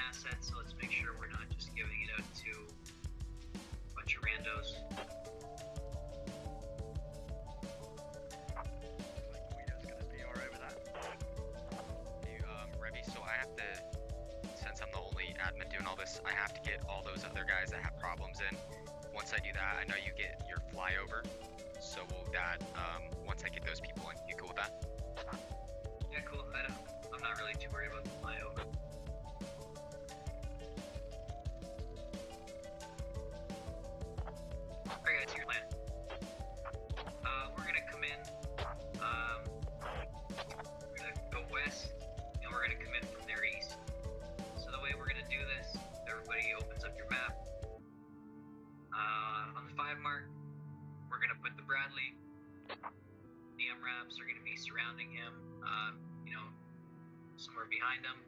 asset, so let's make sure we're not just giving it out to a bunch of randos. Guido's gonna be alright with that. Hey, Revy, so I have to, since I'm the only admin doing all this, I have to get all those other guys that have problems in. Once I do that, I know you get your flyover, so once I get those people in, you cool with that? Yeah, cool. I'm not really too worried about the flyover. Alright guys, here's your plan. We're gonna come in, we're gonna go west, and we're gonna come in from there east. So the way we're gonna do this, everybody opens up your map. On the 5 mark, we're gonna put the Bradley. The MRAPs are gonna be surrounding him, somewhere behind him.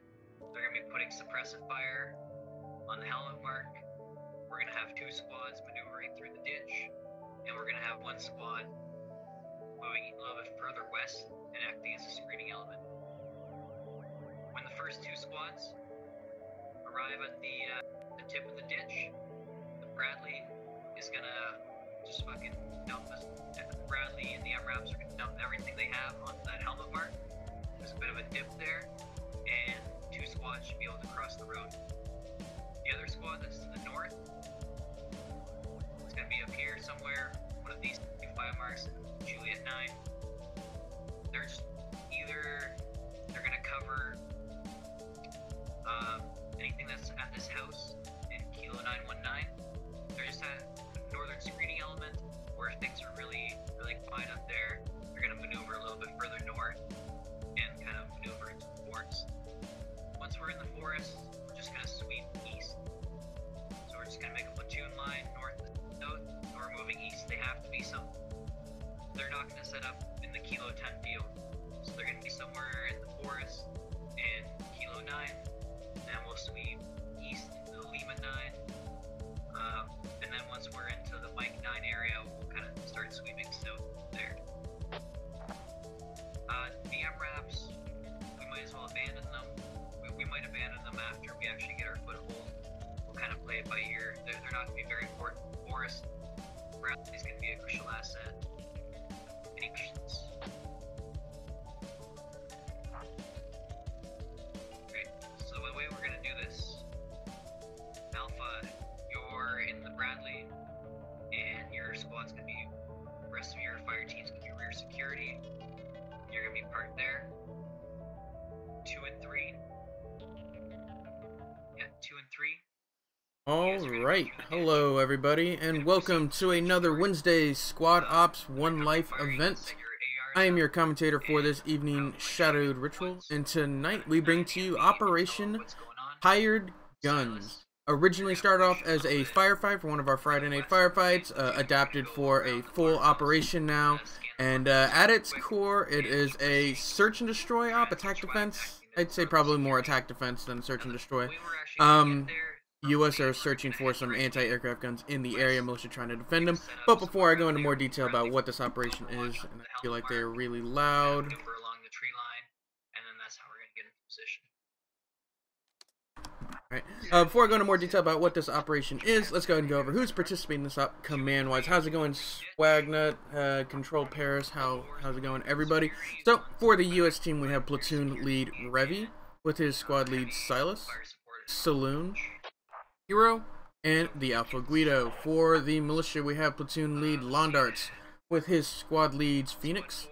They're gonna be putting suppressive fire on the helmet mark. We're gonna have 2 squads maneuvering through the ditch, and we're gonna have 1 squad moving a little bit further west and acting as a screening element. When the first 2 squads arrive at the tip of the ditch, the Bradley is gonna just fucking dump us. Bradley and the MRAPs are gonna dump everything they have onto that helmet mark. There's a bit of a dip there, and 2 squads should be able to cross the road. The other squad that's to the north, it's gonna be up here somewhere, one of these 2 5 marks, Juliet 9. They're just they're gonna cover anything that's at this house in Kilo 919. They're just at northern screening element, where things are really quiet up there. They're gonna maneuver a little bit further north and kind of maneuver into the forest. Once we're in the forest, we're just gonna sweep east. So we're just gonna make a platoon line north to south. And we're moving east. They have to be they're not gonna set up in the Kilo 10 field. So they're gonna be somewhere in the forest and Kilo 9. And we'll sweep east into the Lima 9. And then once we're into the Mike 9 area, we'll kind of start sweeping south there. The MRAPs, we might as well abandon them. We might abandon them after we actually get our foothold. We'll kind of play it by ear. They're not going to be very important for us. Bradley's going to be a crucial asset. Any questions? Great. So the way we're going to do this, Alpha, you're in the Bradley, and your squad's going to be, the rest of your fire team's going to be rear security. You're going to be parked there. 2 and 3. Yeah, 2 and 3. Alright, hello everybody, and welcome to another Wednesday Squad Ops One Life event. I am your commentator for this evening, ShadowedRitual, and tonight we bring to you Operation Hired Guns. Originally started off as a firefight for one of our Friday night firefights, adapted for a full operation now, and at its core it is a search and destroy op, attack defense. I'd say probably more attack defense than search and destroy. US are searching for some anti-aircraft guns in the area, militia trying to defend them. But before I go into more detail about what this operation is, and I feel like they're really loud. Alright, before I go into more detail about what this operation is, let's go ahead and go over who's participating in this op command-wise. How's it going, Swagnut, Control Paris, how's it going, everybody? So, for the US team, we have platoon lead Revy, with his squad lead Silas, Saloon, Hero, and the Alpha Guido. For the militia, we have platoon lead Londarts, with his squad leads Phoenix,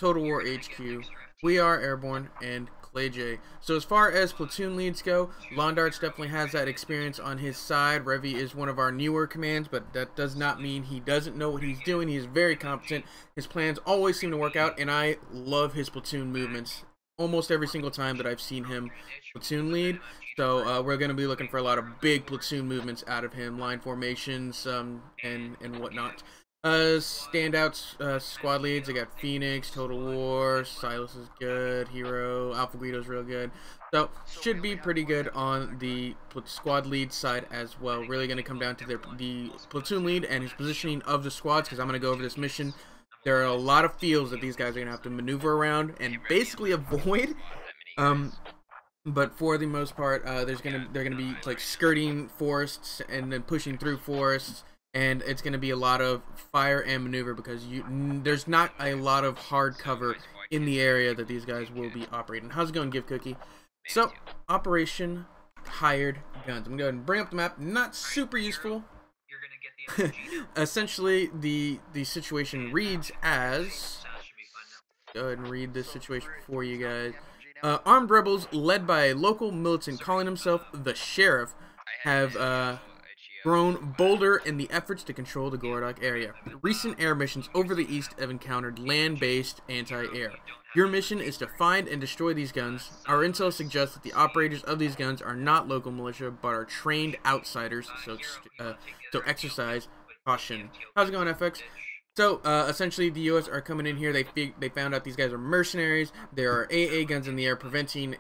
Total War HQ, We Are Airborne, and Clay J. So as far as platoon leads go, Londarts definitely has that experience on his side. Revy is one of our newer commands, but that does not mean he doesn't know what he's doing. He is very competent. His plans always seem to work out, and I love his platoon movements almost every single time that I've seen him platoon lead. So we're going to be looking for a lot of big platoon movements out of him, line formations and whatnot. Standouts, squad leads, I got Phoenix, Total War, Silas is good, Hero, Alpha Guido's real good. So should be pretty good on the squad lead side as well. Really going to come down to the platoon lead and his positioning of the squads, because I'm going to go over this mission. There are a lot of fields that these guys are going to have to maneuver around and basically avoid. but for the most part, they're gonna be like skirting forests and then pushing through forests, and it's gonna be a lot of fire and maneuver because there's not a lot of hard cover in the area that these guys will be operating. How's it going, Give Cookie? So, Operation Hired Guns. I'm gonna go ahead and bring up the map. Not super useful. Essentially, the situation reads as. Go ahead and read this situation for you guys. Armed rebels led by a local militant calling himself the Sheriff have grown bolder in the efforts to control the Gorodok area. Recent air missions over the east have encountered land-based anti-air. Your mission is to find and destroy these guns. Our intel suggests that the operators of these guns are not local militia, but are trained outsiders, so exercise caution. How's it going, FX? So, essentially, the U.S. are coming in here. They found out these guys are mercenaries. There are AA guns in the air preventing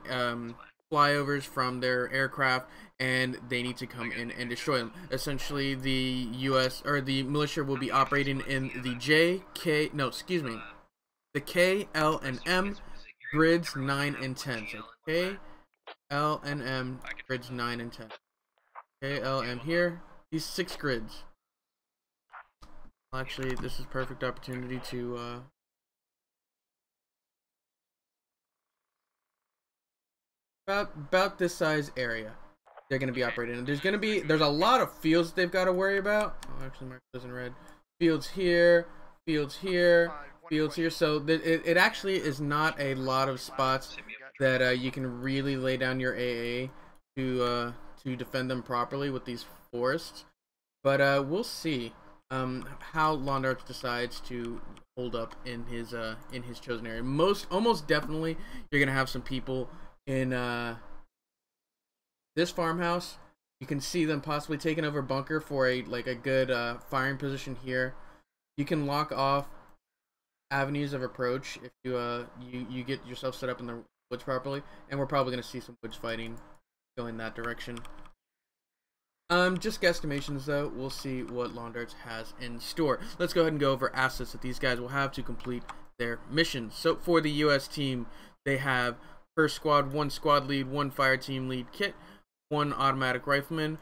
flyovers from their aircraft, and they need to come in and destroy them. Essentially, the U.S. or the militia will be operating in the the K, L, and M grids 9 and 10. So K, L, and M grids 9 and 10. K, L, M here. These 6 grids. Actually, this is perfect opportunity to about this size area they're going to be operating in. There's a lot of fields that they've got to worry about. Oh, actually, mark those in red. Fields here, fields here, fields here. So it actually is not a lot of spots that you can really lay down your AA to defend them properly with these forests. But we'll see. How Londarch decides to hold up in his chosen area. Almost definitely, you're gonna have some people in this farmhouse. You can see them possibly taking over bunker for a good firing position here. You can lock off avenues of approach if you get yourself set up in the woods properly, and we're probably gonna see some woods fighting going that direction. Just guesstimations though. We'll see what Londarch has in store. Let's go ahead and go over assets that these guys will have to complete their missions. So for the U.S. team, they have per squad 1 squad lead, 1 fire team lead kit, 1 automatic rifleman,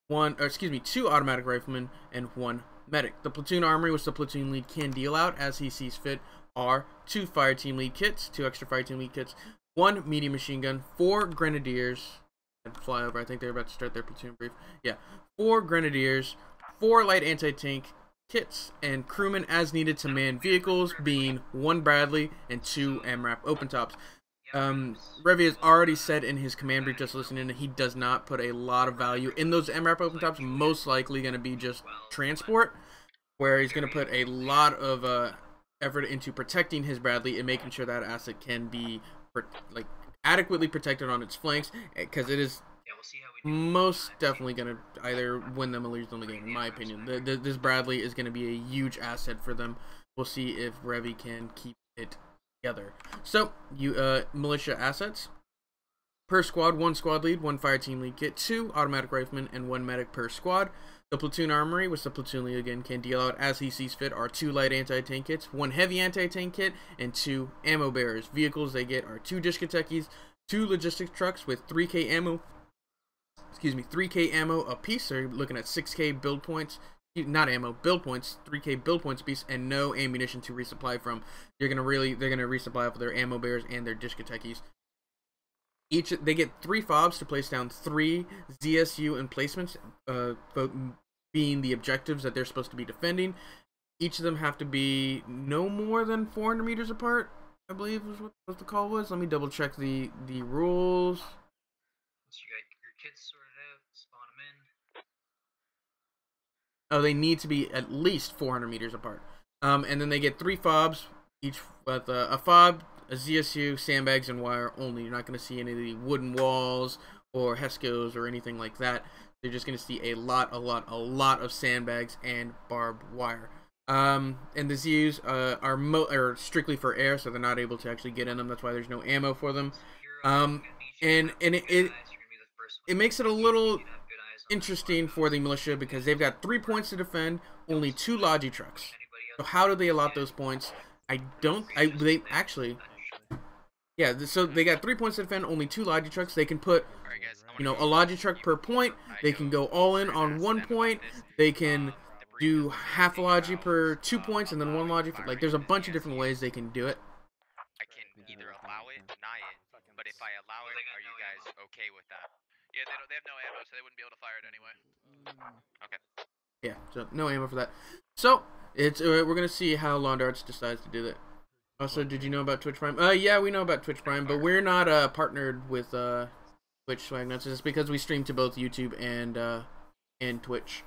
2 automatic riflemen, and 1 medic. The platoon armory, which the platoon lead can deal out as he sees fit, are 2 fire team lead kits, 2 extra fire team lead kits, 1 medium machine gun, 4 grenadiers. And fly over. I think they're about to start their platoon brief. Yeah, 4 grenadiers, 4 light anti-tank kits, and crewmen as needed to man vehicles, being 1 Bradley and 2 MRAP open tops. Revi has already said in his command brief, just listening, that he does not put a lot of value in those MRAP open tops. Most likely going to be just transport, where he's going to put a lot of effort into protecting his Bradley and making sure that asset can be adequately protected on its flanks, because it is most definitely going to either win them or lose them the game, in my opinion. This Bradley is going to be a huge asset for them. We'll see if Revi can keep it together. So, militia assets. Per squad, 1 squad lead, 1 fire team lead kit, 2 automatic riflemen, and 1 medic per squad. The platoon armory, which the platoon lead again can deal out as he sees fit, are 2 light anti-tank kits, 1 heavy anti-tank kit, and 2 ammo bearers. Vehicles they get are 2 Dishkatekis, 2 logistics trucks with 3K ammo. 3K ammo a piece. So you're looking at 6K build points. Not ammo, build points. 3K build points a piece, and no ammunition to resupply from. They're gonna resupply off of their ammo bearers and their Dishkatekis. They get 3 fobs to place down 3 ZSU emplacements, being the objectives that they're supposed to be defending. Each of them have to be no more than 400 meters apart, I believe is what the call was. Let me double check the rules. Once you got your kids sorted out, spawn them in. Oh, they need to be at least 400 meters apart. And then they get 3 fobs, each with a fob, a ZSU, sandbags, and wire only. You're not going to see any of the wooden walls or Heskos or anything like that. They're just going to see a lot of sandbags and barbed wire. And the ZUs are strictly for air, so they're not able to actually get in them. That's why there's no ammo for them. And it makes it a little interesting for the militia because they've got 3 points to defend, only 2 Logi trucks. So how do they allot those points? Yeah, so they got 3 points to defend, only 2 Logi trucks. They can put, Alright, guys, I wanna you know, go a Logi truck you per before point. I They can go all in and on ask 1 them about point. this. They can Debris do doesn't say half anything Logi about, per 2 points and then 1 allowing Logi. Like, there's a firing bunch of in different the ways they can do it. I can either allow it, deny it, but if I allow it, are you guys okay with that? Yeah, they have no ammo, so they wouldn't be able to fire it anyway. Okay. Yeah, so no ammo for that. So it's we're gonna see how Londarts decides to do that. Also, did you know about Twitch Prime? Yeah, we know about Twitch Prime, but we're not partnered with Twitch Swag Nuts. It's because we stream to both YouTube and Twitch.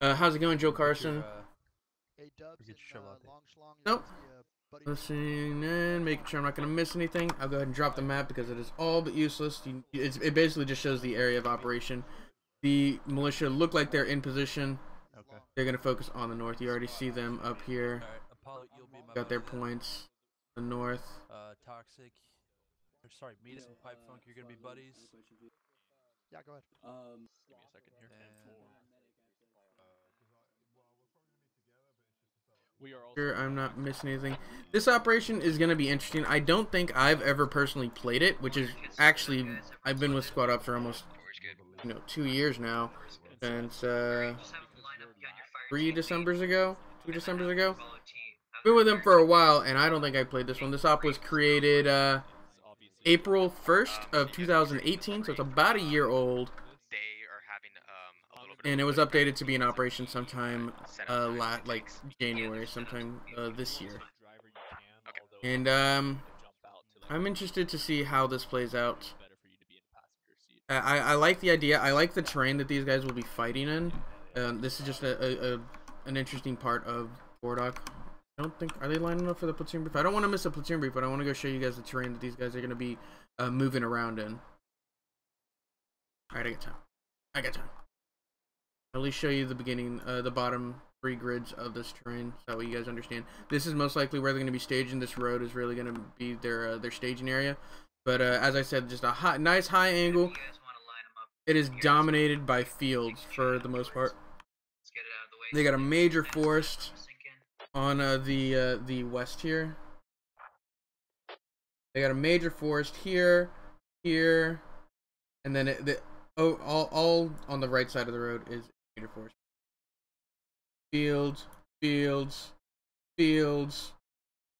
How's it going, Joe Carson? Hey, Dubs and Long Schlong. Nope. Listening and making sure I'm not gonna miss anything. I'll go ahead and drop the map because it is all but useless. It basically just shows the area of operation. The militia look like they're in position. Okay. They're gonna focus on the north. You already see them up here. Apollo, you'll be my Got their points. The north. Toxic. Or sorry, Metis and Pipe Funk, you're gonna be buddies. Yeah, go ahead. Give me a second here. Sure, I'm not missing anything. This operation is gonna be interesting. I don't think I've ever personally played it, which is actually I've been with Squad Up for almost 2 years now, since 3 Decembers ago, 2 Decembers ago. Been with them for a while, and I don't think I played this one. This op was created April 1st of 2018, so it's about a year old. They are having a little bit And it was updated to be in operation sometime like January, sometime this year. And I'm interested to see how this plays out. I like the idea. I like the terrain that these guys will be fighting in. This is just an interesting part of Bordock. I don't think, are they lining up for the platoon brief? I don't want to miss a platoon brief, but I want to go show you guys the terrain that these guys are going to be moving around in. Alright, I got time. I'll at least show you the beginning, the bottom 3 grids of this terrain, so that way you guys understand. This is most likely where they're going to be staging. This road is really going to be their staging area. But as I said, just a nice high angle. It is dominated by fields for the most part. They got a major forest on the west here. They got a major forest here, and then all on the right side of the road is major forest. Fields.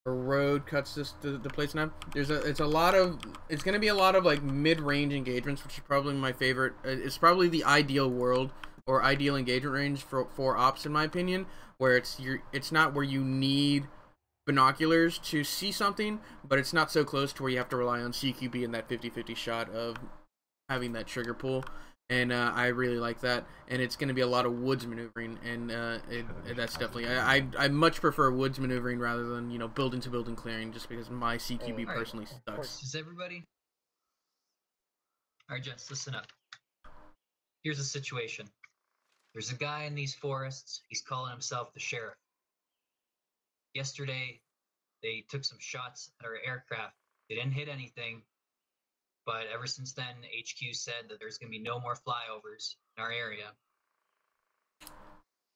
A road cuts the place now. It's gonna be a lot of like mid-range engagements, which is probably my favorite. It's probably the ideal world or ideal engagement range for ops in my opinion, where it's not where you need binoculars to see something, but it's not so close to where you have to rely on CQB and that 50-50 shot of having that trigger pull. And I really like that, and it's going to be a lot of woods maneuvering, and that's definitely I much prefer woods maneuvering rather than, you know, building to building clearing, just because my CQB personally sucks. Is everybody? All right, gents, listen up. Here's the situation. There's a guy in these forests. He's calling himself the sheriff. Yesterday, they took some shots at our aircraft. They didn't hit anything. But ever since then, HQ said that there's going to be no more flyovers in our area.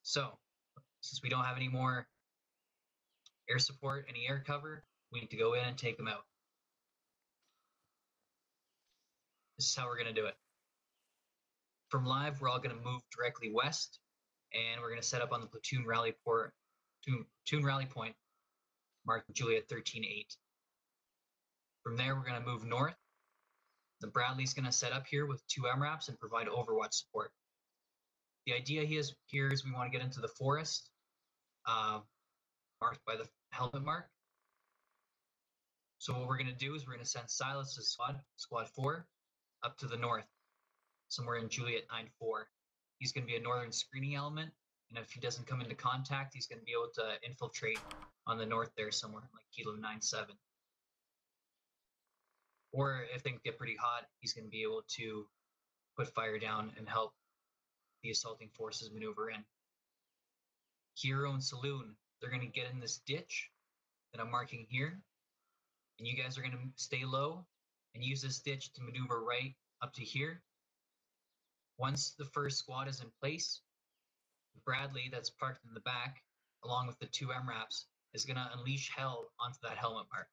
So, since we don't have any more air support, any air cover, we need to go in and take them out. This is how we're going to do it. From live, we're all going to move directly west, and we're going to set up on the platoon rally point, marked Juliet 13-8. From there, we're going to move north. The Bradley's going to set up here with 2 MRAPs and provide overwatch support. The idea here is we want to get into the forest, marked by the helmet mark. So what we're going to do is we're going to send Silas's squad 4, up to the north, somewhere in Juliet 9-4. He's going to be a northern screening element, and if he doesn't come into contact, he's going to be able to infiltrate on the north there somewhere, like Kilo 9-7. Or if things get pretty hot, he's going to be able to put fire down and help the assaulting forces maneuver in. Hero and Saloon, they're going to get in this ditch that I'm marking here, and you guys are going to stay low and use this ditch to maneuver right up to here. Once the first squad is in place, Bradley, that's parked in the back, along with the 2 MRAPs, is going to unleash hell onto that helmet mark.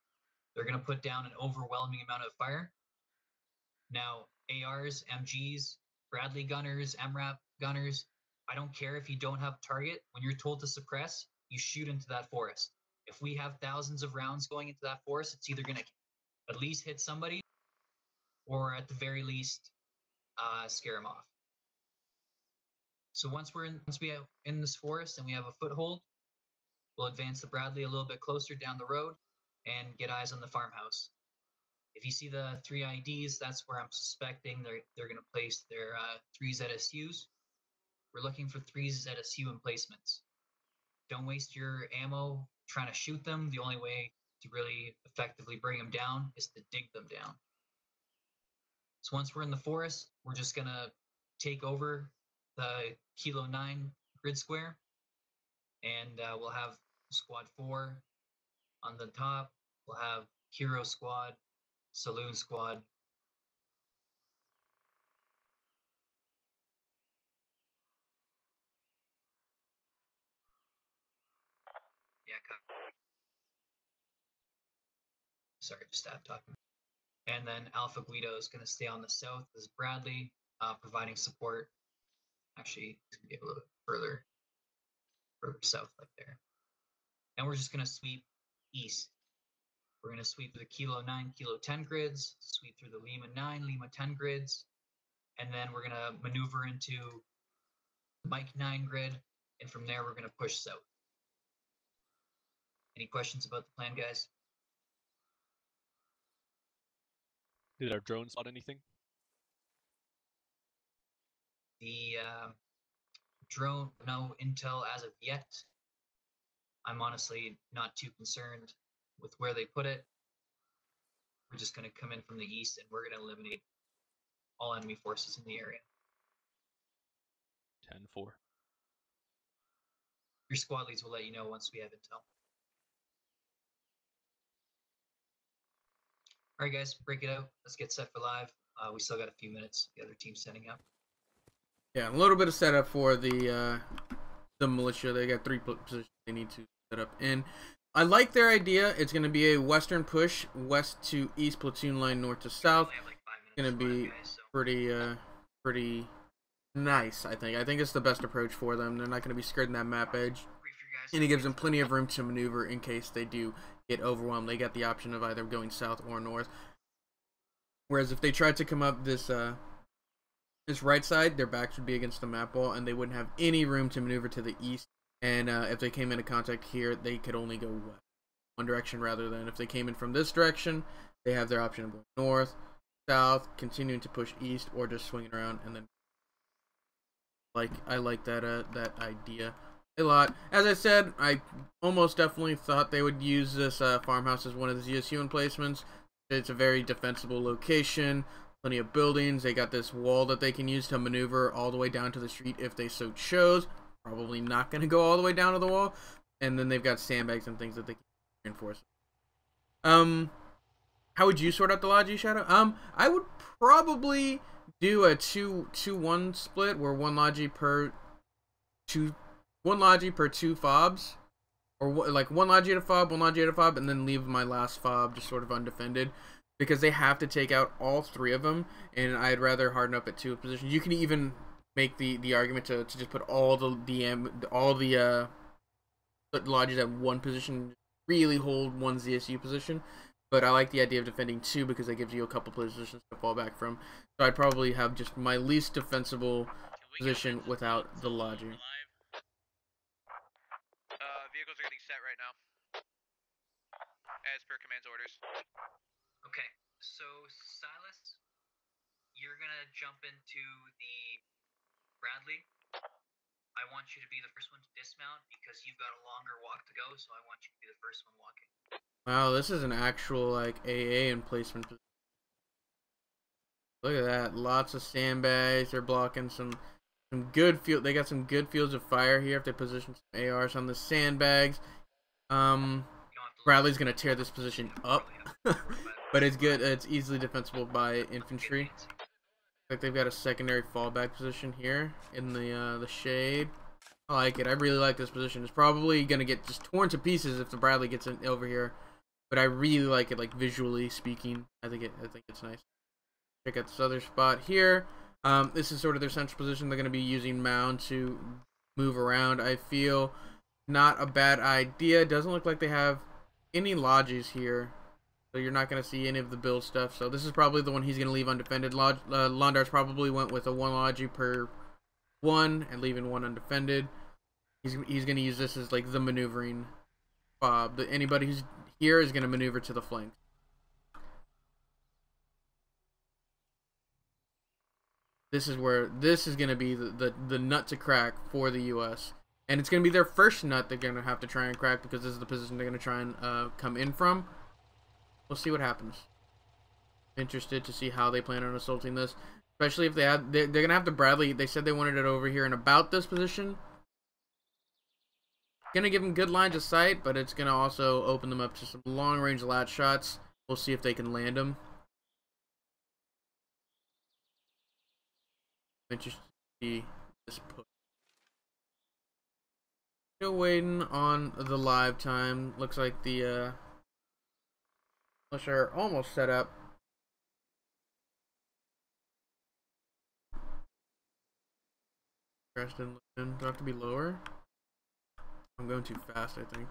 They're going to put down an overwhelming amount of fire. Now, ARs, MGs, Bradley gunners, MRAP gunners, I don't care if you don't have target. When you're told to suppress, you shoot into that forest. If we have thousands of rounds going into that forest, it's either going to at least hit somebody or at the very least scare them off. So once we are in this forest and we have a foothold, we'll advance the Bradley a little bit closer down the road and get eyes on the farmhouse. If you see the 3 IDs, that's where I'm suspecting they're going to place their 3 ZSUs. We're looking for 3 ZSU emplacements. Don't waste your ammo trying to shoot them. The only way to really effectively bring them down is to dig them down. So once we're in the forest, we're just going to take over the Kilo 9 grid square, and we'll have Squad 4 on the top. We'll have Hero Squad, Saloon Squad. Yeah, sorry, just stopped talking. And then Alpha Guido is going to stay on the south as Bradley, providing support. Actually, he's going to be a little bit further south, like there. And we're just going to sweep east. We're going to sweep through the Kilo 9, Kilo 10 grids, sweep through the Lima 9, Lima 10 grids, and then we're going to maneuver into Mike 9 grid, and from there we're going to push south. Any questions about the plan, guys? Did our drone spot anything? The drone, no intel as of yet. I'm honestly not too concerned with where they put it. We're just going to come in from the east and we're going to eliminate all enemy forces in the area. 10-4. Your squad leads will let you know once we have intel. All right, guys, break it out. Let's get set for live. We still got a few minutes. The other team's setting up. Yeah, a little bit of setup for the militia. They got 3 positions they need to set up in. I like their idea. It's going to be a western push, west to east, platoon line north to south. It's going to be pretty nice, I think. I think it's the best approach for them. They're not going to be skirting that map edge. And it gives them plenty of room to maneuver in case they do get overwhelmed. They got the option of either going south or north. Whereas if they tried to come up this right side, their backs would be against the map wall, and they wouldn't have any room to maneuver to the east. And if they came into contact here, they could only go west, one direction, rather than if they came in from this direction, they have their option of going north, south, continuing to push east, or just swinging around. And then, I like that idea a lot. As I said, I almost definitely thought they would use this farmhouse as one of the ZSU emplacements. It's a very defensible location. Plenty of buildings. They got this wall that they can use to maneuver all the way down to the street if they so chose. Probably not going to go all the way down to the wall. And then they've got sandbags and things that they can reinforce. How would you sort out the Logi, Shadow? I would probably do a 2-1 split where one Logi per 2 fobs. Or like one Logi at a fob, one Logi at a fob, and then leave my last fob just sort of undefended. Because they have to take out all 3 of them, and I'd rather harden up at 2 positions. You can even make the argument to just put all the lodges at 1 position, really hold 1 ZSU position. But I like the idea of defending 2 because that gives you a couple positions to fall back from. So I'd probably have just my least defensible position without the lodging. Vehicles are getting set right now, as per command's orders. Okay, so Silas, you're gonna jump into the Bradley. I want you to be the first one to dismount because you've got a longer walk to go, so I want you to be the first one walking. Wow, this is an actual like AA emplacement. Look at that, lots of sandbags. They're blocking some good field. They got some good fields of fire here if they position some ARs on the sandbags. Bradley's gonna tear this position up. But it's good. It's easily defensible by infantry. Like they've got a secondary fallback position here in the shade. I like it. I really like this position. It's probably gonna get just torn to pieces if the Bradley gets in over here. but I really like it, like visually speaking. I think it's nice. Check out this other spot here. This is sort of their central position. They're going to be using mound to move around. I feel not a bad idea. It doesn't look like they have any lodges here, so you're not going to see any of the build stuff. So this is probably the one he's going to leave undefended. Londar's probably went with a 1 lodge per 1 and leaving 1 undefended. He's going to use this as like the maneuvering fob. Anybody who's here is going to maneuver to the flank. This is where this is going to be the nut to crack for the U.S. And it's going to be their first nut they're going to have to try and crack, because this is the position they're going to try and come in from. We'll see what happens. Interested to see how they plan on assaulting this, especially if they're going to have the Bradley. They said they wanted it over here and about this position. Going to give them good lines of sight, but it's going to also open them up to some long-range lat shots. We'll see if they can land them. Interested to see this push. Still waiting on the live time. Looks like the militia are almost set up. Do I have to be lower? I'm going too fast, I think.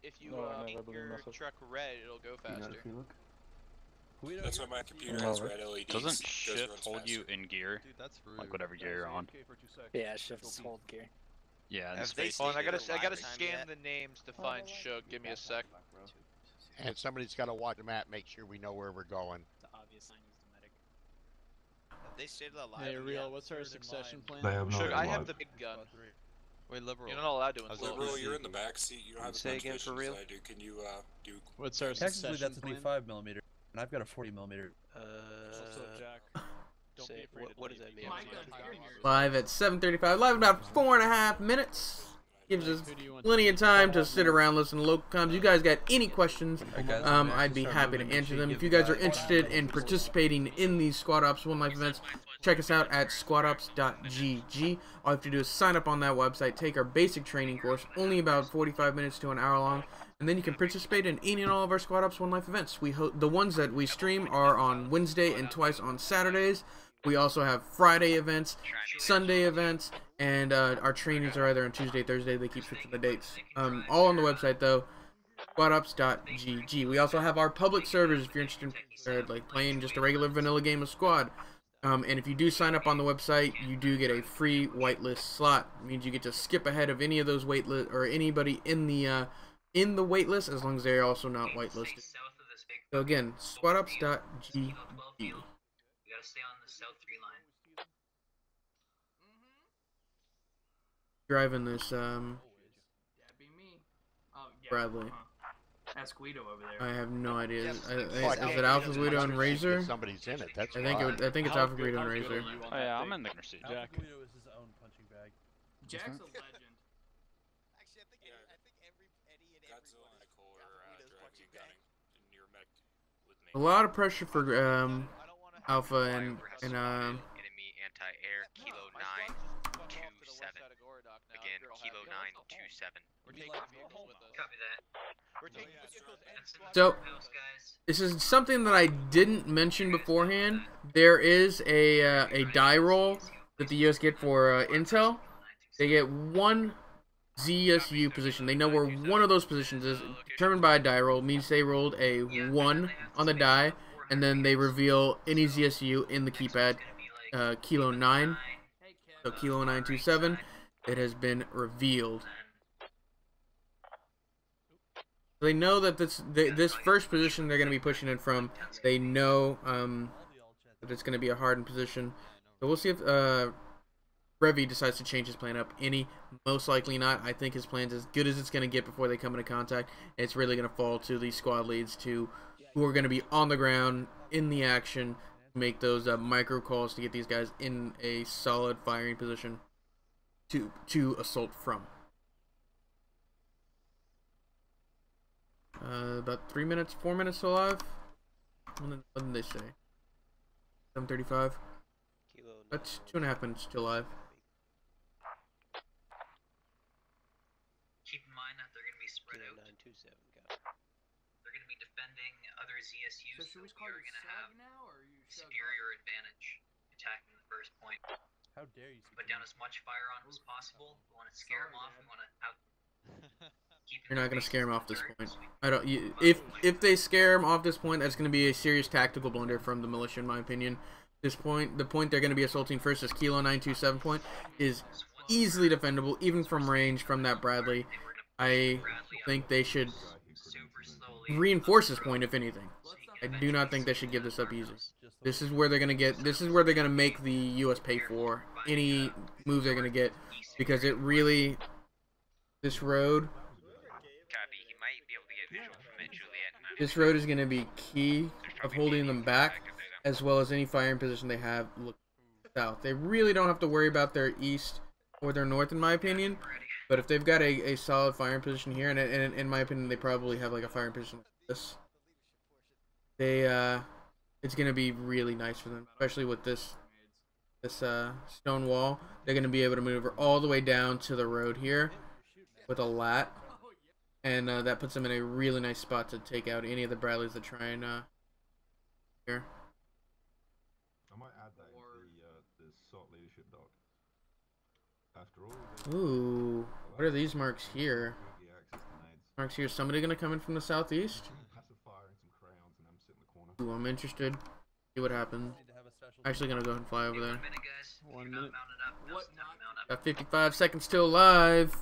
If you make your truck red, it'll go faster. That's why my computer has red LEDs. Doesn't shift hold you in gear? Dude, that's rude. Like whatever gear you're on. Yeah, shift hold gear. Yeah, I gotta scan the names to find Shug. Give me a sec. And somebody's got to watch the map, make sure we know where we're going. The obvious sign is the medic. They stated that live. Hey, Real, what's our succession plan? Shug, I have the big gun. Wait, Liberal. You're not allowed to install. Liberal, you're in the back seat. You don't have as much vision as I do. Can you do? What's our Technically, succession that's a plan? 35mm, and I've got a 40mm. Jack. Say, what does that mean? Live at 7:35. Live in about 4.5 minutes. Gives us plenty of time to sit around, listen to local comms. You guys got any questions, I'd be happy to answer them. If you guys are interested in participating in these Squad Ops One Life events, check us out at squadops.gg. All you have to do is sign up on that website, take our basic training course, only about 45 minutes to an hour long, and then you can participate in any and all of our Squad Ops One Life events. The ones that we stream are on Wednesday and twice on Saturdays. We also have Friday events, Sunday events, and our trainings are either on Tuesday, Thursday. They keep switching the dates. All on the website though, squadops.gg. We also have our public servers if you're interested in like playing just a regular vanilla game of Squad. And if you do sign up on the website, you do get a free whitelist slot. It means you get to skip ahead of any of those waitlist or anybody in the waitlist, as long as they're also not whitelisted. So again, squadops.gg. Stay on the South 3 line. Driving this Bradley. Ask Guido over there. I have no idea. Is it Alpha Guido and Razor? Somebody's in it. That's I think it's Alpha Guido and Razor. Oh yeah, I'm in the seat. Jack. Guido is his own punching bag. Jack's a legend. Actually, I think every Eddie and Godzilla and Nicole are driving and gunning in your mech with me. A lot of pressure for Alpha and enemy anti-air Kilo 927. Again, Kilo 927. We're taking vehicles with us. Copy that. We're taking vehicles and So, House, guys. this is something that I didn't mention beforehand. There is a die roll that the US get for intel. They get one ZSU position. They know where one of those positions is, determined by a die roll. Means they rolled a 1 on the die, and then they reveal any ZSU in the keypad. Kilo 9, so Kilo 927. It has been revealed. They know that this first position they're going to be pushing it from. They know that it's going to be a hardened position. So we'll see if Revy decides to change his plan up. Most likely not. I think his plan's as good as it's going to get before they come into contact. It's really going to fall to the squad leads who are going to be on the ground in the action to make those micro calls to get these guys in a solid firing position to assault from. About 4 minutes to live. What did they say? 7:35. That's 2.5 minutes to live. ZSUs, So should we we call are you going to Shug have now, or are you Shug? superior advantage attacking the first point. How dare you? Put down as much fire on them as possible. We want to scare them off. We want to You're not gonna scare him off this point. I don't. If they scare him off this point, that's gonna be a serious tactical blunder from the militia, in my opinion. This point, the point they're gonna be assaulting first, is Kilo 927 point, is easily defendable, even from range from that Bradley. I think they should reinforce this point, if anything. I do not think they should give this up easy. This is where they're gonna get. This is where they're gonna make the U.S. pay for any move they're gonna get, because it really, this road. This road is going to be key of holding them back, as well as any firing position they have look south. They really don't have to worry about their east or their north, in my opinion. But if they've got a solid firing position here, and in my opinion, they probably have like a firing position like this, it's going to be really nice for them, especially with this stone wall. They're going to be able to maneuver all the way down to the road here with a lat. And that puts them in a really nice spot to take out any of the Bradleys that try and here. I might add that into the SOT leadership doc. After all, ooh, what are these marks here? Marks here. Somebody gonna come in from the southeast? Ooh, I'm interested. See what happens. Actually gonna go ahead and fly over there. 1 minute. Got 55 seconds still alive.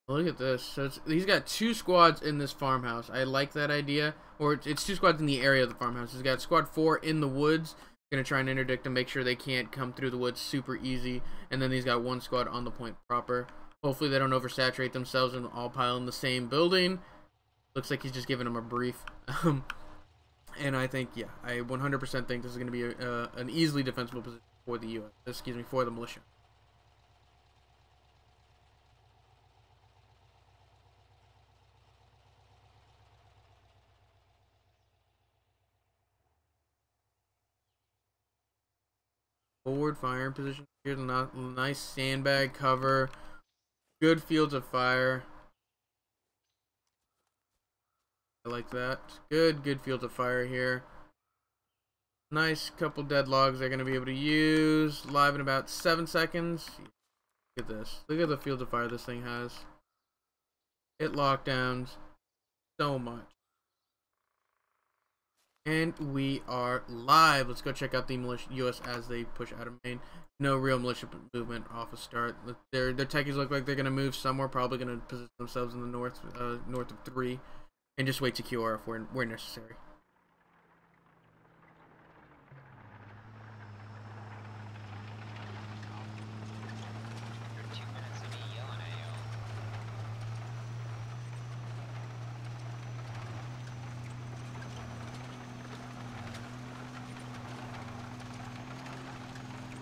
Look at this. So he's got 2 squads in this farmhouse. I like that idea. Or it's 2 squads in the area of the farmhouse. He's got squad 4 in the woods. Gonna try and interdict and make sure they can't come through the woods super easy. And then he's got 1 squad on the point proper. Hopefully they don't oversaturate themselves and all pile in the same building. Looks like he's just giving them a brief. And I think, yeah, I 100% think this is gonna be an easily defensible position for the U.S. Excuse me, for the militia. Forward firing position. Here's a nice sandbag cover. Good fields of fire. I like that. Good fields of fire here. Nice couple dead logs they're going to be able to use. Live in about 7 seconds. Look at this. Look at the fields of fire this thing has. It lockdowns so much. And we are live. Let's go check out the militia U.S. as they push out of Maine. No real militia movement off a start. Their techies look like they're going to move somewhere. Probably going to position themselves in the north of 3. And just wait to QR if where necessary.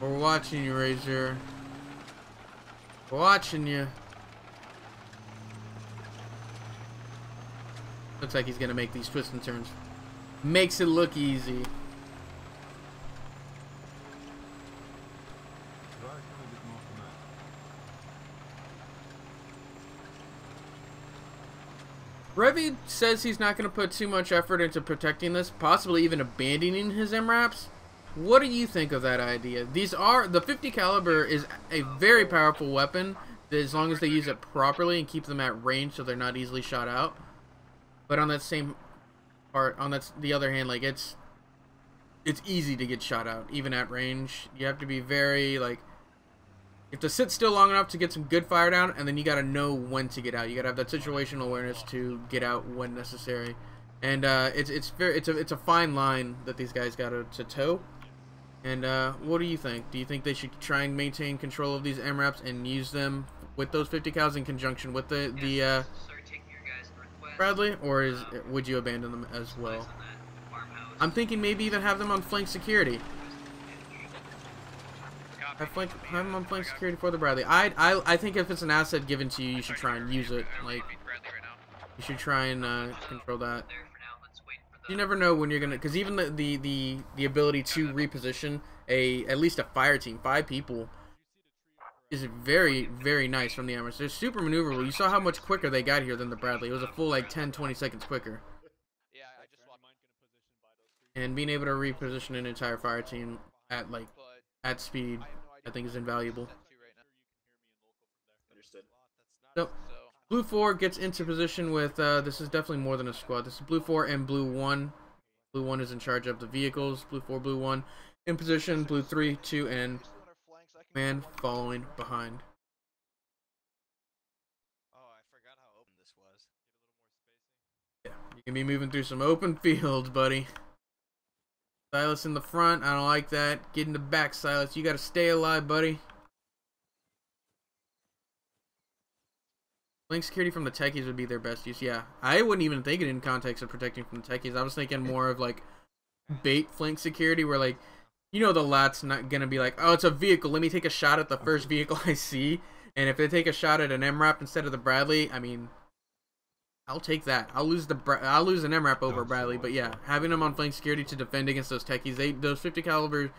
We're watching you, Razor. We're watching you. Looks like he's gonna make these twists and turns. Makes it look easy. Revy says he's not going to put too much effort into protecting this, possibly even abandoning his MRAPs. What do you think of that idea? The 50 caliber is a very powerful weapon, as long as they use it properly and keep them at range so they're not easily shot out. But on that same part, the other hand, like it's easy to get shot out even at range. You have to be very you have to sit still long enough to get some good fire down, and then you got to know when to get out. You got to have that situational awareness to get out when necessary. And it's a fine line that these guys got to toe. And what do you think? Do you think they should try and maintain control of these MRAPs and use them with those 50 cals in conjunction with the Bradley, or would you abandon them as well? I'm thinking maybe even have them on flank security. Have them on flank security for the Bradley. I think if it's an asset given to you, you should try and use it. Like, you should try and control that. You never know when you're gonna, because even the ability to reposition at least a fire team, 5 people, is very, very nice from the Emirates. They're super maneuverable. You saw how much quicker they got here than the Bradley. It was a full like 10-20 seconds quicker. Yeah, I just swapped. And being able to reposition an entire fire team at like at speed, I think is invaluable. Understood. So, Blue 4 gets into position with, this is definitely more than a squad. This is Blue 4 and Blue 1. Blue 1 is in charge of the vehicles. Blue 4, Blue 1 in position. Blue 3, 2, and man following behind. Oh, I forgot how open this was. Yeah, you can be moving through some open fields, buddy. Silas in the front. I don't like that. Get in the back, Silas. You gotta stay alive, buddy. Flank security from the techies would be their best use. Yeah, I wouldn't even think it in context of protecting from the techies. I was thinking more of like bait flank security, where like, you know, the lat's not gonna be like, oh, it's a vehicle. Let me take a shot at the first vehicle I see. And if they take a shot at an MRAP instead of the Bradley, I mean, I'll take that. I'll lose an MRAP over Bradley. But yeah, having them on flank security to defend against those techies, those 50 caliber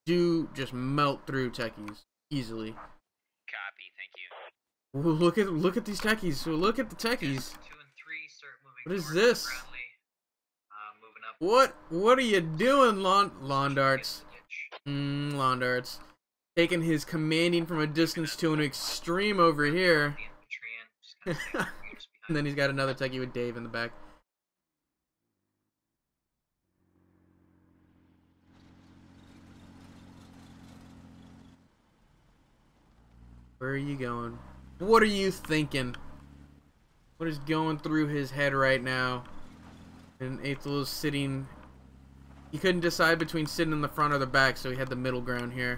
do just melt through techies easily. Copy, thank you. Ooh, look at these techies. So look at the techies. 2 and 3 start moving. What is this? Moving up. What are you doing, lawn darts? Lawn darts. Taking his commanding from a distance to an extreme over here. And then he's got another techie with Dave in the back. Where are you going? What are you thinking? What is going through his head right now? And Aethel is sitting... He couldn't decide between sitting in the front or the back, so he had the middle ground here.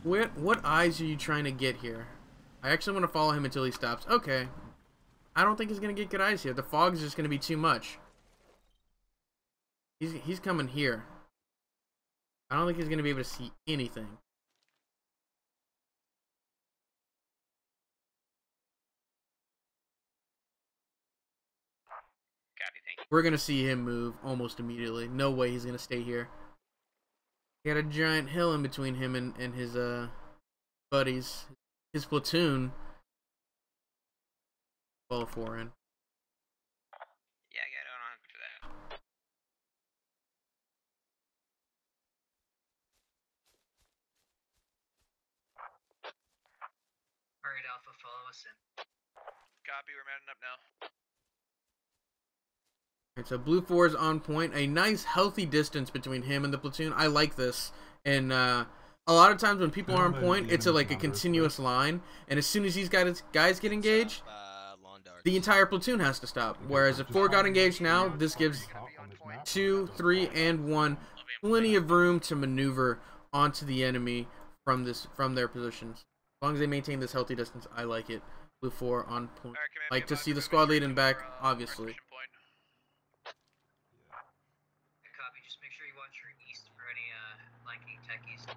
What eyes are you trying to get here? I actually want to follow him until he stops. Okay. I don't think he's going to get good eyes here. The fog's just going to be too much. He's coming here. I don't think he's going to be able to see anything. Copy, thank you. We're going to see him move almost immediately. No way he's going to stay here. He got a giant hill in between him and his buddies. His platoon. Follow 4 in. Yeah, I got on for that. Alright, Alpha, follow us in. Copy, we're mounting up now. Alright, so Blue 4 is on point. A nice, healthy distance between him and the platoon. I like this. And a lot of times when people are on point, it's like a continuous line. And as soon as these guys get engaged, the entire platoon has to stop. Whereas if 4 got engaged now, this gives 2, 3, and 1 plenty of room to maneuver onto the enemy from their positions. As long as they maintain this healthy distance, I like it. Blue 4 on point. Like to see the squad lead in back, obviously. Copy, just make sure you watch your east for any flanking techies.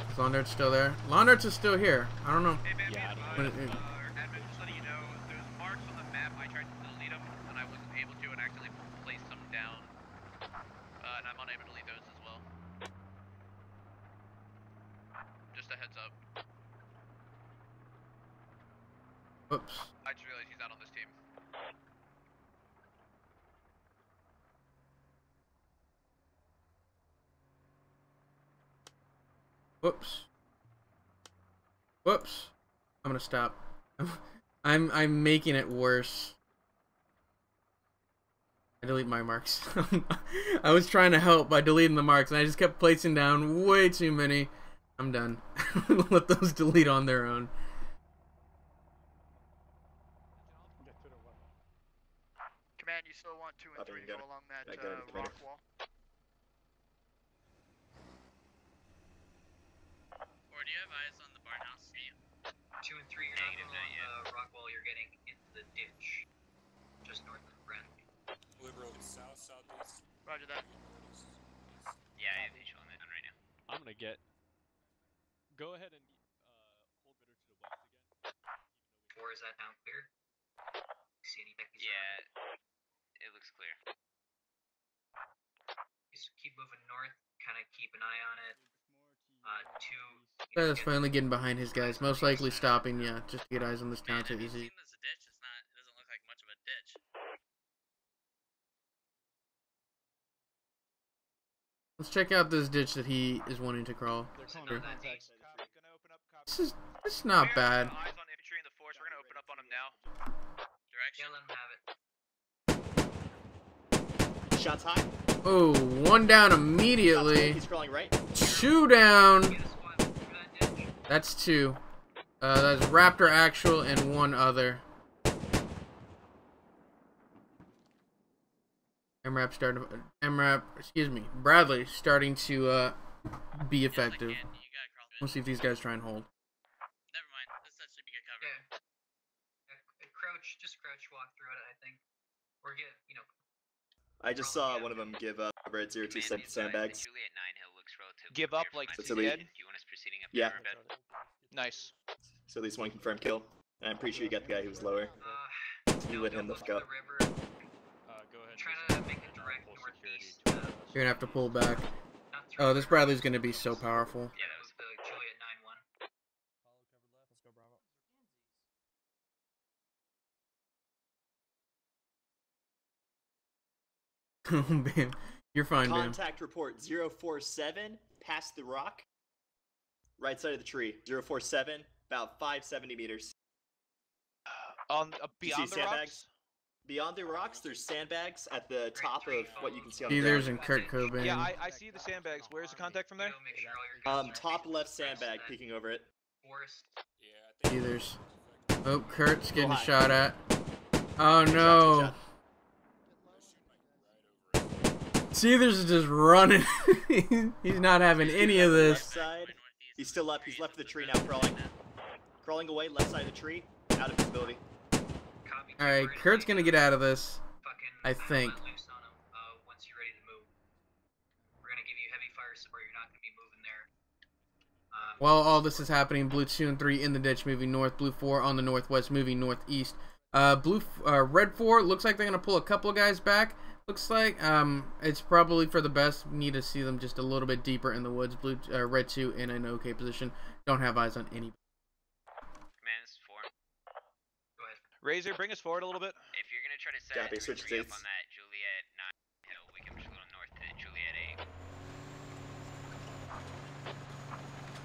Is Lawndart's still there? Lawndart's is still here. I don't know. Hey, man, Yeah, admin, just letting you know, there's marks on the map. I tried to delete them, and I wasn't able to, and accidentally placed them down. And I'm unable to delete those as well. Just a heads up. Whoops. I just realized he's not on this team. Whoops. Whoops. I'm gonna stop. I'm making it worse. I delete my marks. I was trying to help by deleting the marks, and I just kept placing down way too many. I'm done. Let those delete on their own. Command, you still want 2 and 3 to go along that rock wall? Or do you have eyes on the barn house? 2 and 3, you're not going on the rock wall, you're getting into the ditch. Just north of Brent. Liberal south, southeast. Roger that. Yeah, I have visual on that one right now. I'm gonna get. Go ahead and hold bitter to the west again. 4, is that down clear? See any techies? Yeah, it looks clear. Just keep moving north, kind of keep an eye on it. That's finally getting behind his guys. Most likely stopping, yeah, just to get eyes on this town so easy. It doesn't look like much of a ditch. Let's check out this ditch that he is wanting to crawl. Here. This is not bad. Eyes on infantry in the force. We're gonna open up on him now. Direction. Let him have it. Shots high. Oh, one down immediately. He's crawling right. 2 down. That's 2. That's Raptor Actual and 1 other. Bradley starting to be effective. We'll see if these guys try and hold. Never mind. This should be good cover. Crouch, just crouch, walk through it. I think, or get, I just saw one of them give up over at 02 sandbags. Give up like So dead? Yeah. Nice. So at least 1 confirmed kill. And I'm pretty sure you got the guy who was lower. You lit him the fuck up. Go ahead. Trying to make a direct northeast. You're gonna have to pull back. Oh, this Bradley's gonna be so powerful. Yeah, that was the Juliet 9-1. Oh, Bam. You're fine, Bam. Contact report 047, past the rock. Right side of the tree. 047, about 570 meters. On You beyond see the sandbags? rocks? Beyond the rocks, there's sandbags at the top of what you can see on the Peters ground. and Kurt Cobain. Yeah, I see the sandbags. Where's the contact from there? Top left sandbag, peeking over it. Peters. Oh, Kurt's getting high. shot at. Oh no. Seethers is just running. He's not having any of Left this. side. He's still up. He's left the tree now, crawling. Crawling away, left side of the tree, out of visibility. Alright, Kurt's gonna get out of this. I think. Once you're ready to move, we're gonna give you heavy fire support. You're not gonna be moving there. While all this is happening, Blue 2 and 3 in the ditch moving north, Blue 4 on the northwest moving northeast. Red 4 looks like they're gonna pull a couple of guys back. Looks like it's probably for the best. Need to see them just a little bit deeper in the woods. Red 2 in an okay position. Don't have eyes on any. Command is 4. Go ahead. Razor, bring us forward a little bit. If you're gonna try to set Copy, switch three up states. on that Juliet 9 hill, we can push a little north to Juliet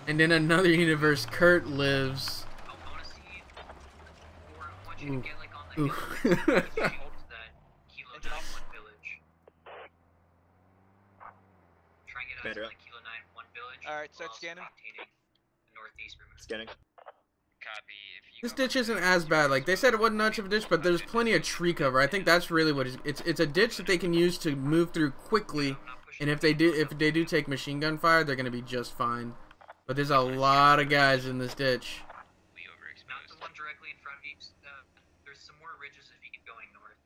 8. And in another universe, Kurt lives. I want to see, or I want you to get like on the Ooh. hill to that Kilo 9-1 village. Try and get us Commander to the Kilo 9-1 village. Alright, start while also scanning. maintaining the northeast perimeter. Scanning. Copy. If you This go ditch on isn't the as bad. Like they said, it wasn't much north, of a ditch, but there's plenty of tree cover. I think that's really what it's a ditch that they can use to move through quickly. And if they do take machine gun fire, they're gonna be just fine. But there's a lot of guys in this ditch. we Not overexposed. the one directly in front of you. There's some more ridges if you keep going north.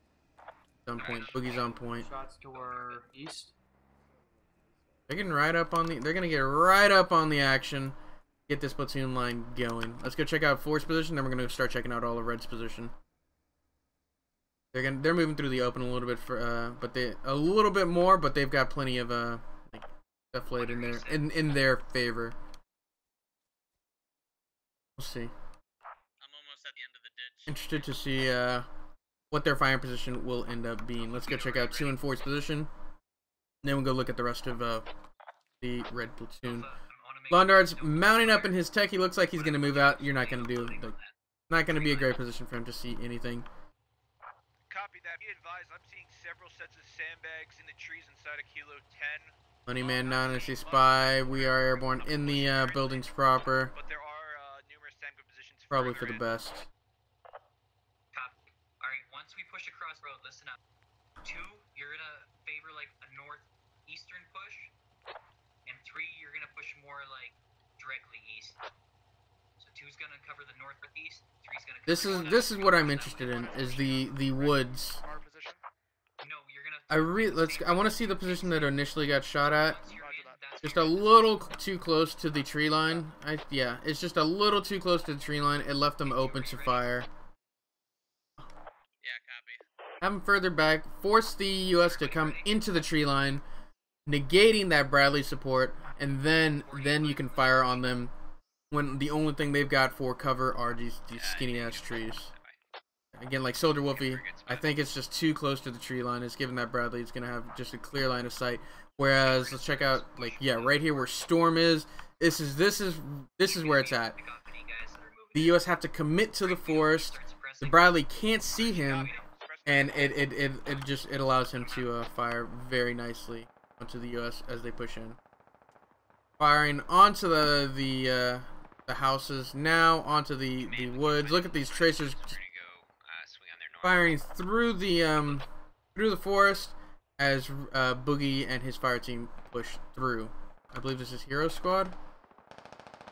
On point. Boogie's on point. Shots to our east. They're getting right up on the. They're gonna get right up on the action. Get this platoon line going. Let's go check out Force position. Then we're gonna start checking out all of Red's position. They're moving through the open a little bit but a little bit more, but they've got plenty of like stuff laid in there in their favor. We'll see. I'm almost at the end of the ditch. Interested to see what their firing position will end up being. Let's go check out 2 and 4's position. Then we'll go look at the rest of the Red platoon. Londard's mounting up in his tech. He looks like he's gonna move out. You're not gonna do like, not gonna be a great position for him to see anything. Copy that. Be advised, I'm seeing several sets of sandbags in the trees inside of Kilo 10. Moneyman, non-NC spy. We are airborne in the buildings proper. But there are numerous sandbag positions. Probably for further the in. best. Copy. Alright, once we push across the road, listen up. 2, you're gonna favor like a northeastern push. And 3, you're gonna push more like directly east. So 2's gonna cover the northeast, 3's gonna cover This is what I'm interested in, is the woods. Our position. No, you're gonna I want to see the position that initially got shot at. once you're in, that's Just a little too close to the tree line. Yeah, it's just a little too close to the tree line. It left them open to fire. Yeah, copy. Have them further back. Force the U.S. to come into the tree line, negating that Bradley support, and then you can fire on them when the only thing they've got for cover are these skinny ass trees. Again, like Soldier Wolfie, I think it's just too close to the tree line. It's given that Bradley is gonna have just a clear line of sight. Whereas let's check out, like, yeah, right here where Storm is. This is where it's at. The U.S. have to commit to the forest. The Bradley can't see him, and it allows him to fire very nicely onto the U.S. as they push in. Firing onto the houses, now onto the woods. Look at these tracers firing through the forest as Boogie and his fire team push through. I believe this is Hero Squad.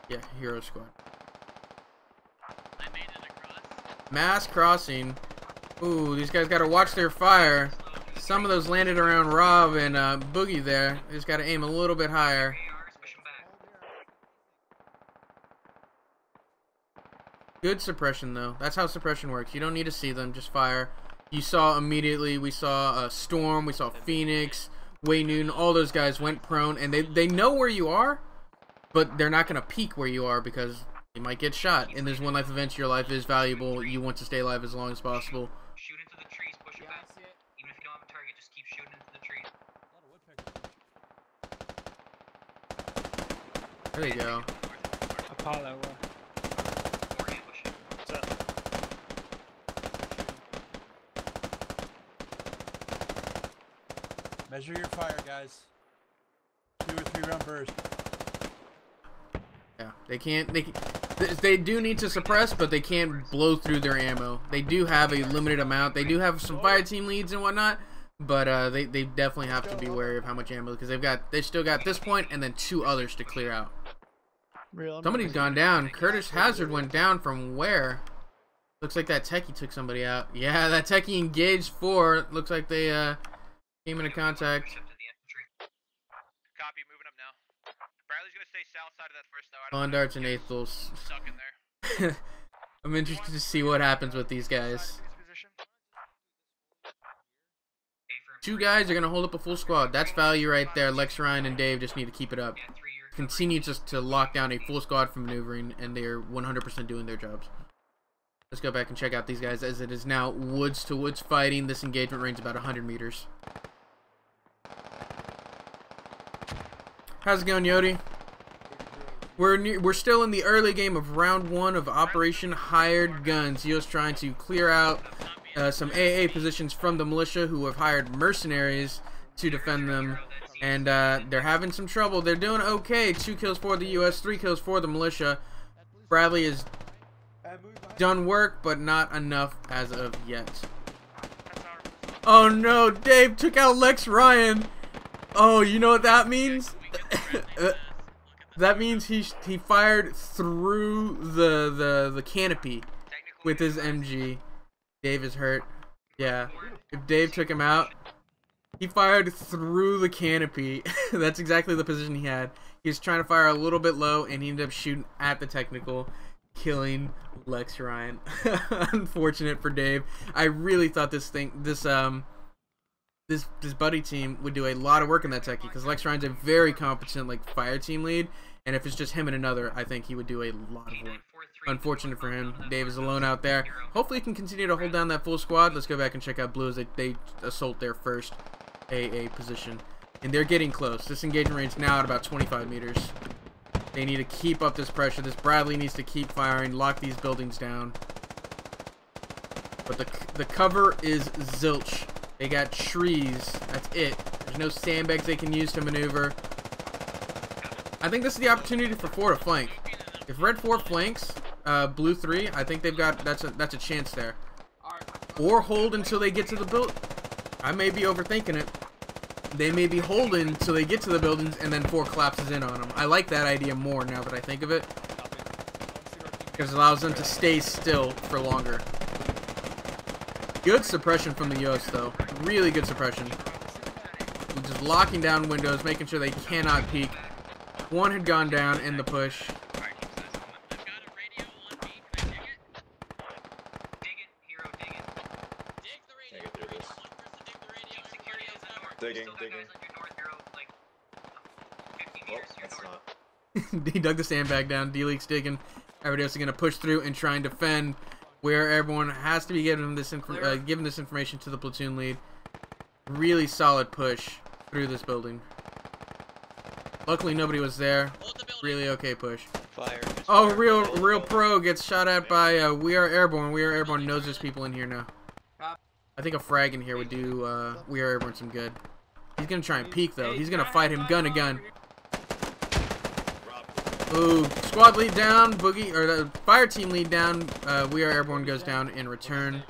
Yeah, Hero Squad. Mass crossing. Ooh, these guys gotta watch their fire. Some of those landed around Rob and Boogie there. They just gotta aim a little bit higher. Good suppression though. That's how suppression works. You don't need to see them, just fire. You saw immediately, we saw Storm, we saw Phoenix, Way Newton, all those guys went prone, and they know where you are, but they're not gonna peek where you are because you might get shot. In this one life event, your life is valuable. You want to stay alive as long as possible. Shoot into the trees, push it back. Even if you don't have a target, just keep shooting into the trees. There you go. Apollo. Measure your fire, guys. 2 or 3 round burst. Yeah, they do need to suppress, but they can't blow through their ammo. They do have a limited amount. They do have some fire team leads and whatnot, but they definitely have to be wary of how much ammo, because they still got this point and then 2 others to clear out. Somebody's gone down. Curtis Hazard went down from where? Looks like that techie took somebody out. Yeah, that techie engaged 4. Looks like they came into contact. Copy, moving up now. Bradley's gonna stay south side of that first though. On darts and Aethels. Stuck in there. I'm interested to see what happens with these guys. 2 guys are gonna hold up a full squad. That's value right there. Lex Ryan and Dave just need to keep it up. Continue just to lock down a full squad for maneuvering, and they're 100% doing their jobs. Let's go back and check out these guys, as it is now woods to woods fighting. This engagement range is about 100 meters. How's it going, Yodi? We're still in the early game of round 1 of Operation Hired Guns. US trying to clear out some AA positions from the militia, who have hired mercenaries to defend them, and they're having some trouble. They're doing okay. 2 kills for the US, 3 kills for the militia. Bradley is done work, but not enough as of yet. Oh no, Dave took out Lex Ryan. Oh, you know what that means? That means he fired through the canopy with his MG. Dave is hurt. Yeah, if Dave took him out, he fired through the canopy. That's exactly the position he had. He was trying to fire a little bit low, and he ended up shooting at the technical, killing Lex Ryan. Unfortunate for Dave. I really thought this buddy team would do a lot of work in that techie, because Lex Ryan's a very competent fire team lead, and if it's just him and another, I think he would do a lot of work. Unfortunate for him. Dave is alone out there. Hopefully he can continue to hold down that full squad. Let's go back and check out Blue as they assault their first AA position, and they're getting close. This engagement range now at about 25 meters. They need to keep up this pressure. This Bradley needs to keep firing, lock these buildings down. But the cover is zilch. They got trees. That's it. There's no sandbags they can use to maneuver. I think this is the opportunity for 4 to flank. If Red 4 flanks Blue 3, I think they've got that's a chance there. Or hold until they get to the build. I may be overthinking it. They may be holding until they get to the buildings, and then 4 collapses in on them. I like that idea more now that I think of it, because it allows them to stay still for longer. Good suppression from the US though. Really good suppression. Just locking down windows, making sure they cannot peek. 1 had gone down in the push. Digging, Still got digging. guys on your north, you're like 50 Oh, meters to your that's north. not. He dug the sandbag down. D-League's digging. Everybody else is going to push through and try and defend where everyone has to be given this information to the platoon lead. Really solid push through this building. Luckily, nobody was there. Really okay push. Fire. Oh, real pro gets shot at by We Are Airborne. We Are Airborne knows there's people in here now. I think a frag in here would do We Are Airborne some good. He's going to try and peek, though. He's going to fight him gun to gun. Ooh, squad lead down, Boogie, or the fire team lead down. We Are Airborne goes down in return.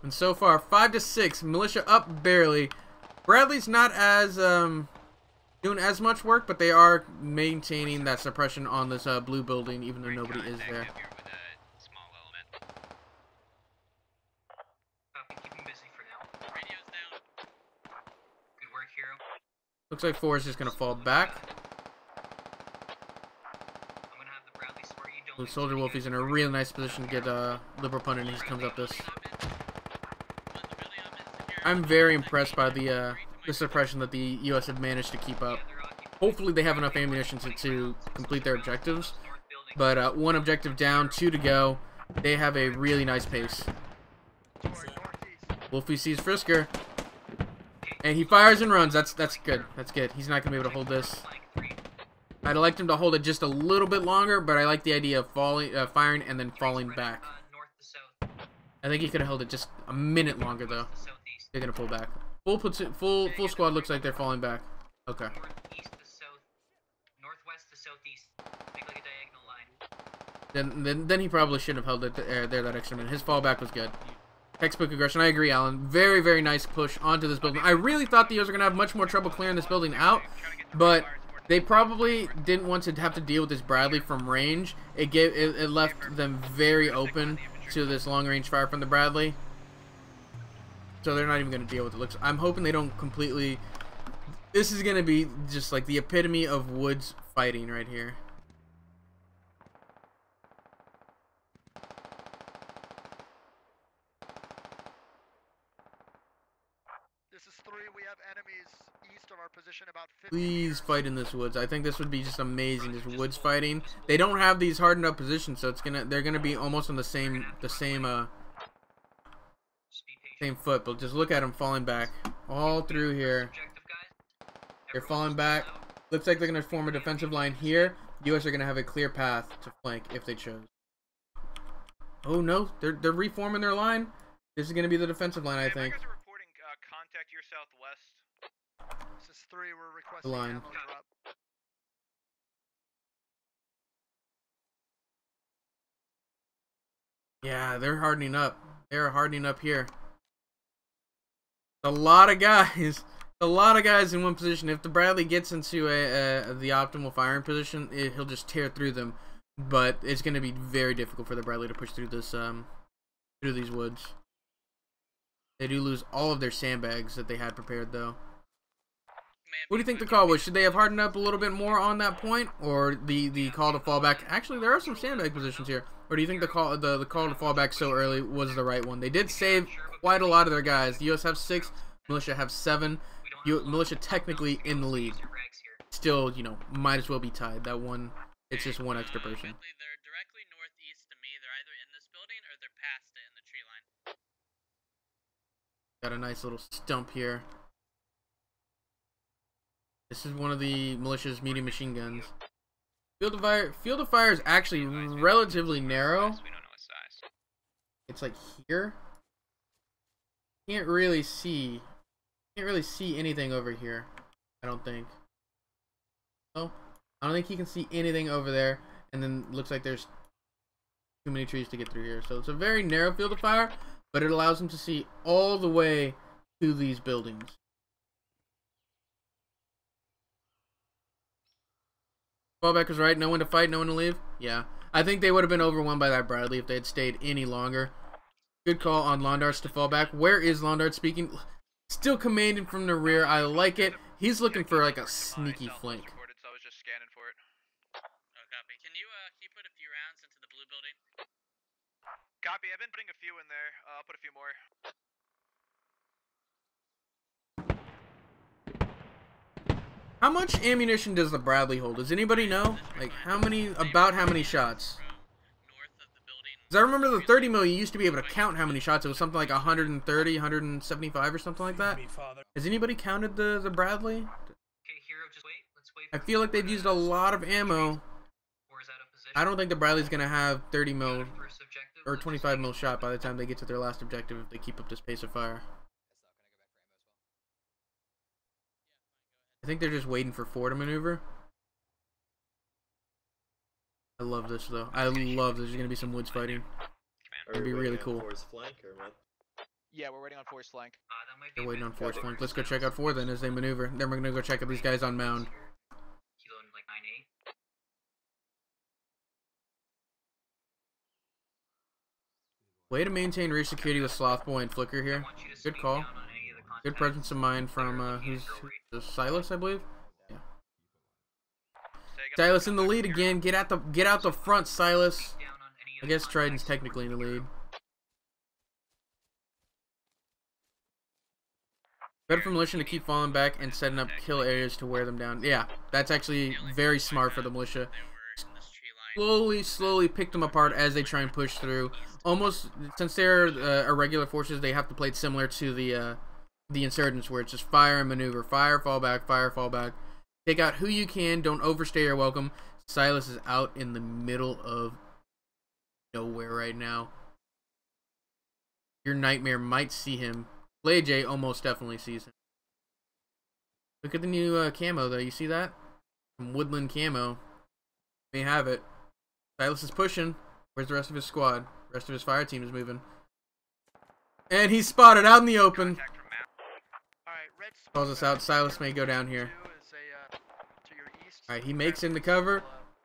And so far, 5-6, militia up barely. Bradley's not as doing as much work, but they are maintaining that suppression on this blue building, even though nobody is there. Keep him busy for now. Radio's down. Good work, hero. Looks like 4 is just going to fall back. I'm gonna have the Bradley swear you don't. Blue Soldier Wolf, he's in a really nice position to get Liberal Pun, and he comes up this. I'm very impressed by the suppression that the U.S. have managed to keep up. Hopefully they have enough ammunition to complete their objectives. But 1 objective down, 2 to go. They have a really nice pace. Wolfie sees Frisker. And he fires and runs. That's good. That's good. He's not going to be able to hold this. I'd have liked him to hold it just a little bit longer, but I like the idea of firing and then falling back. I think he could have held it just a minute longer, though. They're going to pull back. Full squad looks like they're falling back. Okay. Northeast to south, northwest to southeast. Make like a diagonal line. Then he probably shouldn't have held it there that extra minute. His fallback was good. Textbook aggression. I agree, Alan. Very, very nice push onto this building. I really thought the US were going to have much more trouble clearing this building out, but they probably didn't want to have to deal with this Bradley from range. It left them very open to this long-range fire from the Bradley. So they're not even going to deal with it. I'm hoping they don't completely... This is going to be just like the epitome of Woods fighting right here. This is 3. We have enemies east of our position about 50 Please meters. fight in this Woods. I think this would be just amazing. This Woods fighting. They don't have these hardened up positions, so they're gonna be almost on the same foot. But just look at them falling back all through here. They're falling back. Looks like they're gonna form a defensive line here. US are gonna have a clear path to flank if they chose. Oh no, they're reforming their line. This is gonna be the defensive line, I think. Contact your southwest. This is 3. We're requesting The line. ammo drop. Yeah, they're hardening up. They're hardening up here. A lot of guys. A lot of guys in one position. If the Bradley gets into the optimal firing position, he'll just tear through them. But it's going to be very difficult for the Bradley to push through this through these woods. They do lose all of their sandbags that they had prepared, though. What do you think the call was? Should they have hardened up a little bit more on that point, or the call to fall back? Actually, there are some sandbag positions here. Or do you think the call to fall back so early was the right one? They did save quite a lot of their guys. The US have 6, militia have 7. Militia technically in the lead. Still, you know, might as well be tied. That one, it's just one extra person. They're directly northeast to me. They're either in this building or they're past it in the tree line. Got a nice little stump here. This is one of the militia's medium machine guns. Field of fire is actually relatively narrow. It's like here. Can't really see anything over here. I don't think. No, I don't think he can see anything over there. And then looks like there's too many trees to get through here. So it's a very narrow field of fire, but it allows him to see all the way to these buildings. Fallback was right. No one to fight, no one to leave. Yeah. I think they would have been overwhelmed by that Bradley if they had stayed any longer. Good call on Londarts to fall back. Where is Londart speaking? Still commanding from the rear. I like it. He's looking for like a sneaky flank. So I was just scanning for it. Oh, copy. Can you put a few rounds into the blue building? Copy. I've been putting a few in there. I'll put a few more. How much ammunition does the Bradley hold? Does anybody know? Like, how many shots? Because I remember the 30 mil, you used to be able to count how many shots. It was something like 130, 175 or something like that. Has anybody counted the Bradley? Okay, Hero, just wait. Let's wait. I feel like they've used a lot of ammo. I don't think the Bradley's going to have 30 mil or 25 mil shot by the time they get to their last objective if they keep up this pace of fire. I think they're just waiting for 4 to maneuver. I love this though. I love there's gonna be some woods fighting. It'd be really cool. Yeah, we're waiting on force flank. They're waiting on force flank. Let's go check out 4 then as they maneuver. Then we're gonna go check out these guys on mound. Kilo in like 9-8. Way to maintain rear security with Slothboy and Flicker here. Good call. Good presence of mind from who's Silas, I believe. Yeah. Silas in the lead again. Get out the front, Silas. I guess Trident's technically in the lead. Better for militia to keep falling back and setting up kill areas to wear them down. Yeah, that's actually very smart for the militia. Slowly pick them apart as they try and push through. Almost, since they're irregular forces, they have to play it similar to the insurgents, where it's just fire and maneuver, fire, fall back, fire, fall back. Take out who you can. Don't overstay your welcome. Silas is out in the middle of nowhere right now. Your nightmare might see him. Play J almost definitely sees him. Look at the new camo though. You see that? Some woodland camo. May have it. Silas is pushing. Where's the rest of his squad? The rest of his fire team is moving. And he's spotted out in the open. Calls us out. Silas may go down here. Alright, he makes it into cover.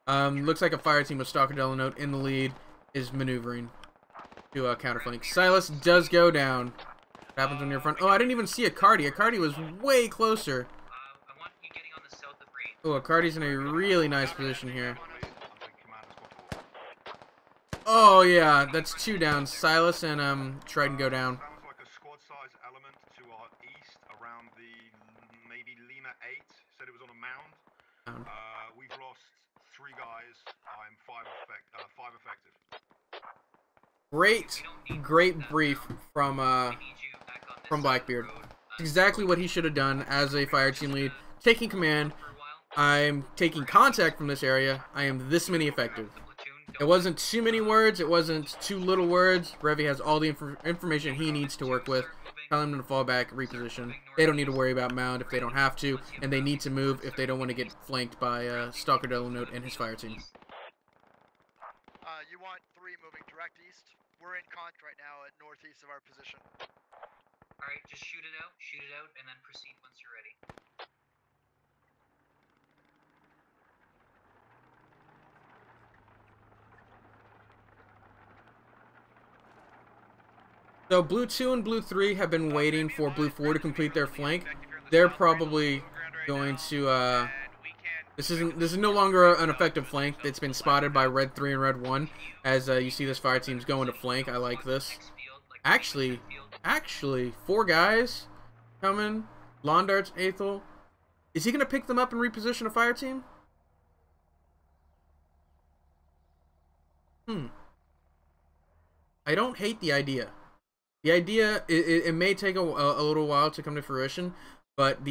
Looks like a fire team with Stalker Delanote in the lead is maneuvering to counterflank. Silas does go down. What happens when you're front? Oh, I didn't even see a Cardi. A Cardi was way closer. I want you getting on the south of Rain. Oh, a Cardi's in a really nice position here. Oh yeah, that's 2 down. Silas and Trident go down. Sounds like a squad-size element to our east, around the maybe Lima 8. Said it was on a mound. We've lost 3 guys. I'm 5 effective. Great brief from Blackbeard. Exactly what he should have done as a fire team lead. Taking command. I'm taking contact from this area. I am this many effective. It wasn't too many words. It wasn't too little words. Revy has all the information he needs to work with. Tell him to fall back, reposition. They don't need to worry about mound if they don't have to, and they need to move if they don't want to get flanked by Stalker Delanote and his fire team. You want 3 moving direct east. We're in contact right now at northeast of our position. Alright, just shoot it out, and then proceed once you're ready. So Blue 2 and Blue 3 have been waiting for Blue 4 to complete their flank. They're probably going to this is no longer an effective flank. It's been spotted by Red 3 and Red 1 as you see this fire team's going to flank. I like this. Actually 4 guys coming. Lawn Darts, Aethel. Is he going to pick them up and reposition a fire team? I don't hate the idea. The idea, it may take a little while to come to fruition, but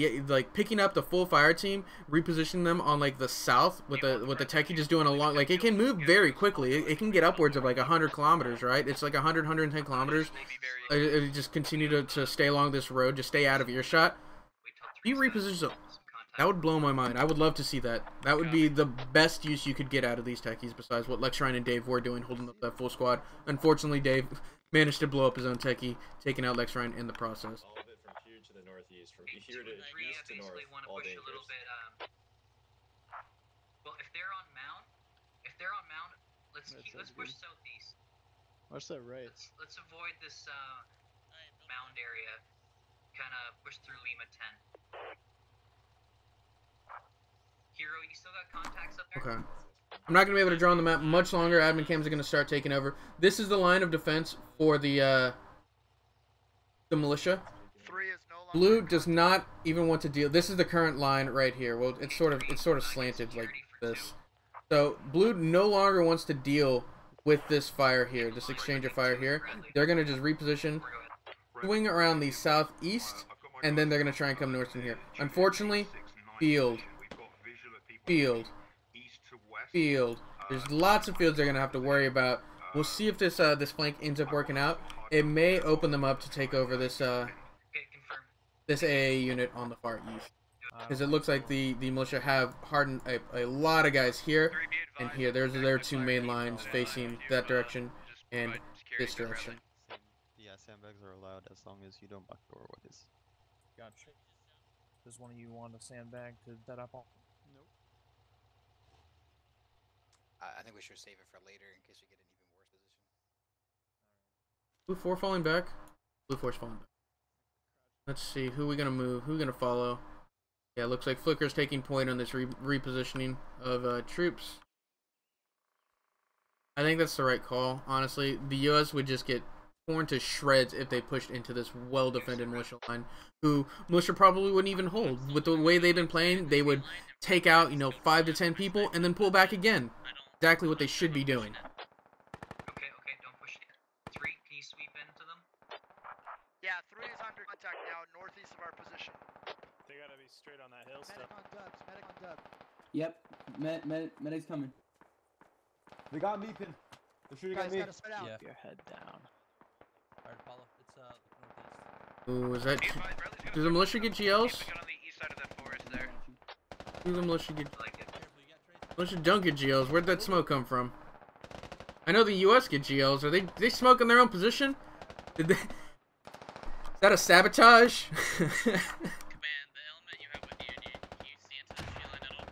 picking up the full fire team, repositioning them on like the south with the techie just doing a long, like it can move very quickly. It can get upwards of like 100 kilometers, right? It's like 110 kilometers. It just continue to stay along this road, just stay out of earshot. You reposition them. That would blow my mind. I would love to see that. That would be the best use you could get out of these techies besides what Lexrine and Dave were doing, holding up that full squad. Unfortunately, Dave managed to blow up his own techie, taking out Lexrine in the process. All of it from here to the northeast, from here to east to north, all push a little bit, well, if they're on mound, let's push southeast. What's that right? Let's avoid this mound area. Kind of push through Lima 10. Hero, you still got contacts up there? Okay. I'm not going to be able to draw on the map much longer. Admin cams are going to start taking over. This is the line of defense for the militia. 3 is no Blue does not even want to deal. This is the current line right here. Well, it's sort of slanted like this. So Blue no longer wants to deal with this fire here, this exchange of fire here. They're gonna just reposition, swing around the southeast, and then they're gonna try and come north from here. Unfortunately, field. There's lots of fields they're gonna have to worry about. We'll see if this this flank ends up working out. It may open them up to take over this this AA unit on the far east, because it looks like the militia have hardened a lot of guys here and here. There's their two main lines facing that direction and this direction. Yeah, sandbags are allowed as long as you don't block doorways. Gotcha. Does one of you want a sandbag to set up on? Nope. I think we should save it for later in case we get an even worse position. Blue 4 falling back. Blue 4's falling back. Let's see, who we gonna move? Who we gonna follow? Yeah, looks like Flicker's taking point on this repositioning of troops. I think that's the right call. Honestly, the U.S. would just get torn to shreds if they pushed into this well-defended militia line, who militia probably wouldn't even hold. With the way they've been playing, they would take out, 5 to 10 people and then pull back again. Exactly what they should be doing. Okay, don't push it. 3, can you sweep into them? Yeah, 3 is under contact now, northeast of our position. They gotta be straight on that hill Medic stuff. on dubs, medic on dub. Yep, medic's coming. They got me pinned. They're shooting at me. Yeah. Your head down. Alright, Apollo, it's northeast. Ooh, is that... Does the militia get GLs? Do the militia get... Militia don't get GLs. Where'd that smoke come from? I know the US get GLs. Are they smoking their own position? Did they... Is that a sabotage? Command, the element you have with you, do you see into the tree line at all?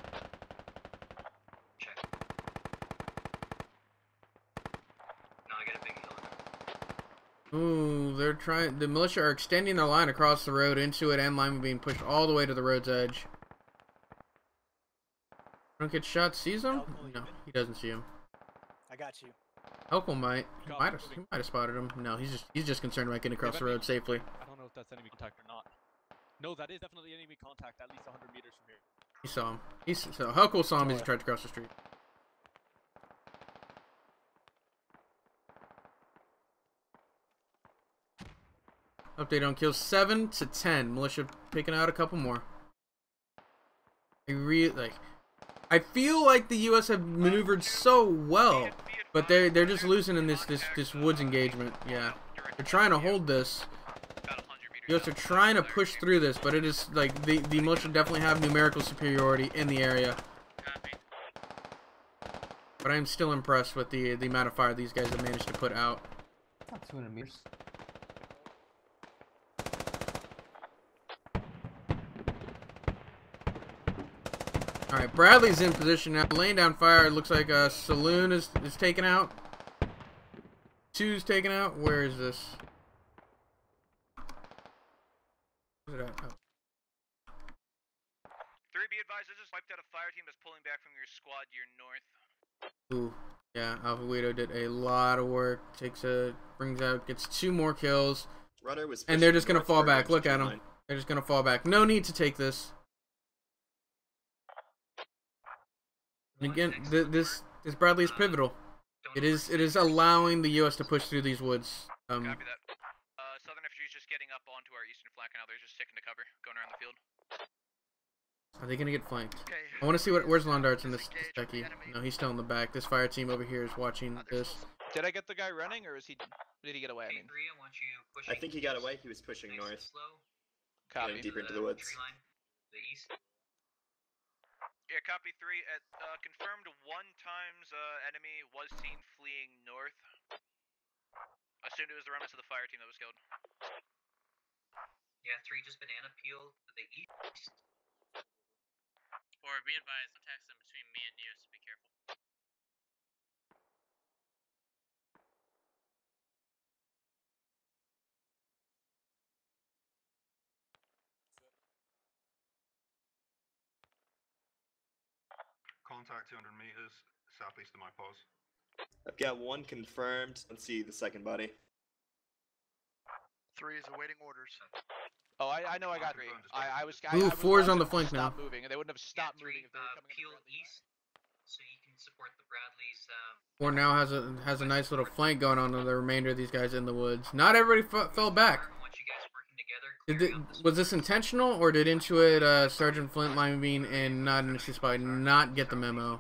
Check. No, I got a big hill. Ooh, they're trying... The militia are extending their line across the road into it, and line being pushed all the way to the road's edge. Don't get shot. Sees him? No, he doesn't see him. I got you. Elko might. He might have spotted him. No, he's just concerned about getting across the road safely. I don't know if that's enemy contact or not. No, that is definitely enemy contact. At least 100 meters from here. He saw him. Helko saw him as he tried to cross the street. Update on kills 7 to 10. Militia picking out a couple more. I feel like the U.S. have maneuvered so well, but they're just losing in this woods engagement. Yeah, they're trying to hold this. The U.S. are trying to push through this, but it is like the militia definitely have numerical superiority in the area. But I'm still impressed with the amount of fire these guys have managed to put out. Not 200 meters. Alright, Bradley's in position now, laying down fire. It looks like Saloon is taken out. 2's taken out. Where is this? Where's it at? Oh. 3, be advised, I just wiped out a fire team that's pulling back from your squad to your north. Ooh, yeah, Alpha Guido did a lot of work. Gets 2 more kills. And they're just gonna fall back. Look at them. They're just gonna fall back. No need to take this. And again, this Bradley is pivotal. It is allowing the U.S. to push through these woods. Copy that. Southern infantry is just getting up onto our eastern flank, and now they're just sticking to cover, going around the field. Are they gonna get flanked? I want to see where's Londarts in this Becky. No, he's still in the back. This fire team over here is watching this. Did I get the guy running, or did he get away? I think he got away. He was pushing north. Copy. Deeper into the woods. The east. Yeah, copy 3. Confirmed 1 times enemy was seen fleeing north. Assumed it was the remnants of the fire team that was killed. Yeah, 3 just banana peel to the east. Or be advised, contacts in between me and you, so be careful. Contact 200 meters southeast of my pause. I've got 1 confirmed. Let's see the second body. 3 is awaiting orders. Oh, I know I got 3. I was. Ooh, I was 4's on the watching them flank now. stop moving, and they wouldn't have stopped moving if they were coming peel east, so you can support the Bradleys. 4 now has a nice little flank going on the remainder of these guys in the woods. Not everybody fell back. Was this intentional, or did Intuit, Sergeant Flint, Lima Bean, and not an issue spy not get the memo?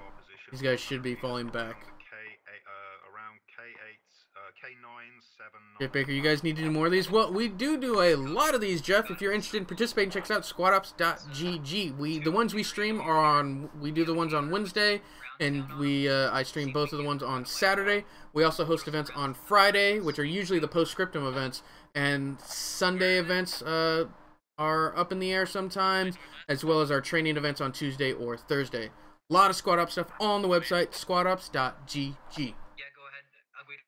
These guys should be falling back. Around K8, K9, 7, 9. Jeff Baker, you guys need to do more of these? Well, we do a lot of these, Jeff. If you're interested in participating, check us out, squadops.gg. The ones we stream are on, we do the ones on Wednesday, and I stream both of the ones on Saturday. We also host events on Friday, which are usually the post-scriptum events, and Sunday events are up in the air sometimes, as well as our training events on Tuesday or Thursday. A lot of Squad Ops stuff on the website, squadops.gg.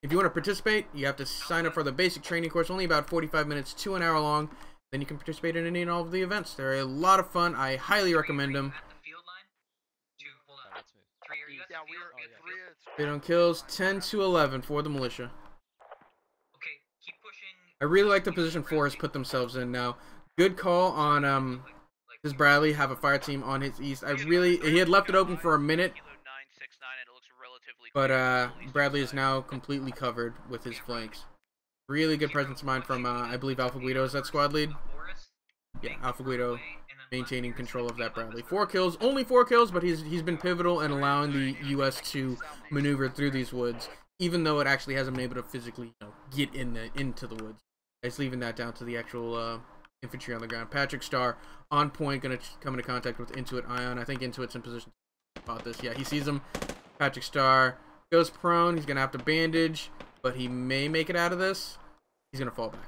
If you want to participate, you have to sign up for the basic training course, only about 45 minutes to an hour long. Then you can participate in any and all of the events. They're a lot of fun. I highly recommend them. They on kills 10 to 11 for the militia. I really like the position 4 has put themselves in now. Good call on does Bradley have a fire team on his east? He had left it open for a minute, but Bradley is now completely covered with his flanks. Really good presence of mind from I believe Alpha Guido is that squad lead. Yeah, Alpha Guido maintaining control of that Bradley. 4 kills, only 4 kills, but he's been pivotal in allowing the U.S. to maneuver through these woods, even though it actually hasn't been able to physically get into the woods. It's leaving that down to the actual infantry on the ground. Patrick Starr on point, going to come into contact with Intuit Ion. I think Intuit's in position about this. Yeah, he sees him. Patrick Starr goes prone. He's going to have to bandage, but he may make it out of this. He's going to fall back.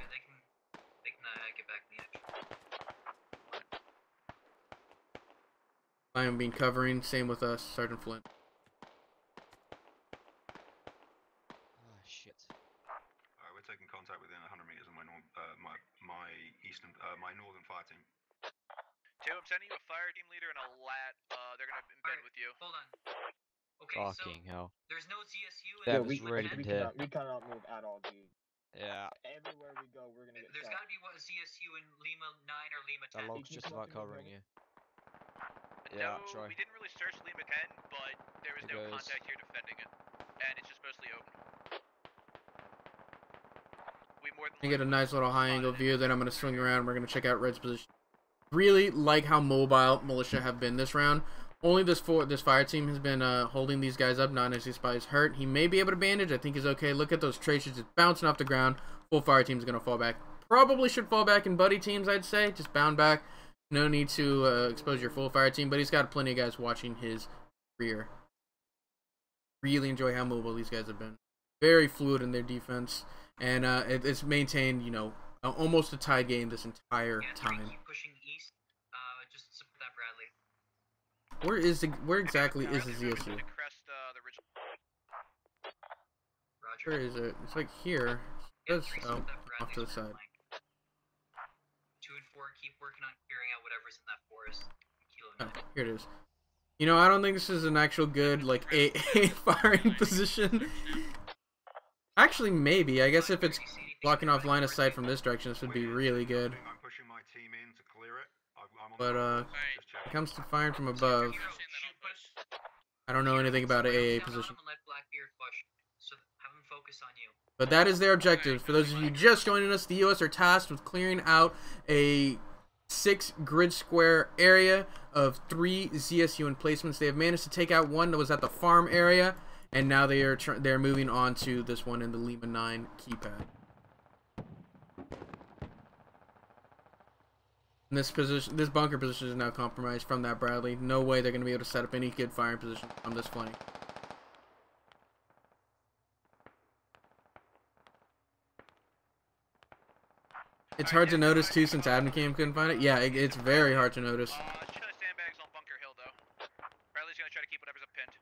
They can get back in the edge. Lion Bean covering. Same with us, Sergeant Flint. We're taking contact within 100 meters of my northern fire team. 2, I'm sending you a fire team leader and a lat. They're gonna embed with you. Hold on. Okay, Fucking hell. There's no ZSU in That was ready to hit. We cannot move at all, dude. Yeah. Everywhere we go, we're gonna get There's shot. gotta be what ZSU in Lima 9 or Lima 10. That log's just about covering you. No, Yeah, try. we didn't really search Lima 10, but there was no contact here defending it, and it's just mostly open. I get a nice little high angle view, then I'm going to swing around. We're going to check out Red's position. Really like how mobile militia have been this round. Only this fire team has been holding these guys up. Not as his spy is hurt. He may be able to bandage. I think he's okay. Look at those traces. It's bouncing off the ground. Full fire team is going to fall back. Probably should fall back in buddy teams, I'd say. Just bound back. No need to expose your full fire team, but he's got plenty of guys watching his rear. Really enjoy how mobile these guys have been. Very fluid in their defense. And it's maintained, almost a tied game this entire time. Keep pushing east. Just support that Bradley. Where exactly is the ZSU? Where is it? It's like here. It's off to the side. 2 and 4, keep working on clearing out whatever's in that forest. Oh, here it is. I don't think this is an actual good a firing position. Actually, maybe. I guess if it's blocking off line of sight from this direction, this would be really good. I'm pushing my team in to clear it. But when it comes to firing from above, I don't know anything about an AA position. But that is their objective. For those of you just joining us, the U.S. are tasked with clearing out a 6 grid square area of 3 ZSU emplacements. They have managed to take out one that was at the farm area. And now they're moving on to this one in the Lima 9 keypad. And this bunker position is now compromised from that Bradley. No way they're going to be able to set up any good firing position on this flank. It's hard to notice too since Admin Cam couldn't find it. Yeah, it's very hard to notice. Sandbags on Bunker Hill though. Bradley's gonna try to keep whatever's up pinned.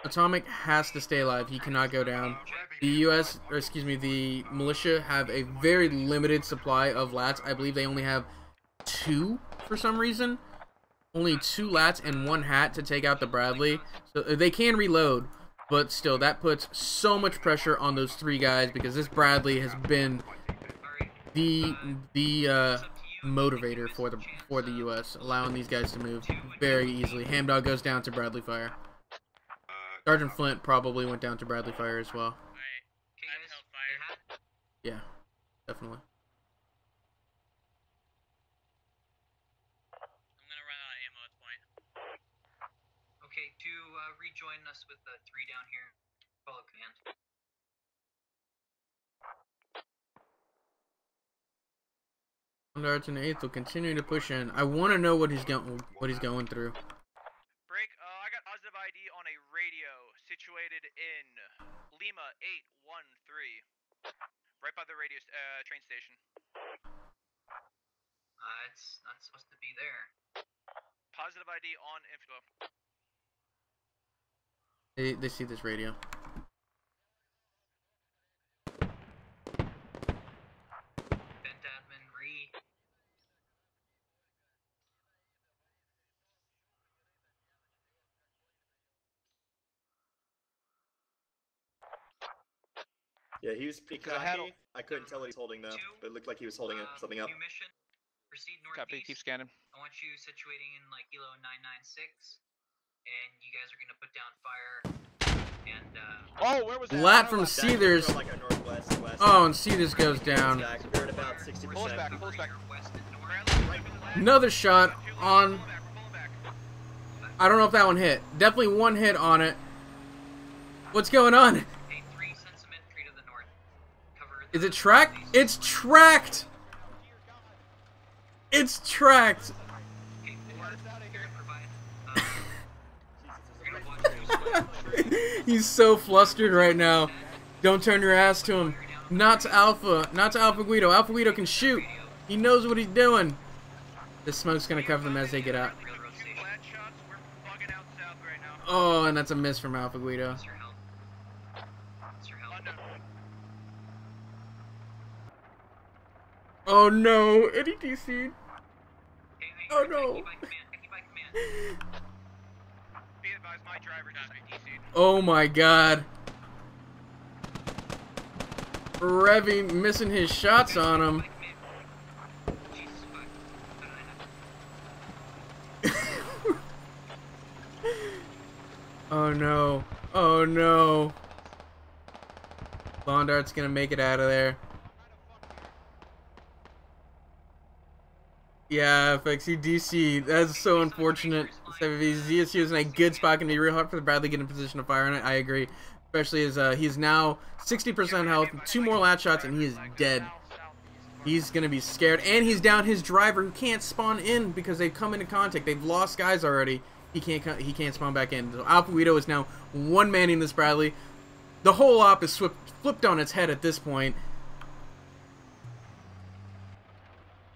Atomic has to stay alive. He cannot go down. The militia have a very limited supply of lats. I believe they only have 2 for some reason. Only 2 lats and 1 hat to take out the Bradley. So they can reload, but still, that puts so much pressure on those 3 guys because this Bradley has been the motivator for the U.S., allowing these guys to move very easily. Hamdog goes down to Bradley Fire. Sergeant Flint probably went down to Bradley Fire as well. Yeah, definitely. I'm gonna run out of ammo at this point. Okay, to rejoin us with the 3 down here, follow command. Darts in the 8th will continue to push in. I want to know what he's going through. Break. I got positive ID on a radio situated in Lima 813, right by the radio train station. It's not supposed to be there. Positive ID on info. They see this radio. Admin re. Yeah, he was pretty cocky. I couldn't tell what he's holding though, but it looked like he was holding something up. New mission. Proceed northeast. Copy. Keep scanning. I want you situating in like Kilo 996, and you guys are gonna put down fire. And oh, where was that? Lat from Seethers. Like a northwest, west. Oh, and Seethers goes down. We're at about 60%. Pull us back. Pull us back. Another shot on. I don't know if that one hit. Definitely one hit on it. What's going on? Is it tracked? It's tracked! It's tracked! He's so flustered right now. Don't turn your ass to him. Not to Alpha. Not to Alpha Guido. Alpha Guido can shoot. He knows what he's doing. The smoke's gonna cover them as they get out. Oh, and that's a miss from Alpha Guido. Oh no, Eddie DC'd. Oh no. Oh my god. Revy missing his shots on him. Oh no. Oh no. Bondart's gonna make it out of there. Yeah, FX, he DC. That's so unfortunate. ZSU is in a good spot. Can be real hard for the Bradley to get in position to fire on it. I agree. Especially as he's now 60% health, 2 more lat shots, and he is dead. He's going to be scared. And he's down his driver who can't spawn in because they've come into contact. They've lost guys already. He can't spawn back in. So Alpha Guido is now one-manning this Bradley. The whole op is flipped on its head at this point.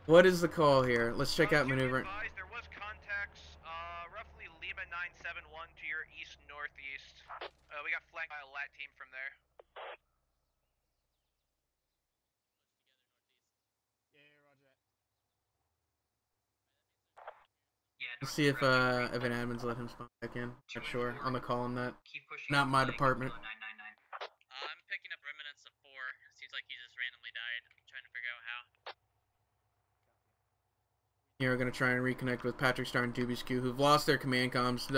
What is the call here? Let's check out maneuver. There was contacts, roughly Lima 971 to your east-northeast. We got flanked by a LAT team from there. Let's see if an admin's let him spawn back in. Not sure. On the call on that. Not my department. I'm picking up remnants of 4. It seems like he just randomly died. I'm trying to figure out how. Here we're gonna try and reconnect with Patrick Star and Dubiscu, who've lost their command comms.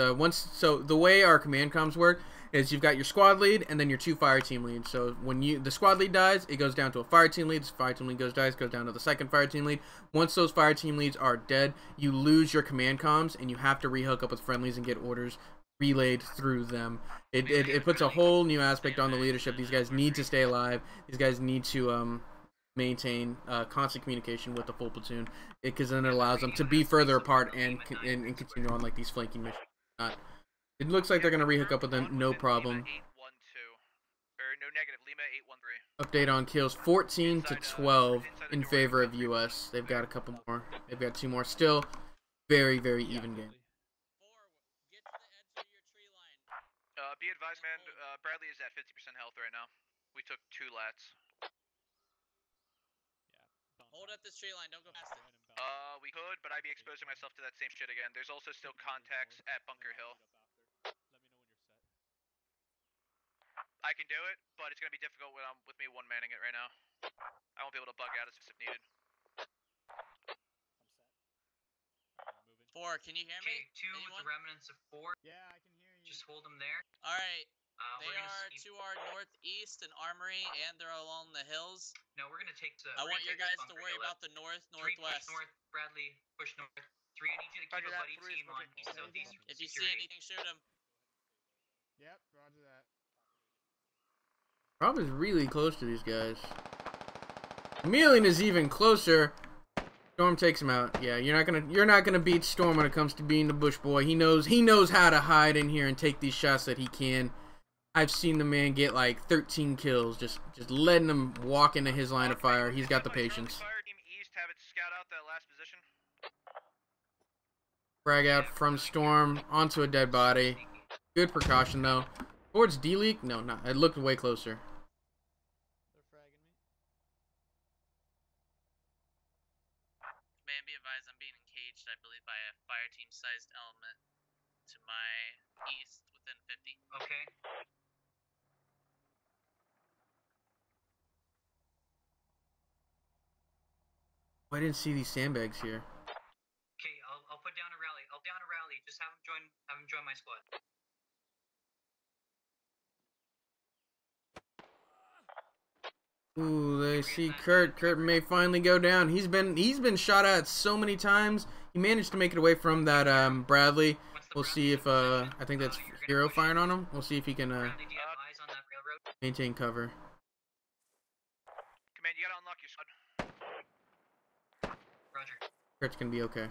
So the way our command comms work is you've got your squad lead and then your 2 fire team leads. So when the squad lead dies, it goes down to a fire team lead. The fire team lead goes down to the second fire team lead. Once those fire team leads are dead, you lose your command comms and you have to rehook up with friendlies and get orders relayed through them. It puts a whole new aspect on the leadership. These guys need to stay alive. These guys need to maintain constant communication with the full platoon, because then it allows them to be further apart and continue on like these flanking missions. It looks like they're gonna rehook up with them, no problem. Update on kills 14 to 12 in favor of US. They've got a couple more. They've got 2 more. Still very, very even game. Be advised, man. Bradley is at 50% health right now. We took 2 lats. Hold up this tree line, don't go past it. We could, but I'd be exposing myself to that same shit again. There's also still contacts at Bunker Hill. I can do it, but it's gonna be difficult with me one-manning it right now. I won't be able to bug out as if needed. 4, can you hear me? 2 with the remnants of 4. Yeah, I can hear you. Just hold them there. Alright. They we're are to our northeast in Armory, and they're along the hills. No, we're gonna take the. I want your guys to worry about the north, 3 northwest. push north, Bradley, push north. 3, I need you to keep a buddy team on east southeast. If you see anything, shoot them. Yep, roger that. Rob is really close to these guys. Chameleon is even closer. Storm takes him out. Yeah, you're not gonna beat Storm when it comes to being the bush boy. He knows how to hide in here and take these shots that he can. I've seen the man get like 13 kills, just letting him walk into his line of fire. He's got the patience. Fire team east, have it scout out that last position. Frag out from Storm onto a dead body. Good precaution though. Towards D-Leak? No, not. It looked way closer. Man, be advised, I'm being engaged, I believe, by a fire team-sized element to my east within 50. Okay. I didn't see these sandbags here. Okay, I'll put down a rally. Just have him join my squad. Ooh, they see Kurt. Kurt may finally go down. He's been shot at so many times. He managed to make it away from that Bradley. We'll see if I think that's Hero firing on him. We'll see if he can maintain cover. Command, you gotta unlock your squad. Roger. Kurt's gonna be okay.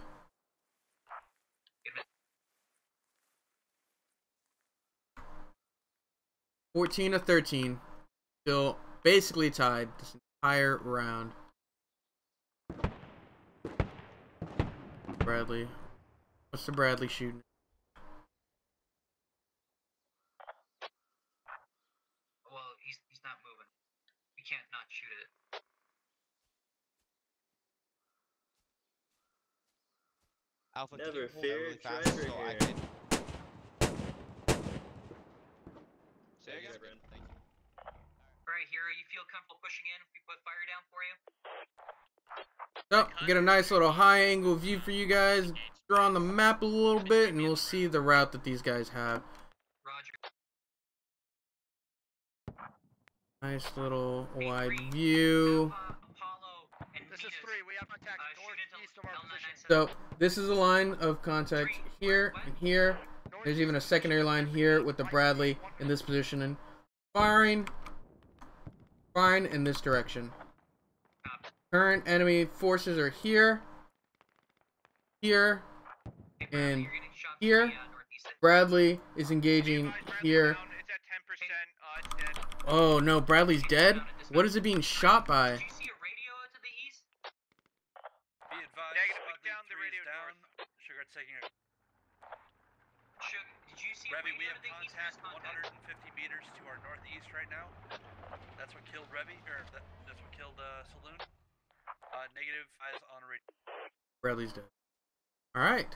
14-13. Still basically tied this entire round. Bradley. What's the Bradley shooting? Well, he's not moving. We can't not shoot it. Alpha, Never can you fear, really fast driver so I here. can... Say again. Thank you. Alright, Hero, you feel comfortable pushing in if we put fire down for you? So, get a nice little high angle view for you guys. Draw on the map a little bit and we'll see the route that these guys have. Roger. Nice little wide view. This is 3. We have contact northeast of our position. So, this is a line of contact here and here. There's even a secondary line here with the Bradley in this position and firing in this direction. Current enemy forces are here, and here. Bradley is engaging here. Oh no, Bradley's dead? What is it being shot by? Revy, we have contact 150 meters to our northeast right now. That's what killed Revy, or that's what killed Saloon. Negative eyes on radio. Bradley's dead. Alright.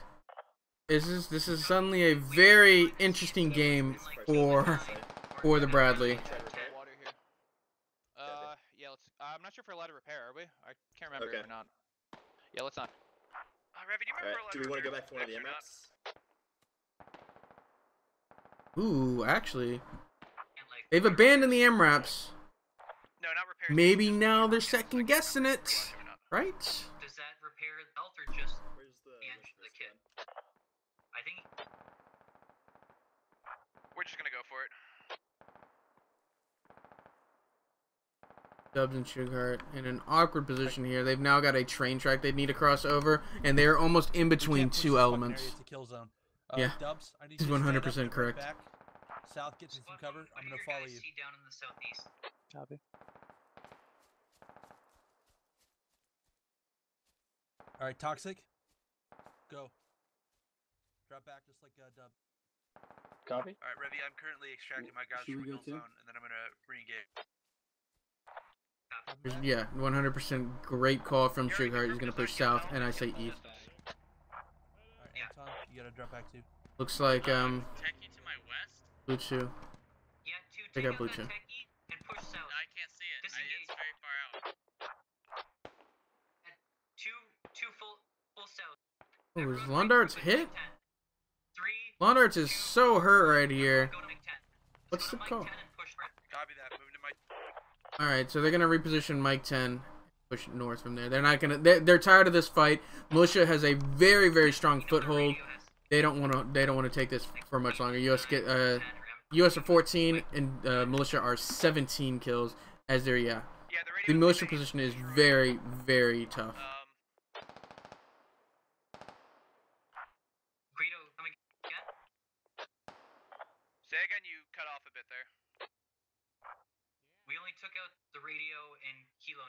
This is suddenly a very interesting game for the Bradley. Yeah, let's. I'm not sure if we're allowed to repair, are we? I can't remember if we're not. Yeah, let's not. Revy, do you remember? Do we want to go back to one of the MRAPs? Ooh, actually, they've abandoned the MRAPs. No, not repair. Maybe now they're second guessing it, right? Does that repair health or just the engine of the kit? I think we're just gonna go for it. Dubs and Sugarheart in an awkward position here. They've now got a train track they need to cross over, and they're almost in between two elements. Kill zone. Yeah, Dubs, I need he's 100% correct. Back. South, get to some cover. I'm gonna follow you. down in the southeast. Copy. All right, Toxic. Go. Drop back just like Dub. Copy. All right, Revy, I'm currently extracting my guys from the zone, and then I'm gonna re-engage. Yeah, 100% great call from Sugarheart. He's gonna push south, and I say east. Anton, you gotta drop back too. Looks like Take you to my west. Blue 2. Yeah, 2 They got blue too. No, I can't see it. It's very far out. Two full south. Oh, is Londart's hit? Londart's is so hurt right here. What's the call? Copy that. Move to Mike. All right, so they're gonna reposition Mike 10, push north from there. They're not gonna. They're tired of this fight. Militia has a very, very strong foothold. They don't want to take this for much longer. US are 14 and militia are 17 kills. As they're the militia position is very, very tough. Greedo, coming again? Say again. You cut off a bit there. We only took out the radio in Kilo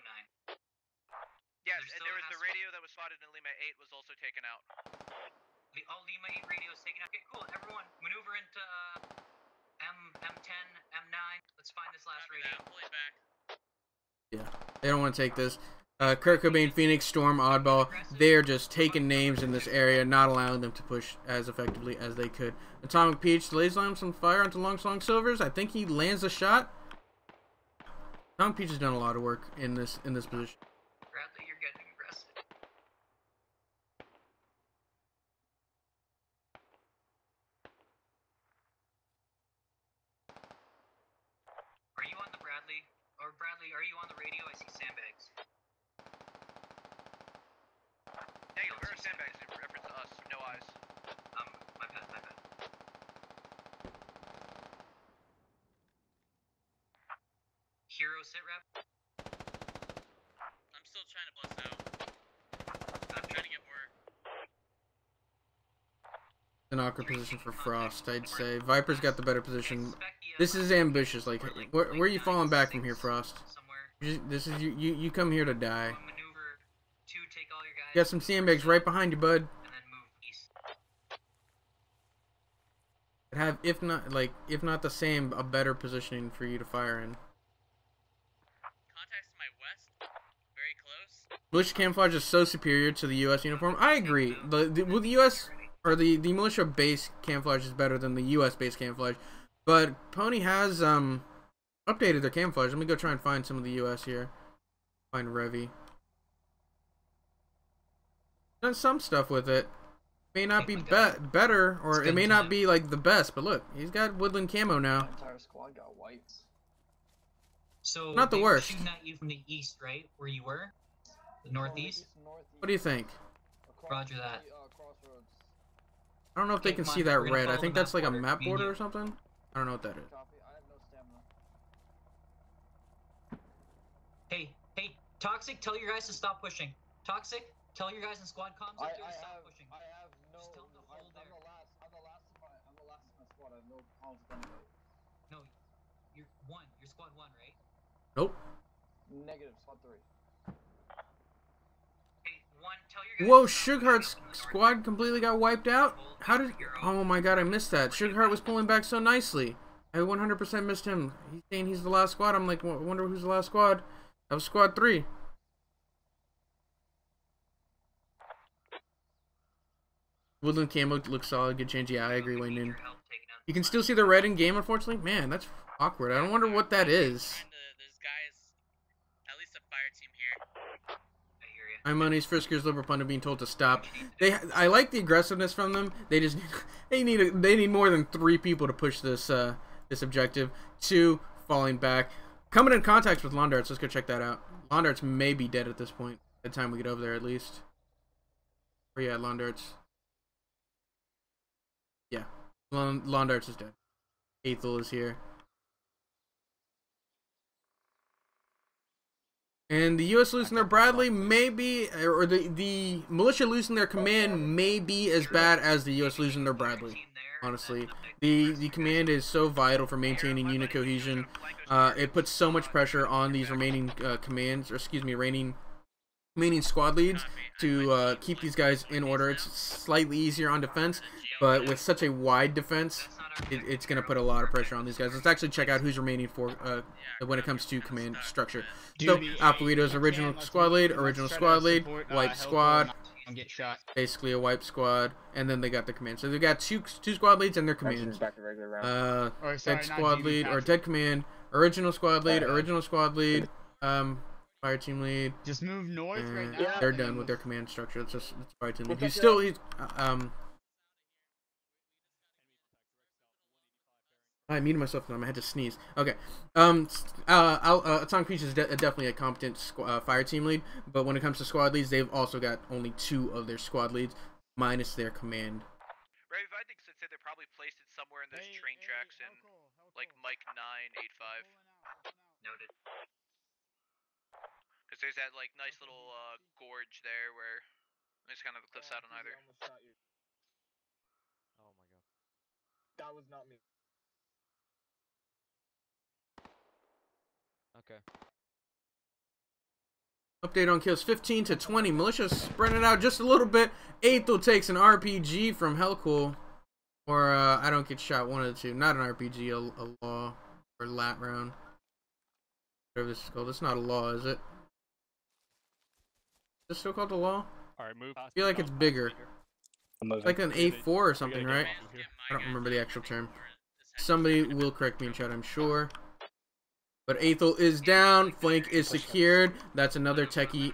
9. Yes, and there was the radio that was spotted in Lima 8 was also taken out. All Lima 8 radios taken out. Okay, cool. Everyone, maneuver into M10, M9. Let's find this last radio. Fully back. Yeah, they don't want to take this. Kurt Cobain, Phoenix, Storm, Oddball, they're just taking names in this area, not allowing them to push as effectively as they could. Atomic Peach lays on some fire onto Long Silvers. I think he lands a shot. Atomic Peach has done a lot of work in this position. Bradley, you're getting aggressive. Are you on the Bradley? Or Bradley, are you on the radio? I see sandbags. Negative. Where are sandbags? In reference to us. No eyes. My bad. Hero sit rep. I'm still trying to blast out. I'm trying to get more. An awkward position for Frost, I'd say. Viper's got the better position. This is ambitious. Like, where are you falling back from here, Frost? This is you come here to die. You got some sandbags right behind you, bud. Have if not the same, a better positioning for you to fire in. Contacts to my west, very close. Militia camouflage is so superior to the U.S. uniform. I agree. The U.S. or the militia base camouflage is better than the U.S. base camouflage, but Pony has updated their camouflage. Let me go try and find some of the U.S. here. Find Revy. Done some stuff with it. May not be better, or it may not be like the best, but look, he's got woodland camo now. My entire squad got wiped. So not the worst. Shooting at you from the east, right? Where you were? The northeast? What do you think? Roger that. I don't know if they can see that red. I think that's like a map border or something. I don't know what that is. Hey, Toxic, tell your guys to stop pushing. Toxic, tell your guys in squad comms up there to stop pushing. I have no. Just tell them to hold there. I'm the last of my squad. I have no comms anyway. No, you're one. You're squad 1, right? Nope. Negative, squad 3. Hey, 1, tell your guys. Whoa, Sugarheart's squad completely got wiped out? How did... Oh my god, I missed that. Sugarheart was pulling back so nicely. I 100% missed him. He's saying he's the last squad. I'm like, wonder who's the last squad. That was squad 3. Woodland camo looks solid. Good change. Yeah, I agree, Wayne Noon. You can still see the red in game, unfortunately. Man, that's awkward. I don't wonder what that is. There's guys, at least a fire team here. My money's Friskers, Liverpool being told to stop. I like the aggressiveness from them. They just they need more than 3 people to push this this objective. 2 falling back, coming in contact with Londarts. Let's go check that out. Londarts may be dead at this point. By the time we get over there, at least. Where you at, Londarts? Yeah, Londarts is dead. Aethel is here. And the U.S. losing their Bradley may be, or the militia losing their command may be as bad as the U.S. losing their Bradley. Honestly, the command is so vital for maintaining unit cohesion. It puts so much pressure on these remaining remaining squad leads to keep these guys in order. It's slightly easier on defense, but with such a wide defense, it's going to put a lot of pressure on these guys. Let's actually check out who's remaining for when it comes to command structure. So, Alpharito's original squad lead, white squad, Get shot. Basically a wipe squad, and then they got the command. So they got two squad leads and their commands. Dead squad lead or dead command, original squad lead, fire team lead. Just move north right now. They're done with their command structure. It's just fire team lead. He's I muted myself now. I had to sneeze. Okay. Atomic Peach is definitely a competent fire team lead, but when it comes to squad leads, they've also got only 2 of their squad leads, minus their command. Ravi, I think since they probably placed it somewhere in those train tracks in, like, Mike 985. Noted. Because there's that, like, nice little gorge there where there's kind of a cliffside on either. Oh my god. That was not me. Okay. Update on kills 15 to 20. Militia spreading it out just a little bit. Aethel takes an RPG from Hellcool. Or I don't get shot, one of the two. Not an RPG, a law or lat round. Whatever this is called. It's not a law, is it? Is this still called a law? Alright, move. I feel like it's bigger. It's like an A4 or something, right? I don't remember the actual term. Somebody will correct me in chat, I'm sure. But Aethel is down. Flank is secured. That's another techie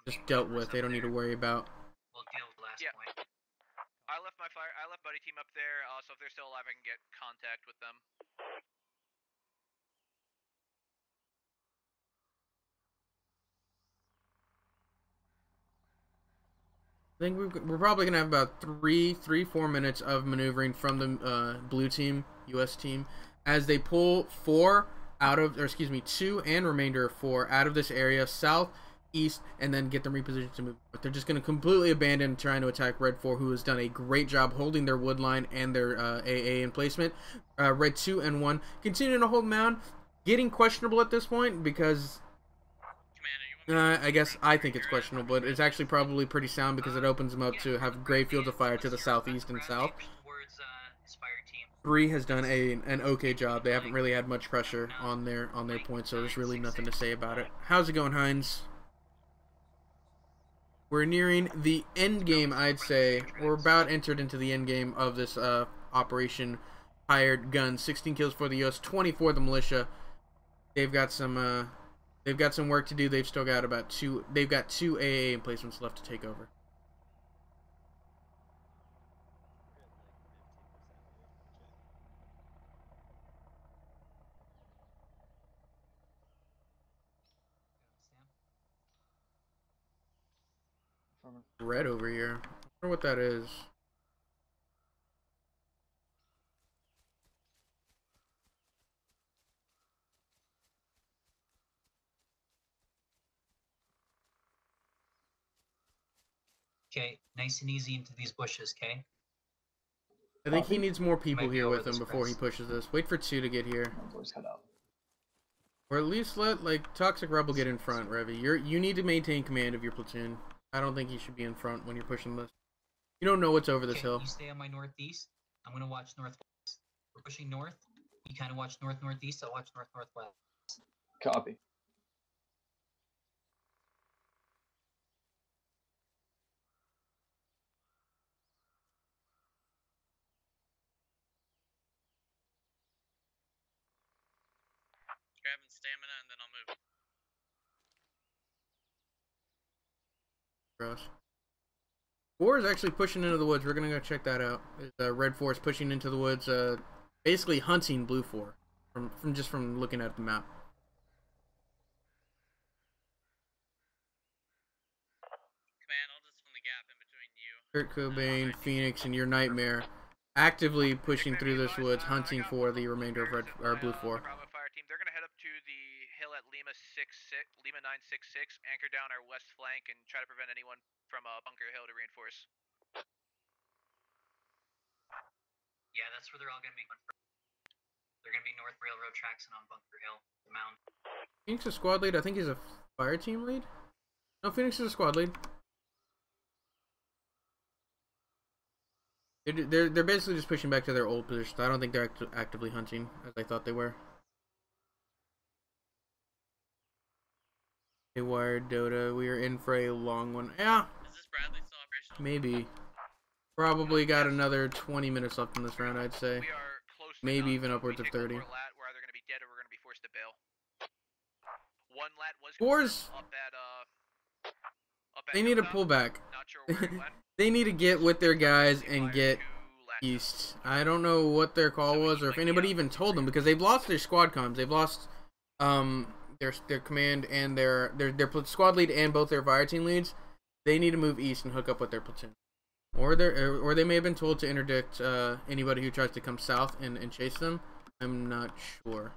just dealt with. They don't need to worry about. We'll deal with the last point. I left buddy team up there, so if they're still alive, I can get contact with them. I think we're probably gonna have about 4 minutes of maneuvering from the blue team, US team, as they pull 4 out of, or excuse me, 2 and remainder of 4 out of this area, south, east, and then get them repositioned to move. But they're just gonna completely abandon trying to attack Red 4, who has done a great job holding their wood line and their AA in placement. Red 2 and 1 continuing to hold mound, getting questionable at this point because. I think it's questionable, but it's actually probably pretty sound because it opens them up to have great fields of fire to the southeast and south. 3 has done an okay job. They haven't really had much pressure on their points, so there's really nothing to say about it. How's it going, Heinz? We're nearing the end game, I'd say. We're about entered into the end game of this Operation Hired Gun. 16 kills for the US, 20 for the militia. They've got some work to do. They've still got about 2. They've got 2 AA emplacements left to take over. Red over here. I wonder what that is. Okay, nice and easy into these bushes, okay? I think he needs more people here with him before he pushes this. Wait for 2 to get here. Or at least let, like, Toxic Rebel get in front, Revy. You need to maintain command of your platoon. I don't think you should be in front when you're pushing this. You don't know what's over this hill. You stay on my northeast. I'm gonna watch northwest. We're pushing north. You kind of watch north-northeast. I'll watch north-northwest. Copy. Grabbing stamina and then I'll move. Gross. 4 is actually pushing into the woods. We're gonna go check that out. Red 4 is pushing into the woods, basically hunting Blue 4 from looking at the map. Command, I'll just fill the gap in between you. Kurt Cobain, Phoenix, and your Nightmare actively pushing through this woods, hunting for the remainder of Blue 4. Bravo fire team. They're gonna head up to the hill at Lima 966, anchor down our west flank, and try to prevent anyone from Bunker Hill to reinforce. Yeah, that's where they're all gonna be. They're gonna be North Railroad tracks and on Bunker Hill, the mound. Phoenix is a squad lead. I think he's a fire team lead. No, Phoenix is a squad lead. They're basically just pushing back to their old positions. I don't think they're actively hunting as I thought they were. Hey, Wired Dota, we are in for a long one. Yeah. Is this Bradley still operational? maybe. Probably got another 20 minutes left in this round, I'd say. We are close to Maybe done, even so if upwards we of take one 30. more lat, we're either going to be dead or we're going to be forced to bail. One lat was Fours, up at they need to Hilltop. pull back. Not sure where it went. They need to get with their guys and get east. I don't know what their call was or if anybody even told them, because they've lost their squad comms. They've lost their command and their squad lead and both their fire team leads. They need to move east and hook up with their platoon. Or they may have been told to interdict anybody who tries to come south and chase them. I'm not sure.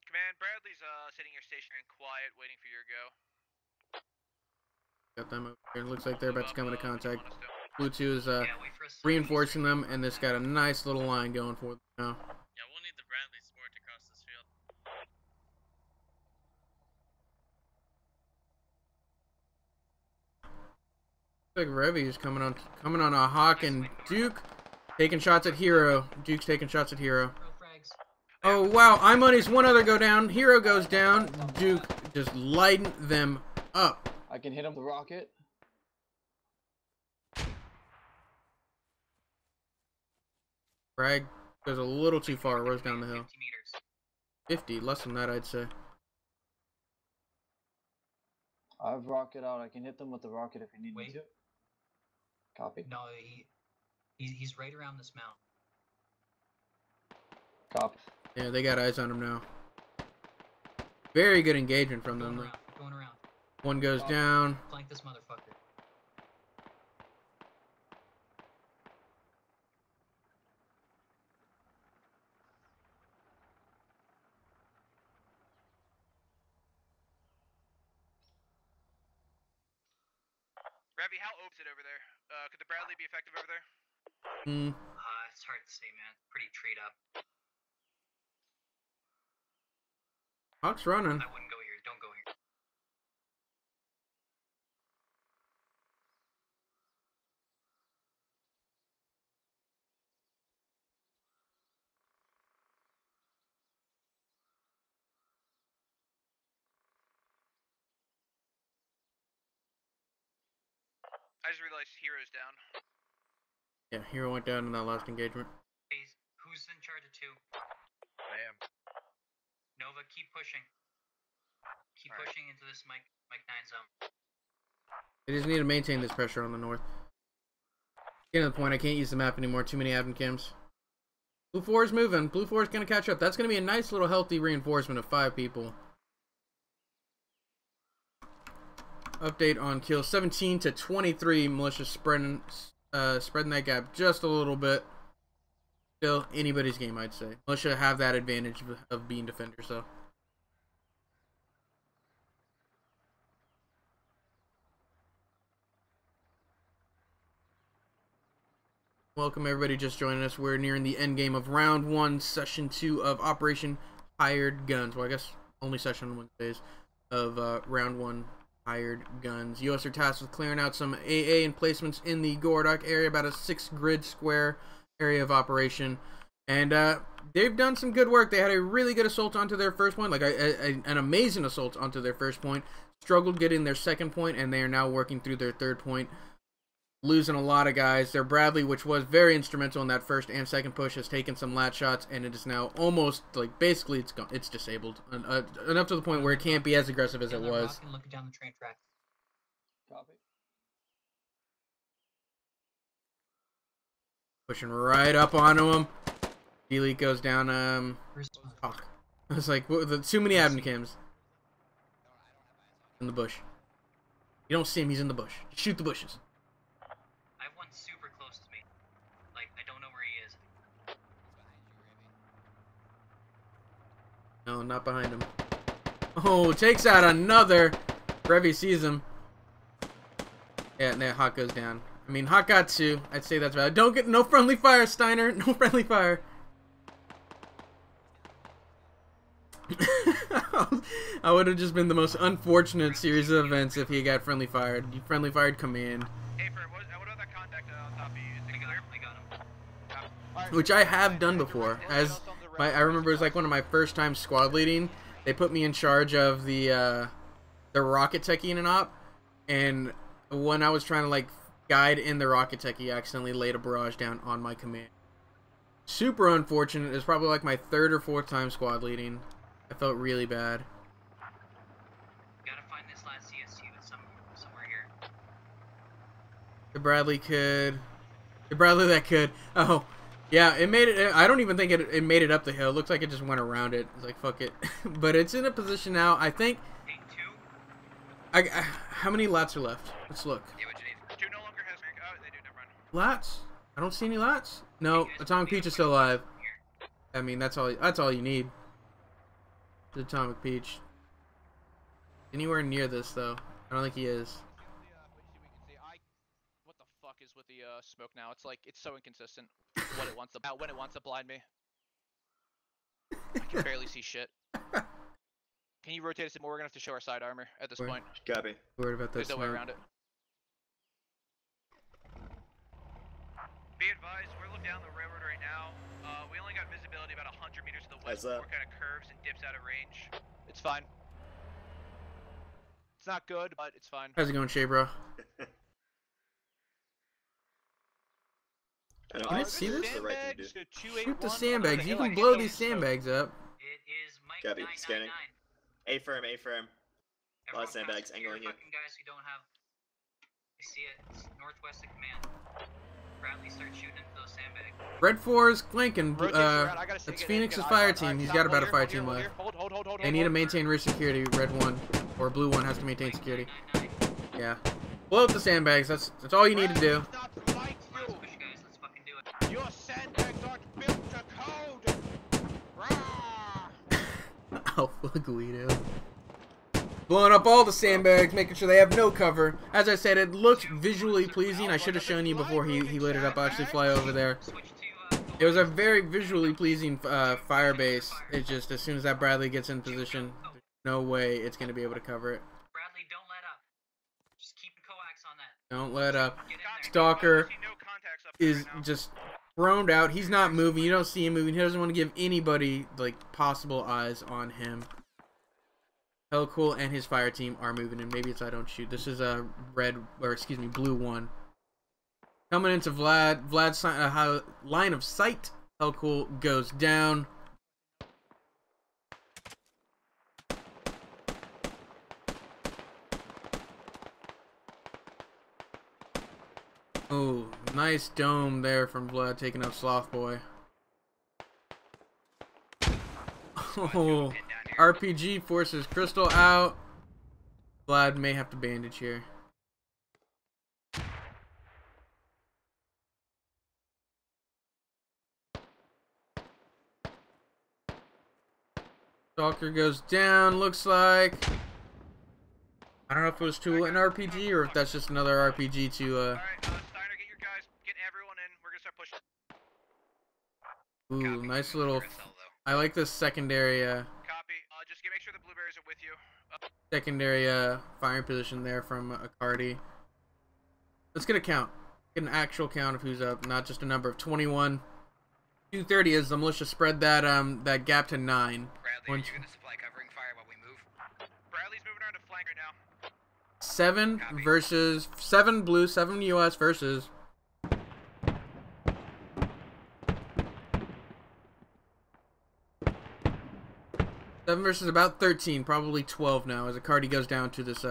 Command, Bradley's sitting here stationary and quiet, waiting for your go. Got them over here. It looks like they're about to come into contact. Blue 2 is reinforcing them, and this got a nice little line going for them now. Yeah, we'll need the Bradley support to cross this field. Looks like Revy is coming on a Hawk and Duke taking shots at Hero. Duke's taking shots at Hero. Oh wow, iMoney's one other go down. Hero goes down. Duke just lighting them up. I can hit him with the rocket. Bragg goes a little too far, rolls down the hill. 50, less than that, I'd say. I've rocket out. I can hit them with the rocket if you need me to. Copy. No, he's right around this mount. Copy. Yeah, they got eyes on him now. Very good engagement from them. Going around. One goes down. Flank this motherfucker. Ravi, how open is it over there? Could the Bradley be effective over there? It's hard to say, man. Pretty treed up. Hawk's running. I wouldn't go here. Don't go here. I just realized Hero's down. Yeah, Hero went down in that last engagement. Hey, who's in charge of 2? I am. Nova, keep pushing. Keep pushing into this Mike 9 zone. They just need to maintain this pressure on the north. Getting to the point, I can't use the map anymore. Too many admin cams. Blue 4 is moving. Blue 4 is going to catch up. That's going to be a nice little healthy reinforcement of 5 people. Update on kills 17 to 23. Militia spreading that gap just a little bit. Still anybody's game, I'd say. Militia have that advantage of being defenders, so. Welcome everybody just joining us. We're nearing the end game of round 1, session 2 of Operation Hired Guns. Well, I guess only session 1 days of round 1 Hired Guns. US are tasked with clearing out some AA emplacements in the Gordock area, about a 6 grid square area of operation. And they've done some good work. They had a really good assault onto their first point, like an amazing assault onto their first point. Struggled getting their second point, and they are now working through their third point. Losing a lot of guys. Their Bradley, which was very instrumental in that first and second push, has taken some lat shots, and it is now almost, like, basically it's gone. It's disabled. Enough to the point where it can't be as aggressive as it was. Look down the train track. Copy. Pushing right up onto him. D-Leak goes down, Hawk. I was like, too many admin cams. In the bush. You don't see him, he's in the bush. Just shoot the bushes. I have one super close to me. Like, I don't know where he is. No, not behind him. Oh, takes out another. Revy sees him. Yeah, and then Hawk goes down. I mean, Hawk got 2. I'd say that's valid. Don't get no friendly fire, Steiner. No friendly fire. I would have just been the most unfortunate series of events if he got friendly fired. He friendly fired command. Hey, what about that contact on top of you? Is it clear? I got him. Which I have done before. As I remember it was like one of my first times squad leading. They put me in charge of the rocket techie in an op, and when I was trying to like guide in the rocket techie, I accidentally laid a barrage down on my command. Super unfortunate. It was probably like my 3rd or 4th time squad leading. I felt really bad. Gotta find this last CSU somewhere here. The Bradley could. The Bradley that could. Oh, yeah, it made it. I don't even think it made it up the hill. It looks like it just went around it. It's like, fuck it. But it's in a position now, I think. How many lats are left? Let's look. Yeah, what you need? 2 no longer has. Oh, they do. Never mind. Lats? I don't see any lats. No, Atomic Peach is still alive. I mean, that's all you need. The Atomic Peach. Anywhere near this though. I don't think he is. What the fuck is with the smoke now? It's like it's so inconsistent. When it wants to blind me. I can barely see shit. Can you rotate us more? We're gonna have to show our side armor at this point. Copy. Worried about that. There's no way around it. Be advised, we're looking down the railroad right now. We only got visibility about 100 meters to the west before it kind of curves and dips out of range. It's fine. It's not good, but it's fine. How's it going, Shay, bro? Can I see this? Shoot the sandbags. You can blow these sandbags up. It is Mike Copy. 999. Scanning. A firm. A firm. A lot of sandbags. Everyone Angling you. fucking guys who don't have. I see it. It's northwest of command. Bradley, start shooting into those sandbags. Red 4 is clanking. It's Phoenix's fire team. He's got about a fire team left. They need to maintain rear security. Red 1 or Blue 1 has to maintain security. Yeah. Blow up the sandbags. That's all you need to do. Your sandbags aren't built to code. Alpha Guido. Blowing up all the sandbags, making sure they have no cover. As I said, it looks visually pleasing. I should have shown you before he lit it up. I'll actually fly over there. It was a very visually pleasing fire base. It's just as soon as that Bradley gets in position, there's no way it's going to be able to cover it. Bradley, don't let up. Just keep the coax on that. Don't let up. Stalker is just thrown out. He's not moving. You don't see him moving. He doesn't want to give anybody like possible eyes on him. Hellcool and his fire team are moving, and maybe it's I don't shoot. This is a Blue 1. Coming into Vlad. Vlad's line of sight. Hellcool goes down. Oh, nice dome there from Vlad taking out Sloth Boy. Oh, RPG forces Crystal out. Vlad may have to bandage here. Stalker goes down, looks like. I don't know if it was to an RPG or if that's just another RPG to Alright, Steiner, get your guys, get everyone in. We're gonna start pushing. Ooh, nice little. I like this secondary. Copy. Just make sure the blueberries are with you. Secondary firing position there from Acardi. Let's get a count. Get an actual count of who's up, not just a number of 21. 230 as the militia spread that that gap to 9. Bradley, are you gonna supply covering fire while we move? Bradley's moving around to flank right now. 7 versus 7 blue, 7 US versus. Seven versus about 13, probably 12 now, as Acardi goes down to this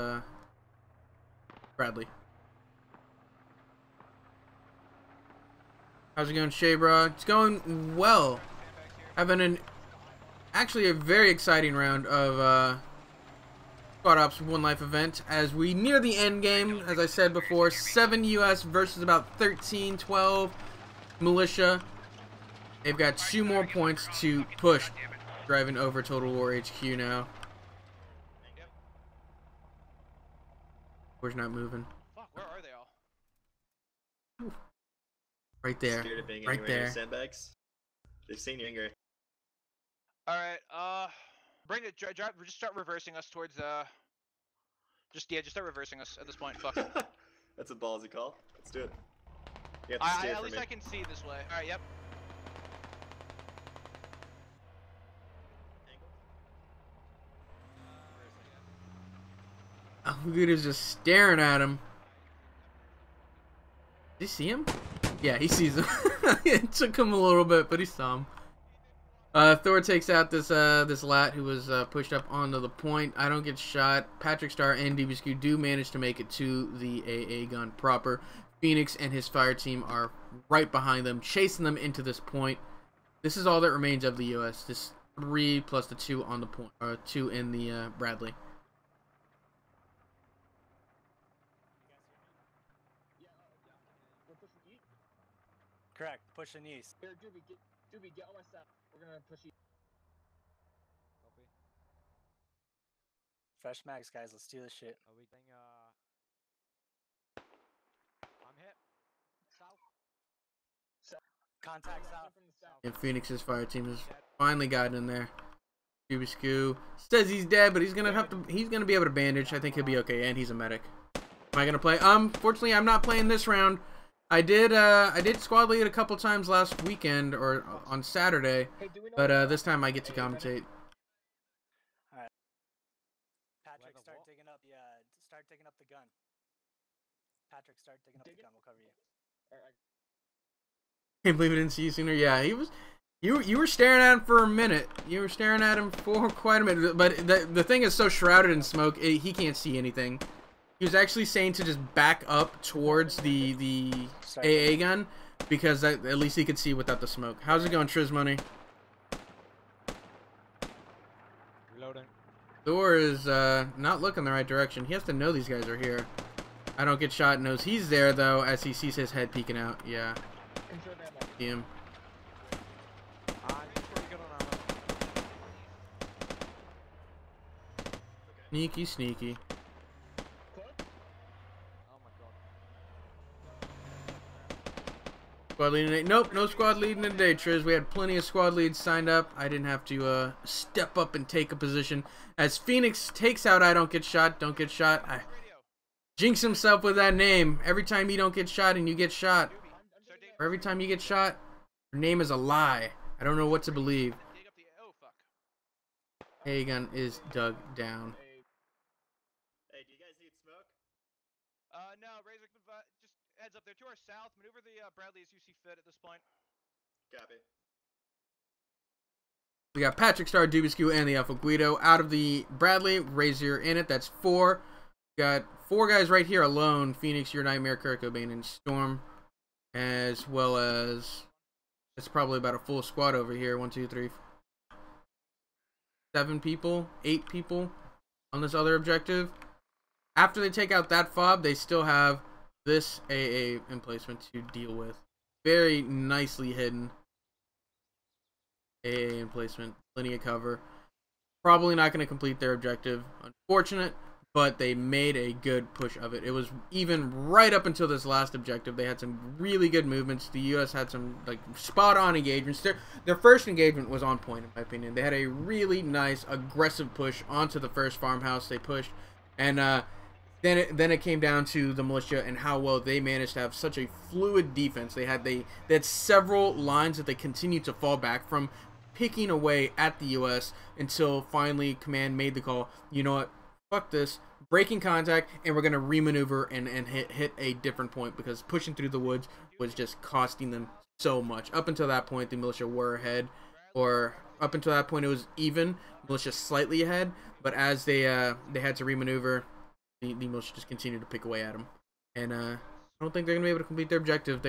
Bradley. How's it going, Shabra? It's going well. Having actually a very exciting round of Squad Ops One Life event as we near the end game. As I said before, 7 US versus about 13, 12 militia. They've got 2 more points to push. Driving over Total War HQ now. We're not moving. Fuck, where are they all? Right there. Right there. Sandbags. They've seen you angry. Alright, bring it, drive, just start reversing us towards, just start reversing us at this point, fuck it. That's a ballsy call. Let's do it. You have to I steer at for least me. I can see this way. Alright, yep. Guido's just staring at him. Did he see him? Yeah, he sees him. It took him a little bit, but he saw him. Thor takes out this this lat who was pushed up onto the point. I don't get shot. Patrick Star and DBSQ do manage to make it to the AA gun proper. Phoenix and his fire team are right behind them, chasing them into this point. This is all that remains of the U.S. This 3 plus the 2 on the point, or 2 in the Bradley. Correct. Pushing east. Here, Doobie, get on my side. We're gonna push east. Fresh mags, guys. Let's do this shit. Are we getting I'm hit. South. Contact south. And Phoenix's fire team has finally gotten in there. DBSQ says he's dead, but he's gonna be able to bandage. I think he'll be okay, and he's a medic. Am I gonna play? Fortunately, I'm not playing this round. I did squad lead a couple times last weekend or on Saturday, but this time I get to commentate. All right. Patrick, start digging up the gun. Patrick, start digging up the gun. We'll cover you. Can't believe I didn't see you sooner. Yeah, he was. You were staring at him for a minute. You were staring at him for quite a minute. But the thing is so shrouded in smoke, he can't see anything. He was actually saying to just back up towards the AA gun because at least he could see without the smoke. How's it going, Trismoney? Reloading. Thor is not looking the right direction. He has to know these guys are here. I don't get shot. Knows he's there though as he sees his head peeking out. Yeah. See him. Sneaky, sneaky. Squad leading today. Nope, no squad leading today, Triz. We had plenty of squad leads signed up. I didn't have to step up and take a position. As Phoenix takes out I don't get shot, don't get shot. I jinx himself with that name. Every time you don't get shot and you get shot. Or every time you get shot, your name is a lie. I don't know what to believe. AA gun is dug down. Hey, do you guys need smoke? No, Razor, just heads up there to our south. Maneuver the Bradley as you see fit at this point. Copy. We got Patrick Star, DBSQ, and the Alpha Guido out of the Bradley. Razor in it. That's 4. We got 4 guys right here alone. Phoenix, Your Nightmare, Kurt Cobain, and Storm. As well as it's probably about a full squad over here. 1, 2, 3, 7 people, 8 people on this other objective. After they take out that fob, they still have this AA emplacement to deal with. Very nicely hidden AA emplacement, plenty of cover. Probably not going to complete their objective. Unfortunate, but they made a good push of it. It was even right up until this last objective. They had some really good movements. The U.S. had some like spot-on engagements. Their first engagement was on point, in my opinion. They had a really nice, aggressive push onto the first farmhouse they pushed. And then it came down to the militia and how well they managed to have such a fluid defense. They had several lines that they continued to fall back from, picking away at the U.S. until finally command made the call. You know what? Fuck this, breaking contact, and we're gonna remaneuver and hit a different point because pushing through the woods was just costing them so much. Up until that point, the militia were ahead, or up until that point, it was even. Militia slightly ahead, but as they had to remaneuver, the militia just continued to pick away at them, and I don't think they're gonna be able to complete their objective.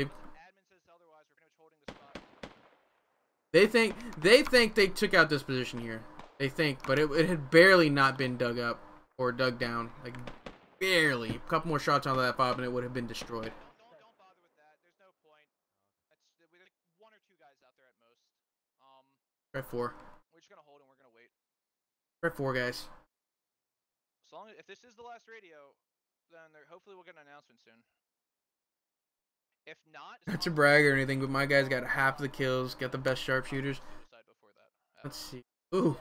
They think they took out this position here. They think, but it had barely not been dug up. Or dug down, like barely. A couple more shots onto that fob and it would have been destroyed. Don't bother with that. There's no point. There's like 1 or 2 guys out there at most. Try 4. We're just gonna hold and we're gonna wait. Try 4 guys. As long as if this is the last radio, then hopefully we'll get an announcement soon. If not, not to brag or anything, but my guys got half the kills, got the best sharpshooters. Let's see. Ooh,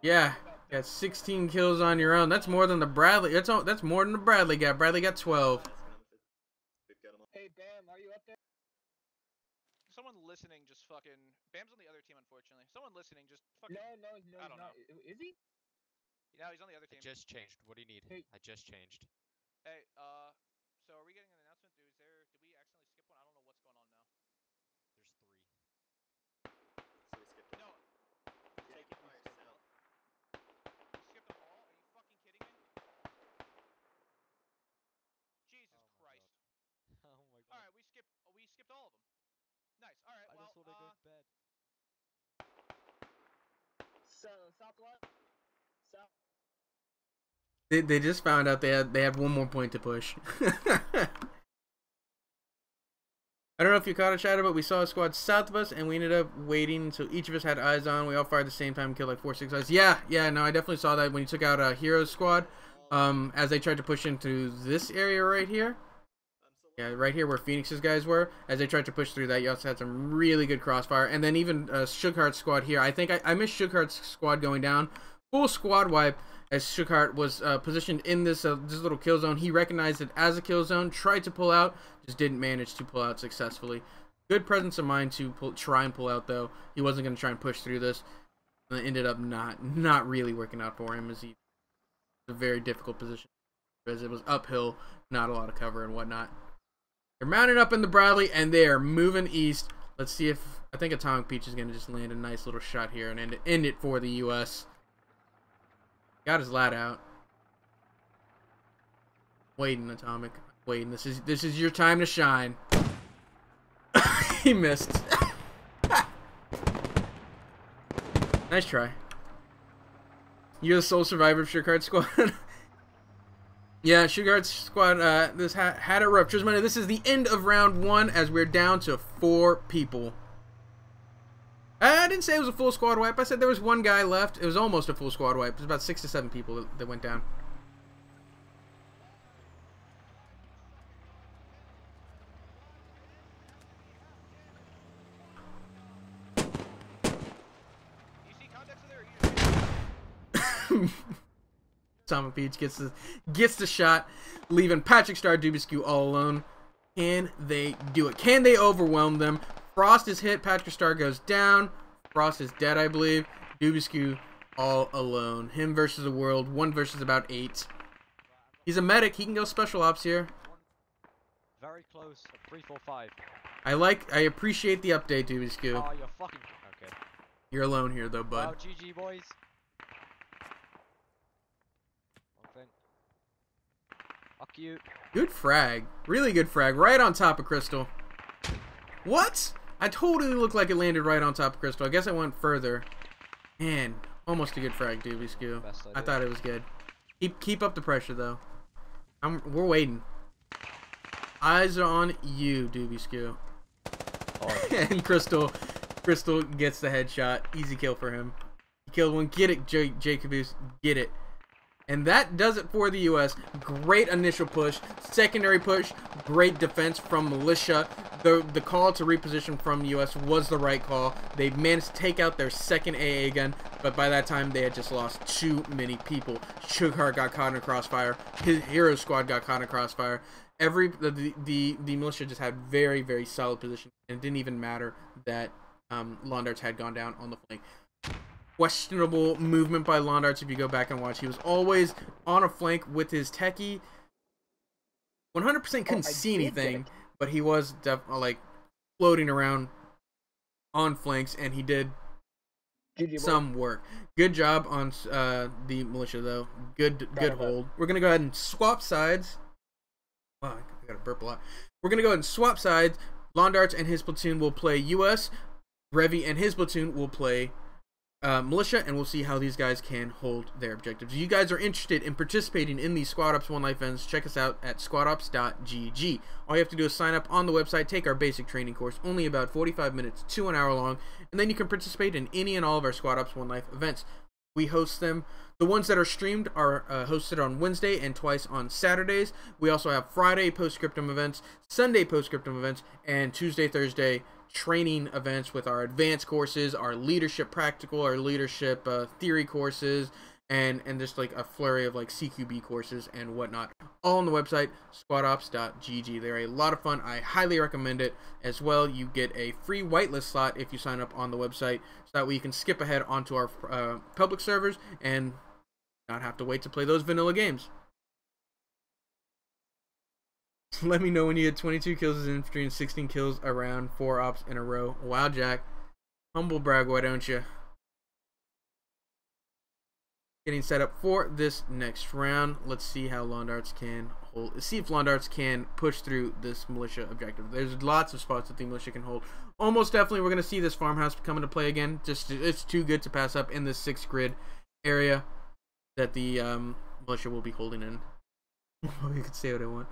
yeah. Got 16 kills on your own. That's more than the Bradley. That's more than the Bradley got. Bradley got 12. Hey Bam, are you up there? Someone listening just fucking. Bam's on the other team, unfortunately. Someone listening just fucking. No, I don't know. Is he? Yeah, he's on the other team. I just changed. What do you need? I just changed. Hey, so are we getting an announcement? Did we accidentally skip one? I don't know what's going on now. There's 3. So we skipped it. No. Take it by yourself. We skipped them all? Are you fucking kidding me? Jesus Christ. Oh my god. Alright, we skipped all of them. Nice. Alright, well, I just want to go to bed. So, southwest. South. They just found out they had one more point to push. I don't know if you caught it, Shadow, but we saw a squad south of us, and we ended up waiting until each of us had eyes on. We all fired at the same time and killed like 4 6 guys. Yeah, no, I definitely saw that when you took out a Heroes squad. As they tried to push into this area right here. Yeah, right here where Phoenix's guys were. As they tried to push through that, you also had some really good crossfire. And then even Shookheart's squad here. I think I missed Shookheart's squad going down. Full squad wipe as Shookheart was positioned in this little kill zone. He recognized it as a kill zone, tried to pull out, just didn't manage to pull out successfully. Good presence of mind to try and pull out, though. He wasn't going to try and push through this. And it ended up not really working out for him, as he was a very difficult position because it was uphill, not a lot of cover and whatnot. They're mounting up in the Bradley, and they are moving east. Let's see if I think Atomic Peach is going to just land a nice little shot here and end it for the U.S. Got his lat out. Waiting, Atomic. Waiting. This is your time to shine. He missed. Nice try. You're the sole survivor of Shookheart's squad. Yeah, Shookheart's squad this had it rough. Just money. This is the end of round 1 as we're down to 4 people. I didn't say it was a full squad wipe. I said there was 1 guy left. It was almost a full squad wipe. It was about 6 to 7 people that went down. Atomic Peach gets the shot, leaving Patrick Star, Dubiscu all alone. Can they do it? Can they overwhelm them? Frost is hit. Patrick Star goes down. Frost is dead, I believe. Dubiscu all alone. Him versus the world. 1 versus about 8. He's a medic. He can go special ops here. Very close. 3, 4, 5. I appreciate the update, Dubiscu. Oh, you're fucking okay. You're alone here, though, bud. Wow, GG, boys. Fuck you. Good frag. Really good frag. Right on top of Crystal. What? I totally looked like it landed right on top of Crystal. I guess I went further. Man, almost a good frag, Dubiscu. I thought it was good. Keep up the pressure, though. We're waiting. Eyes are on you, Dubiscu. Oh. And Crystal gets the headshot. Easy kill for him. He killed one. Get it, Caboose. Get it. And that does it for the U.S. Great initial push. Secondary push. Great defense from Militia. The call to reposition from the U.S. was the right call. They managed to take out their second AA gun, but by that time they had just lost too many people. Shookheart got caught in a crossfire. His hero squad got caught in a crossfire. The Militia just had very, very solid position. And it didn't even matter that Londarts had gone down on the flank. Questionable movement by Londarts if you go back and watch. He was always on a flank with his techie. 100% couldn't see anything, but he was definitely like floating around on flanks, and he did some work. Good job on the Militia, though. Good hold. We're gonna go ahead and swap sides. Wow, I gotta burp a lot. We're gonna go ahead and swap sides. Londarts and his platoon will play US. Revy and his platoon will play Militia, and we'll see how these guys can hold their objectives. If you guys are interested in participating in these Squad Ops One Life events, check us out at squadops.gg. All you have to do is sign up on the website, take our basic training course, only about 45 minutes to an hour long, and then you can participate in any and all of our Squad Ops One Life events. We host them. The ones that are streamed are hosted on Wednesday and twice on Saturdays. We also have Friday postscriptum events, Sunday postscriptum events, and Tuesday, Thursday training events with our advanced courses, our leadership practical, our leadership theory courses, and just like a flurry of like CQB courses and whatnot. All on the website, squadops.gg. They're a lot of fun. I highly recommend it. As well, you get a free whitelist slot if you sign up on the website, so that way you can skip ahead onto our public servers and not have to wait to play those vanilla games. Let me know when you get 22 kills as infantry and 16 kills around 4 ops in a row. Wow, Jack. Humble brag, why don't you? Getting set up for this next round. Let's see how Londarts can hold. See if Londarts can push through this militia objective. There's lots of spots that the militia can hold. Almost definitely we're going to see this farmhouse come into play again. Just it's too good to pass up in this 6 grid area that the militia will be holding in. You can say what I want.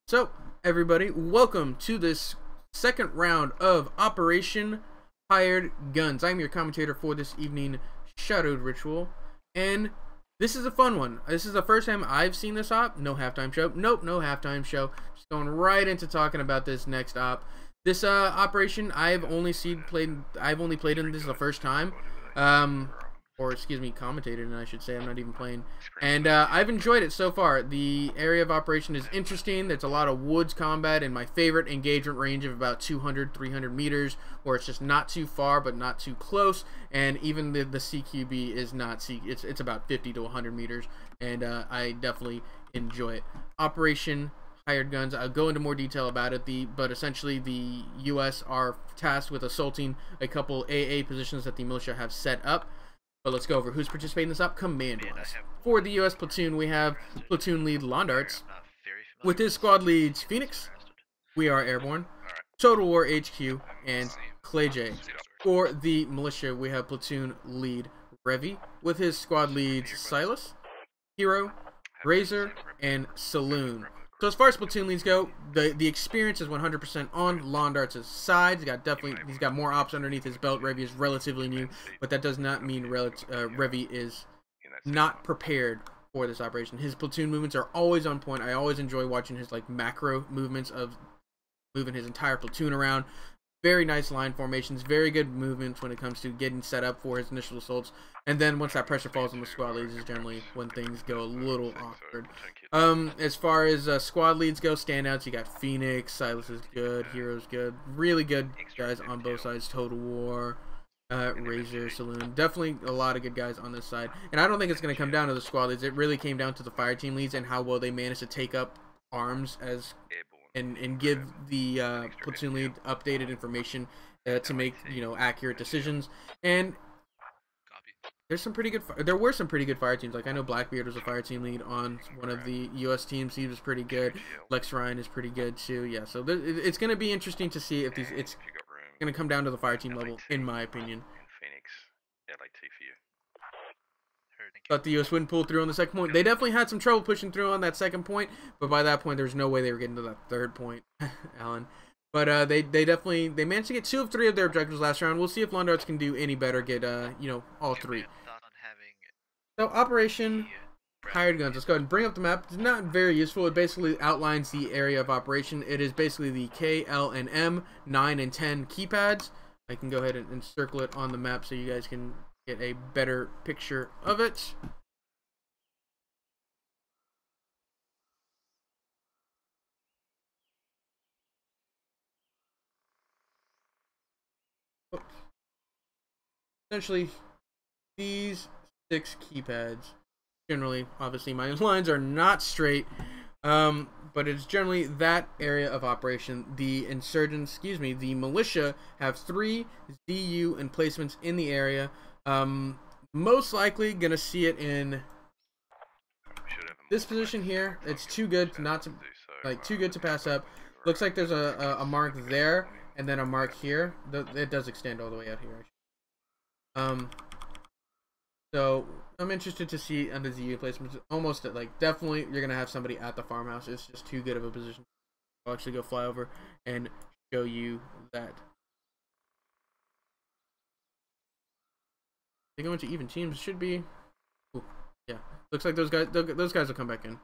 So, everybody, welcome to this second round of Operation Hired Guns. I'm your commentator for this evening, ShadowedRitual, and this is a fun one. This is the first time I've seen this op. No halftime show. Nope, no halftime show. Just going right into talking about this next op. This operation I've only played in this the first time. Or excuse me, commentated, and I should say I'm not even playing. And I've enjoyed it so far. The area of operation is interesting. There's a lot of woods combat in my favorite engagement range of about 200-300 meters, where it's just not too far but not too close. And even the CQB is not it's about 50 to 100 meters, and I definitely enjoy it. Operation Hired Guns. I'll go into more detail about it. But essentially the U.S. are tasked with assaulting a couple AA positions that the militia have set up. But let's go over who's participating in this up command-wise. For the U.S. platoon, we have platoon lead Londarts. With his squad leads Phoenix, We Are Airborne, Total War HQ, and Clay J. For the militia, we have platoon lead Revy. With his squad leads Silas, Hero, Razor, and Saloon. So as far as platoon leads go, the experience is 100% on Londarts' side. He's got more ops underneath his belt. Revy is relatively new, but that does not mean Revy is not prepared for this operation. His platoon movements are always on point. I always enjoy watching his like macro movements of moving his entire platoon around. Very nice line formations, very good movements when it comes to getting set up for his initial assaults. And then once that pressure falls on the squad leads is generally when things go a little awkward. As far as squad leads go, standouts, you got Phoenix, Silas is good, Hero's good. Really good guys on both sides. Total War, Razor, Saloon. Definitely a lot of good guys on this side. And I don't think it's going to come down to the squad leads. It really came down to the fire team leads and how well they managed to take up arms as and give the platoon lead updated information to make accurate decisions. And there were some pretty good fire teams. Like I know Blackbeard was a fire team lead on one of the U.S. teams. He was pretty good. Lex Ryan is pretty good too. Yeah, so it's going to be interesting to see if it's going to come down to the fire team level, in my opinion. But the U.S. wouldn't pull through on the second point. They definitely had some trouble pushing through on that second point, but by that point, there's no way they were getting to that third point, Alan. But they managed to get 2 of 3 of their objectives last round. We'll see if Londarts can do any better, get all 3. So Operation Hired Guns. Let's go ahead and bring up the map. It's not very useful. It basically outlines the area of operation. It is basically the K, L, and M, 9 and 10 keypads. I can go ahead and circle it on the map so you guys can get a better picture of it. Oops. Essentially, these 6 keypads. Generally, obviously, my lines are not straight, but it's generally that area of operation. The insurgents, the militia have 3 ZU emplacements in the area. Most likely gonna see it in this position here. It's too good too good to pass up. Looks like there's a mark there and then a mark here. It does extend all the way out here. So I'm interested to see on the ZU placements. Almost definitely you're gonna have somebody at the farmhouse. It's just too good of a position. I'll actually go fly over and show you that. They go into even teams. Should be. Ooh, yeah, looks like those guys will come back in.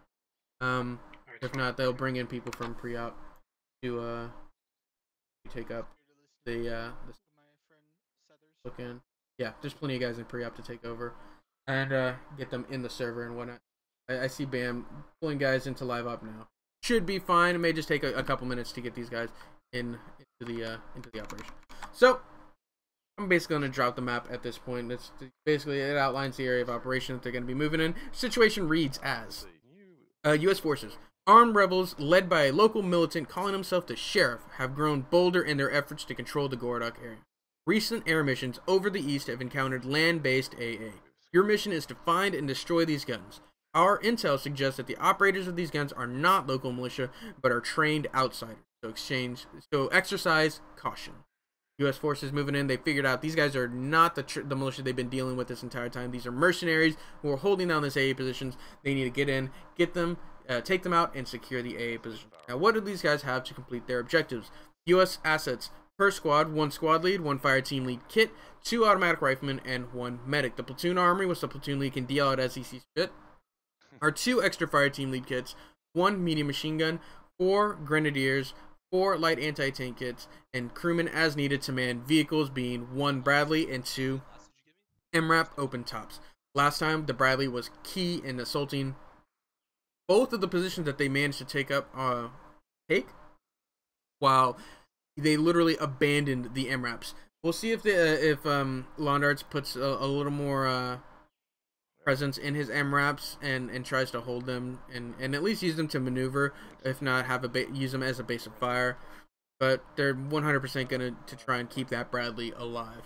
If not, they'll bring in people from pre-op to take up the look in. Yeah, there's plenty of guys in pre-op to take over and get them in the server and whatnot. I see Bam pulling guys into live op now. Should be fine. It may just take a couple minutes to get these guys into the operation. So I'm basically going to drop the map at this point. It's basically, it outlines the area of operation that they're going to be moving in. Situation reads as U.S. forces. Armed rebels led by a local militant calling himself the Sheriff have grown bolder in their efforts to control the Gorodok area. Recent air missions over the east have encountered land-based AA. Your mission is to find and destroy these guns. Our intel suggests that the operators of these guns are not local militia, but are trained outsiders. So exercise caution. U.S. forces moving in. They figured out these guys are not the militia they've been dealing with this entire time. These are mercenaries who are holding down this AA positions. They need to get in, get them, take them out, and secure the AA position. Now, what do these guys have to complete their objectives? U.S. assets per squad: 1 squad lead, 1 fire team lead kit, 2 automatic riflemen, and 1 medic. The platoon armory, which the platoon lead can deal out as he sees fit, are 2 extra fire team lead kits, 1 medium machine gun, 4 grenadiers, 4 light anti-tank kits, and crewmen as needed to man vehicles, being 1 Bradley and 2 MRAP open tops. Last time, the Bradley was key in assaulting both of the positions that they managed to take while they literally abandoned the MRAPs. We'll see if Londarts puts a little more presence in his MRAPs and tries to hold them and at least use them to maneuver, if not have use them as a base of fire. But they're 100% going to try and keep that Bradley alive.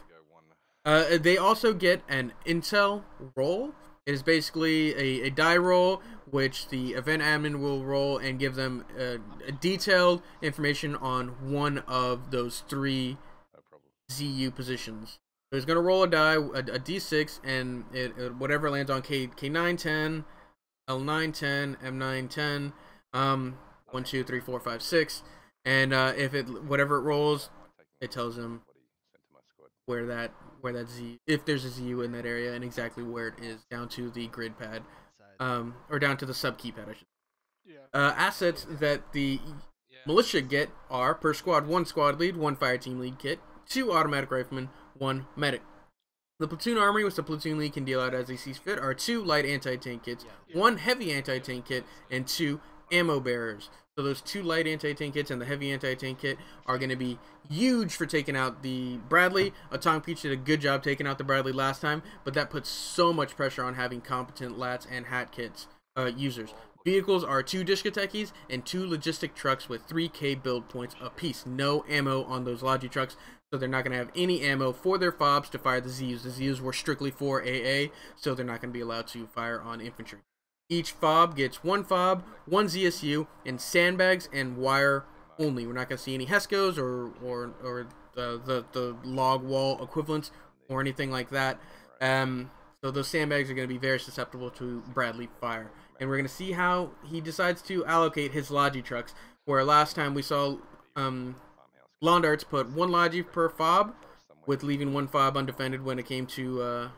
They also get an intel roll. It is basically a die roll, which the event admin will roll and give them a detailed information on one of those 3 ZU positions. So he's going to roll a die, a D6, and whatever lands on K9, 10, L9, 10, M9, 10, 1, 2, 3, 4, 5, 6, and whatever it rolls, it tells him where that Z, if there's a ZU in that area, and exactly where it is, down to the grid pad, or down to the sub key pad, I should say. Assets that the militia get are per squad: 1 squad lead, 1 fire team lead kit, 2 automatic riflemen, 1 medic. The platoon armory, which the platoon lead can deal out as he sees fit, are 2 light anti-tank kits, 1 heavy anti-tank kit, and 2 ammo bearers. So those 2 light anti-tank kits and the heavy anti-tank kit are going to be huge for taking out the Bradley. Atomic Peach did a good job taking out the Bradley last time, but that puts so much pressure on having competent lats and hat kits users. Vehicles are 2 Discotekis and 2 logistic trucks with 3k build points apiece. No ammo on those Logi trucks, so they're not going to have any ammo for their fobs to fire the ZUs. The ZUs were strictly for AA, so they're not going to be allowed to fire on infantry. Each fob gets 1 fob, 1 ZSU, and sandbags and wire only. We're not going to see any HESCOs or the log wall equivalents or anything like that. So those sandbags are going to be very susceptible to Bradley fire. And we're going to see how he decides to allocate his Logi trucks, where last time we saw Londarts put 1 Logi per fob, with leaving 1 fob undefended when it came to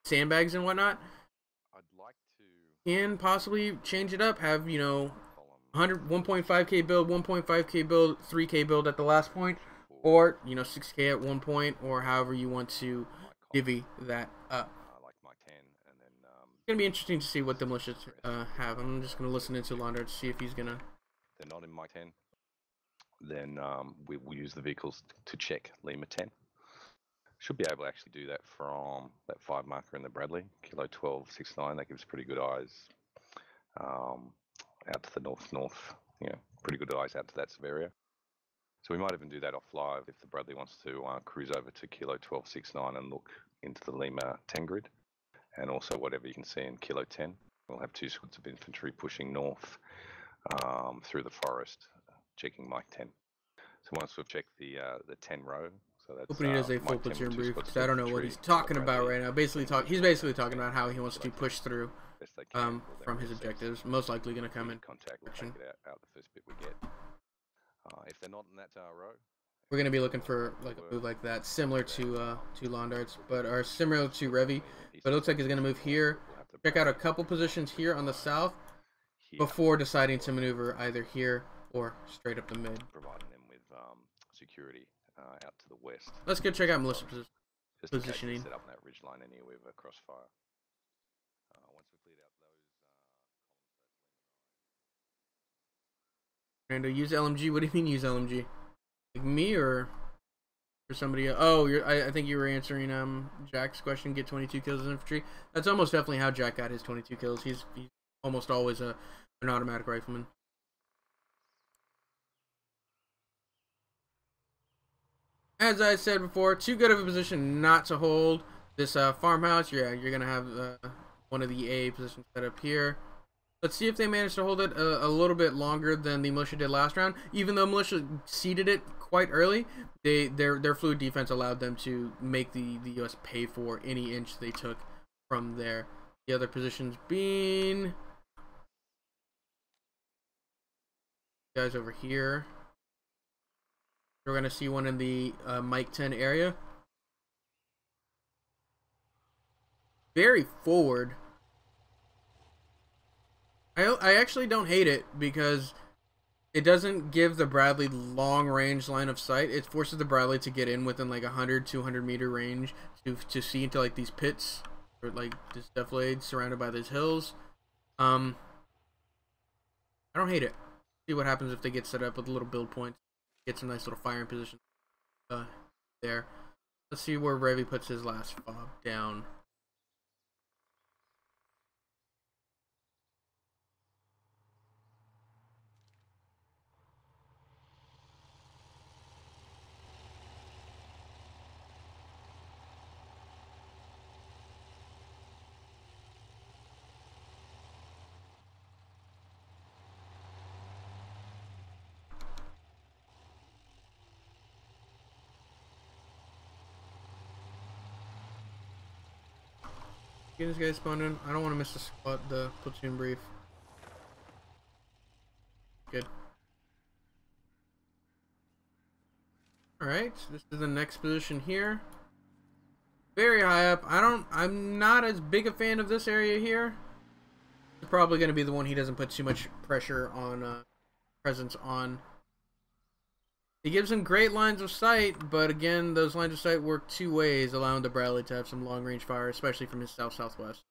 sandbags and whatnot. Can possibly change it up, have, 1.5k build, 1.5k build, 3k build at the last point, or, 6k at one point, or however you want to divvy that up. It's going to be interesting to see what the militias have. I'm just going to listen into Londar to see if he's going to... They're not in my 10. Then we will use the vehicles to check Lima 10. Should be able to actually do that from that 5 marker in the Bradley, Kilo 1269. That gives pretty good eyes out to the north. Pretty good eyes out to that area. So we might even do that off live if the Bradley wants to cruise over to Kilo 1269 and look into the Lima 10 grid. And also whatever you can see in Kilo 10. We'll have 2 squads of infantry pushing north through the forest, checking Mike 10. So once we've checked the 10 row, so that's hoping he does a full platoon brief, because I don't know what he's talking about right now. He's basically talking about how he wants to push through from his objectives. Most likely going to come in contact. We'll take it out the first bit we get. If they're not in that row, we're going to be looking for like a move like that, similar to Londarts, but are similar to Revy. But it looks like he's going to move here. Check out a couple positions here on the south before deciding to maneuver either here or straight up the mid. Providing them with security out to the west. Let's go check out militia positioning. Set up on that ridge line anywhere with a crossfire. Once we cleared out those Fernando, use LMG. What do you mean use LMG? Like me or somebody else? Oh, I think you were answering Jack's question. Get 22 kills as infantry. That's almost definitely how Jack got his 22 kills. He's almost always an automatic rifleman. As I said before, too good of a position not to hold this farmhouse. Yeah, you're gonna have one of the AA positions set up here. Let's see if they manage to hold it a little bit longer than the militia did last round. Even though militia ceded it quite early, their fluid defense allowed them to make the U.S. pay for any inch they took from there. The other positions being guys over here. We're gonna see one in the Mike 10 area. Very forward. I actually don't hate it because it doesn't give the Bradley long range line of sight. It forces the Bradley to get in within like 100, 200 meter range to see into like these pits or like this defilade surrounded by these hills. I don't hate it. See what happens if they get set up with a little build points. Get some nice little firing position there. Let's see where Revy puts his last fob down. Get this guy spawned in. I don't want to miss the platoon brief. Good. Alright, this is the next position here. Very high up. I'm not as big a fan of this area here. It's probably going to be the one he doesn't put too much pressure on, presence on. He gives him great lines of sight, but again, those lines of sight work two ways, allowing the Bradley to have some long-range fire, especially from his south-southwest.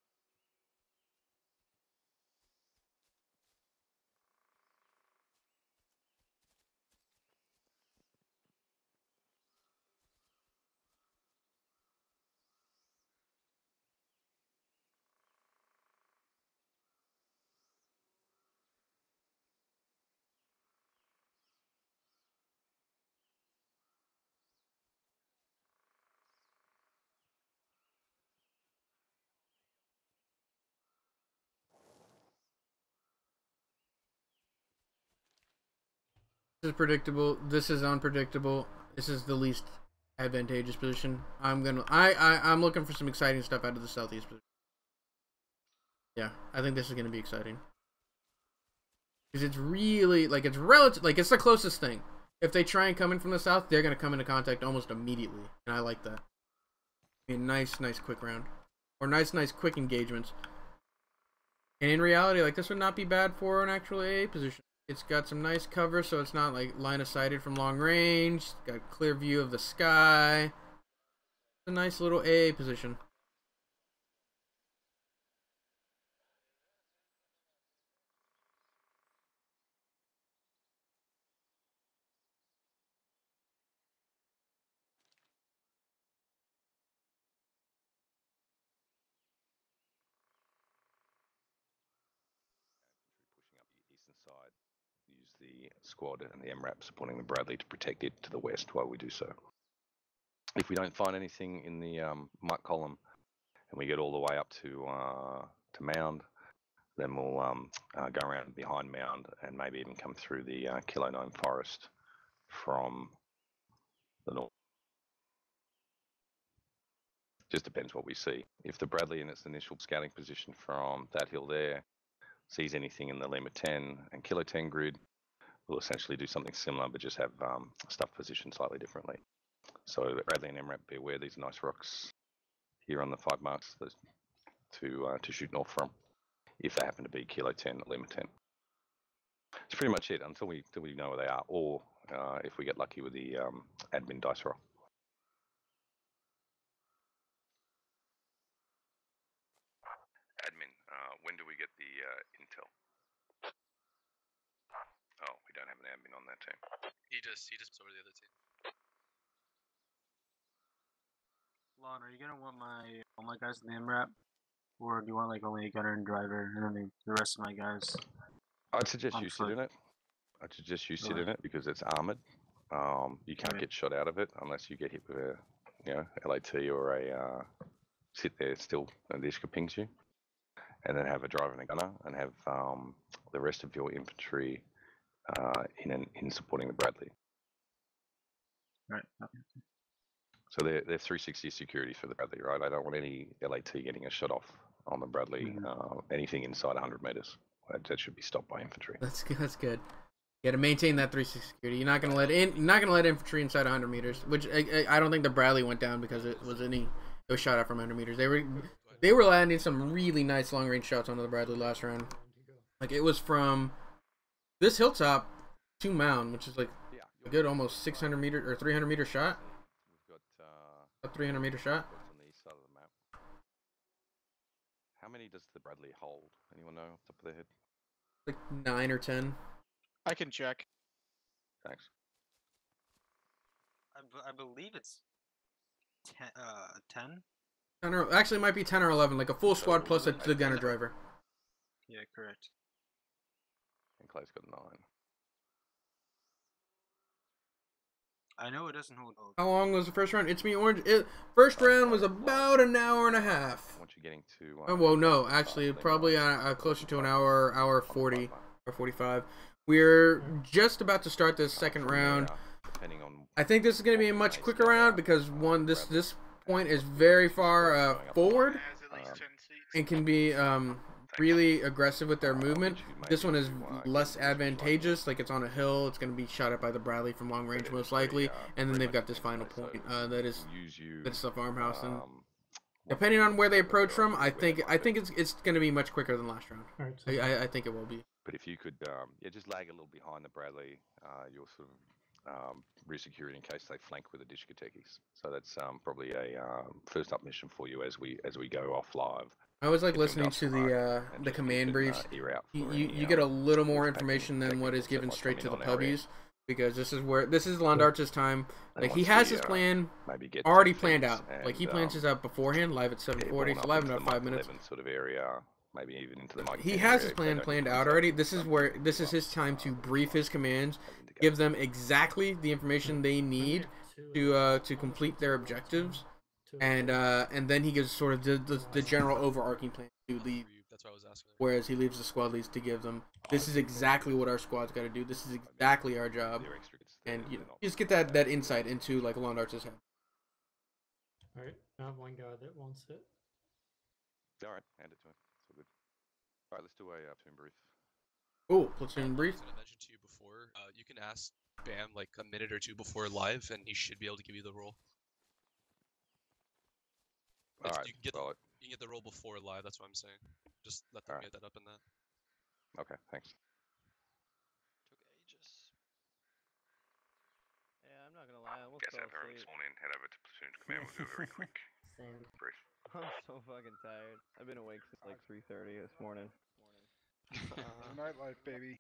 This is predictable. This is unpredictable. This is the least advantageous position. I'm looking for some exciting stuff out of the southeast position. Yeah, I think this is gonna be exciting. Because it's really like it's relative, like it's the closest thing. If they try and come in from the south, they're gonna come into contact almost immediately, and I like that. Be a nice quick round, or nice quick engagements. And in reality, like this would not be bad for an actual AA position. It's got some nice cover, so it's not like line of sighted from long range. It's got a clear view of the sky. It's a nice little AA position. Side, use the squad and the MRAP supporting the Bradley to protect it to the west while we do so. If we don't find anything in the muck column and we get all the way up to Mound, then we'll go around behind Mound and maybe even come through the Kilo 9 forest from the north. Just depends what we see. If the Bradley in its initial scouting position from that hill there sees anything in the Lima 10 and Kilo 10 grid, we'll essentially do something similar, but just have stuff positioned slightly differently. So Bradley and MRAP, be aware these are nice rocks here on the 5 marks to shoot north from, if they happen to be Kilo 10 or Lima 10. It's pretty much it until we know where they are, or if we get lucky with the admin dice roll. Admin, when do we get the intel? Oh, we don't have an that team. He just over the other team. Lon, are you gonna want all my guys in the MRAP? Or do you want like only a gunner and driver and then the rest of my guys? I'd suggest on you sit foot? in it. I'd suggest you sit Right. in it because it's armored. You can't Right. get shot out of it unless you get hit with a, LAT or a sit there still and the Ishka pings you. And then have a driver and a gunner, and have the rest of your infantry in supporting the Bradley. Right. So they're 360 security for the Bradley, right? I don't want any LAT getting a shot off on the Bradley. Anything inside 100 meters that should be stopped by infantry. That's good. That's good. You got to maintain that 360 security. You're not gonna let infantry inside 100 meters. Which I don't think the Bradley went down because it was shot at from 100 meters. They were landing some really nice long range shots onto the Bradley last round. Like it was from this hilltop to mound, which is like a good almost 600 meter or 300 meter shot. We've got a 300 meter shot. on the east side of the map. How many does the Bradley hold? Anyone know off the top of their head? Like 9 or 10. I can check. Thanks. I believe it's 10. 10 or, actually, it might be 10 or 11, like a full squad plus the gunner driver. Yeah, correct. And Clay's got 9. I know it doesn't hold. How long was the first round? It's me orange. First round was about an hour and a half. Once you're getting to. Oh, well, no, actually, probably closer to an hour 40 or 45. We're just about to start this second round. Depending on. I think this is going to be a much quicker round because this point is very far forward and can be really aggressive with their movement. This one is less advantageous, like it's on a hill. It's going to be shot at by the Bradley from long range most likely, and then they've got this final point that's the farmhouse. And depending on where they approach from, I think it's going to be much quicker than last round. I think it will be. But if you could, just lag a little behind the Bradley, you'll sort of rear security in case they flank with the Dishkatekis. So that's probably a first up mission for you as we go off live. I always like listening to the command briefs. You get a little more information than what is given straight to the pubbies, because this is Londarch's time. Like he has his plan already planned out. Like he plans his out beforehand, live at 7:40, so live in about 5 minutes. Sort of area. Maybe even into the he has his plan planned out already. This is his time to brief his commands, give them exactly the information they need to complete their objectives, and then he gives sort of the general overarching plan to leave. That's what I was asking. Whereas he leaves the squad leads to give them, this is exactly what our squad's got to do. This is exactly our job, and you just get that insight into like Londarch's head. All right, I have one guy that wants it. All right, hand it to him. Alright, let's do a platoon brief. Oh, platoon brief? I was gonna mention to you before, you can ask Bam like a minute or two before live, and he should be able to give you the role. Alright, you can get the role before live, that's what I'm saying. Just let them get that up in that. Okay, thanks. Took ages. Yeah, I'm not gonna lie, I almost Guess fell after asleep. this morning, head over to platoon command. We'll do a very quick Same. brief. I'm so fucking tired. I've been awake since like 3:30 this morning. Nightlife, baby.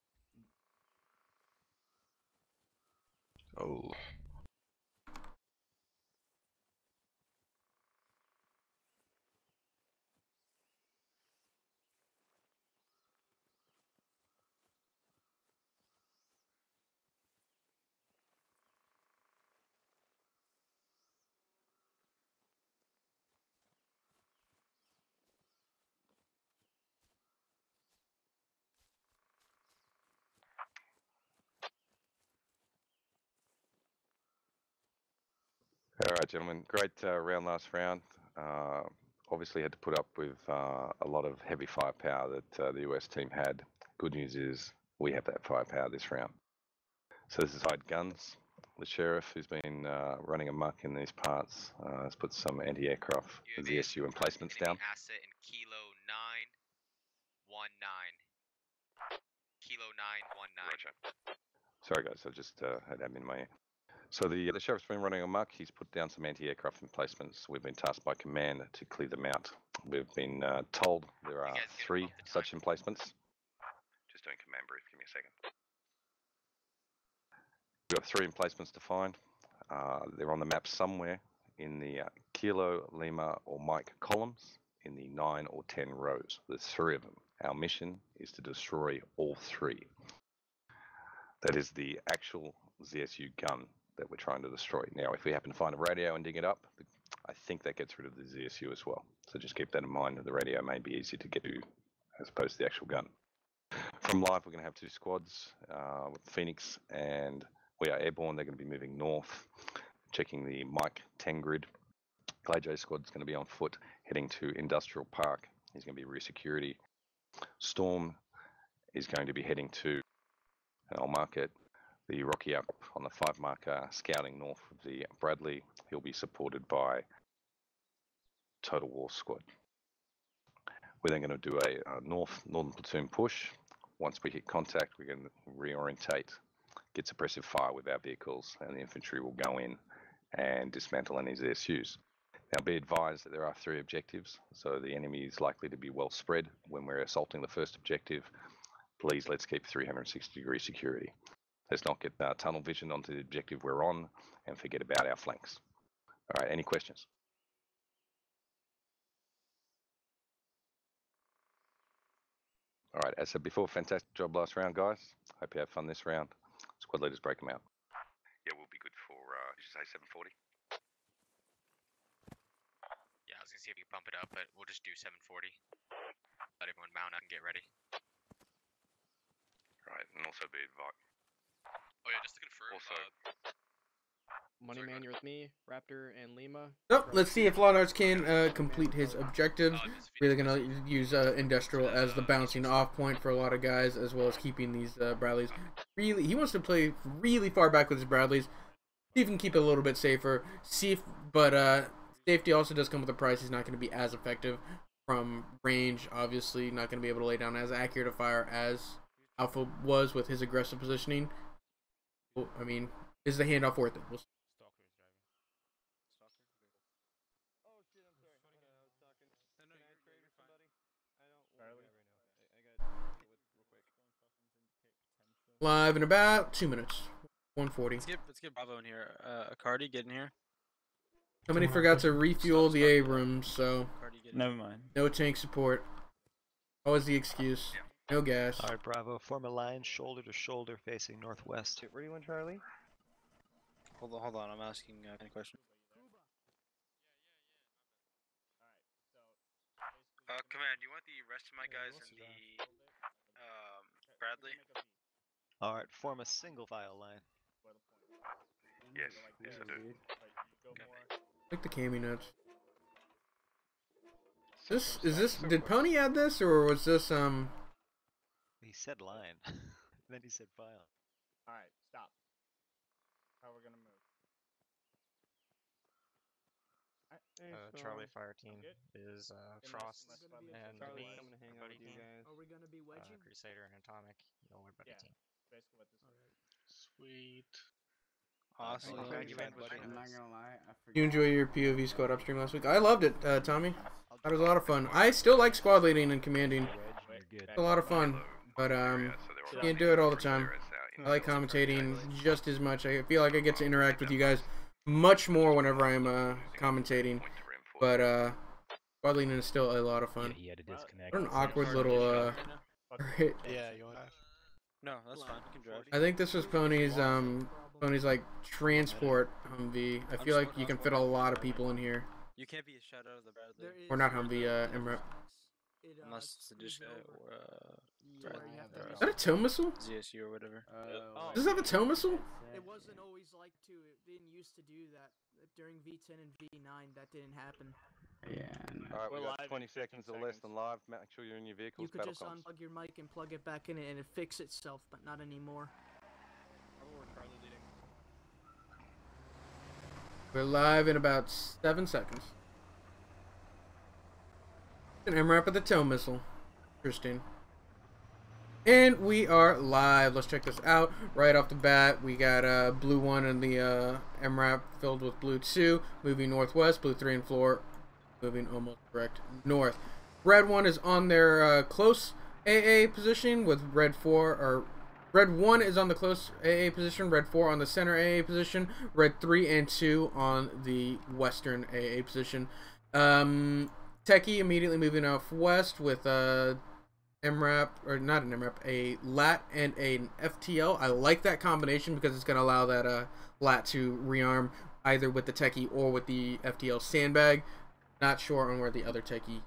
Oh. All right, gentlemen. Great round last round. Obviously had to put up with a lot of heavy firepower that the US team had. Good news is we have that firepower this round. So this is Hyde Guns. The sheriff, who's been running amok in these parts, has put some anti-aircraft ZSU emplacements down. Asset in Kilo 919. Kilo 919. Roger. Sorry guys, I just had admin in my ear. So the sheriff's been running amok. He's put down some anti-aircraft emplacements. We've been tasked by command to clear them out. We've been told there are 3 such emplacements. Just doing command brief. Give me a second. We've got 3 emplacements to find. They're on the map somewhere in the Kilo, Lima, or Mike columns in the 9 or 10 rows. There's 3 of them. Our mission is to destroy all 3. That is the actual ZSU gun that we're trying to destroy. Now, if we happen to find a radio and dig it up, I think that gets rid of the ZSU as well. So just keep that in mind. The radio may be easier to get to as opposed to the actual gun. From live, we're going to have 2 squads with Phoenix, and we are airborne. They're going to be moving north, checking the Mike 10 grid. J squad's going to be on foot, heading to Industrial Park. He's going to be rear security. Storm is going to be heading to, and I'll mark it, the Rocky up on the 5 marker, scouting north of the Bradley. He'll be supported by Total War Squad. We're then going to do a northern platoon push. Once we hit contact, we're going to reorientate, get suppressive fire with our vehicles, and the infantry will go in and dismantle any ZSUs. Now, be advised that there are 3 objectives, so the enemy is likely to be well spread. When we're assaulting the first objective, please let's keep 360-degree security. Let's not get tunnel vision onto the objective we're on and forget about our flanks. All right, any questions? All right, as said before, fantastic job last round, guys. Hope you have fun this round. Squad leaders, break them out. Yeah, we'll be good for, did you say 740? Yeah, I was gonna see if you can pump it up, but we'll just do 740. Let everyone mount up and get ready. Right, and also be advised. Oh yeah, just to confirm. Also, Moneyman, you're with me, Raptor, and Lima. So let's see if Lonards can complete his objectives. Really gonna use Industrial as the bouncing off point for a lot of guys, as well as keeping these Bradleys. Really, he wants to play really far back with his Bradleys. See if he can keep it a little bit safer. But safety also does come with a price. He's not going to be as effective from range. Obviously, not going to be able to lay down as accurate a fire as Alpha was with his aggressive positioning. Well, I mean, is the handoff worth it? We'll see. Live in about 2 minutes. 140. Let's get Bravo in here. Cardi, get in here. Somebody forgot to refuel the Abrams, so never mind. No tank support. Always the excuse. No gas. Alright, Bravo. Form a line shoulder to shoulder facing northwest. 241 Charlie. Hold on. I'm asking any question. Command, you want the rest of my guys in the Bradley? Alright, form a single file line. Yes, I do. Like the cami notes. Did Pony add this, or was this He said line. Then he said file. Alright, stop. How we're gonna move. Charlie fire team is Frost and Charlie, me, I'm gonna hang out buddy with you team. guys. Are we gonna be wedging? Crusader and Atomic, Miller buddy team. Basically what this Sweet. Awesome. I'm not gonna lie, I forgot. you enjoy your POV squad upstream last week? I loved it, Tommy. That was a lot of fun. I still like squad leading and commanding. It's a lot of fun, but can't do it all the time. I like commentating just as much. I feel like I get to interact with you guys much more whenever I'm commentating. But squad leading is still a lot of fun. He had to disconnect. What an awkward little Yeah, you want? No, that's fine. You can drive. I think this was Pony's like transport Humvee. I feel like you can fit a lot of people in here. You can't be a shadow of the Bradley. Or not Humvee, MRAP. Unless it's a dish or Bradley. Is that a tow missile? ZSU or whatever. Does this have a tow missile? It wasn't always like to. It didn't used to do that. During V10 and V9, that didn't happen. Yeah. Alright, we've got 20 seconds or less than live. Make sure you're in your vehicles. You could just unplug your mic and plug it back in, and it fix itself, but not anymore. We're live in about 7 seconds. An MRAP with a tow missile. Interesting. And we are live. Let's check this out. Right off the bat, we got blue 1 and the MRAP filled with blue 2. Moving northwest, blue 3 and floor. Moving almost direct north. Red 1 is on their close AA position with red 4, or Red 1 is on the close AA position, Red 4 on the center AA position, Red 3 and 2 on the western AA position. Techie immediately moving off west with MRAP, or not an MRAP, a LAT and an FTL. I like that combination because it's going to allow that LAT to rearm either with the Techie or with the FTL sandbag. Not sure on where the other Techie.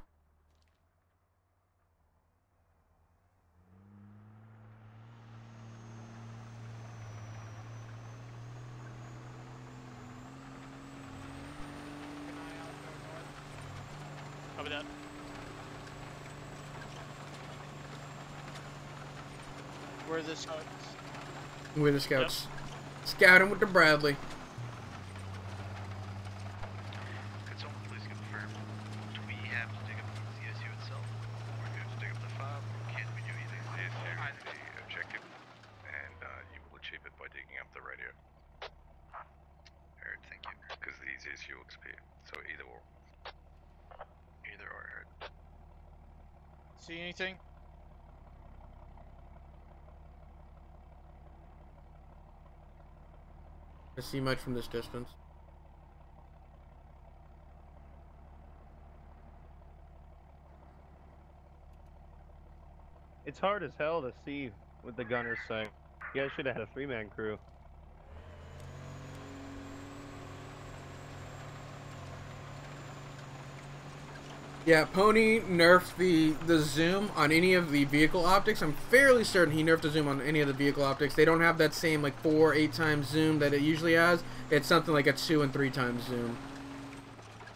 Copy that. Where are the scouts? We're the scouts. Yep. Scouting with the Bradley. Could someone please confirm, do we have to dig up the CSU itself? Or do we have to dig up the FOB? Can't we do either? CSU is the objective, and you will achieve it by digging up the radio. Heard, thank you. Because the CSU will XP, so either or. Either or, heard. See anything? I see much from this distance. It's hard as hell to see with the gunners saying. You guys should have had a 3-man crew. Yeah, Pony nerfed the zoom on any of the vehicle optics. I'm fairly certain he nerfed the zoom on any of the vehicle optics. They don't have that same like 4 or 8 times zoom that it usually has. It's something like a 2 and 3 times zoom.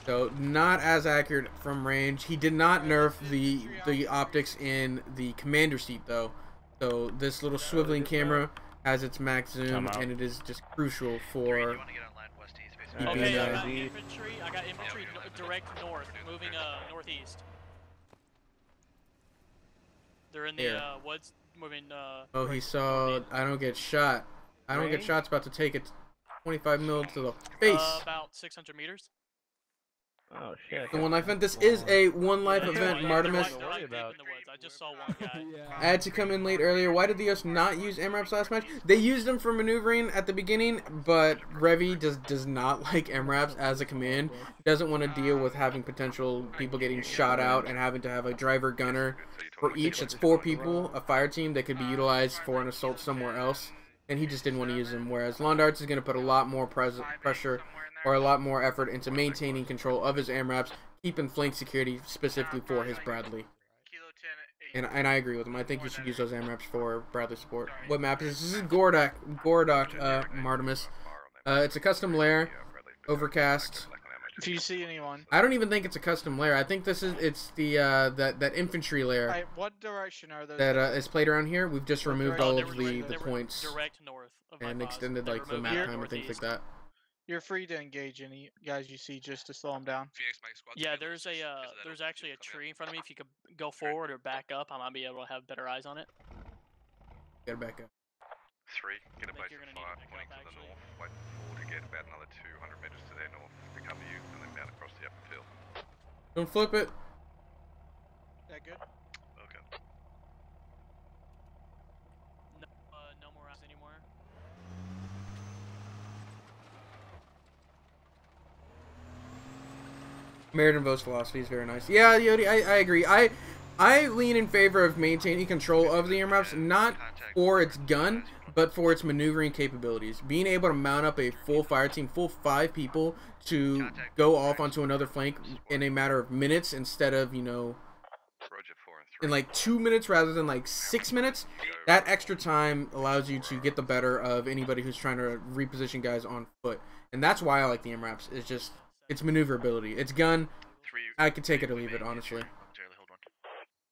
So not as accurate from range. He did not nerf the optics in the commander seat though. So this little swiveling camera has its max zoom, and it is just crucial for. Okay, I got infantry. I got infantry direct north, moving northeast. They're in the woods, moving. Oh, he saw. I don't get shot. I don't get shots. About to take it 25 mil to the face. About 600 meters. Oh shit. The one life event. This is a one life event, Martimus. I just saw one guy. I had to come in late earlier. Why did the US not use MRAPs last match? They used them for maneuvering at the beginning, but Revy does not like MRAPs as a command. He doesn't want to deal with having potential people getting shot out and having to have a driver gunner for each. It's 4 people, a fire team that could be utilized for an assault somewhere else, and he just didn't want to use them. Whereas Londarts is going to put a lot more pressure or a lot more effort into maintaining control of his MRAPs, keeping flank security specifically for his Bradley. And I agree with him. I think you should use those MRAPs for Bradley support. What map is this? This is Gordok Martimus. It's a custom lair, overcast. Do you see anyone? I don't even think it's a custom lair. I think it's the that infantry lair. Right, what direction are those? That is played around here. We've just removed all of the points direct north of and extended like the map time and things like that. You're free to engage any guys you see just to slow them down. Yeah, there's actually a tree in front of me. If you could go forward or back up, I might be able to have better eyes on it. Get back up. 3, get a base of 5 pointing to the north. Wait for 4 to get about another 200 meters to their north to cover you, and then down across the upper field. Don't flip it. That good? Okay. No more eyes anymore. Meriden Vo's philosophy is very nice. Yeah, Yodi, I agree. I lean in favor of maintaining control of the MRAPs, not for its gun, but for its maneuvering capabilities. Being able to mount up a full fire team, full 5 people, to go off onto another flank in a matter of minutes instead of, you know, in like 2 minutes rather than like 6 minutes. That extra time allows you to get the better of anybody who's trying to reposition guys on foot. And that's why I like the MRAPs. It's just, it's maneuverability. It's gun. I could take it or leave it, honestly.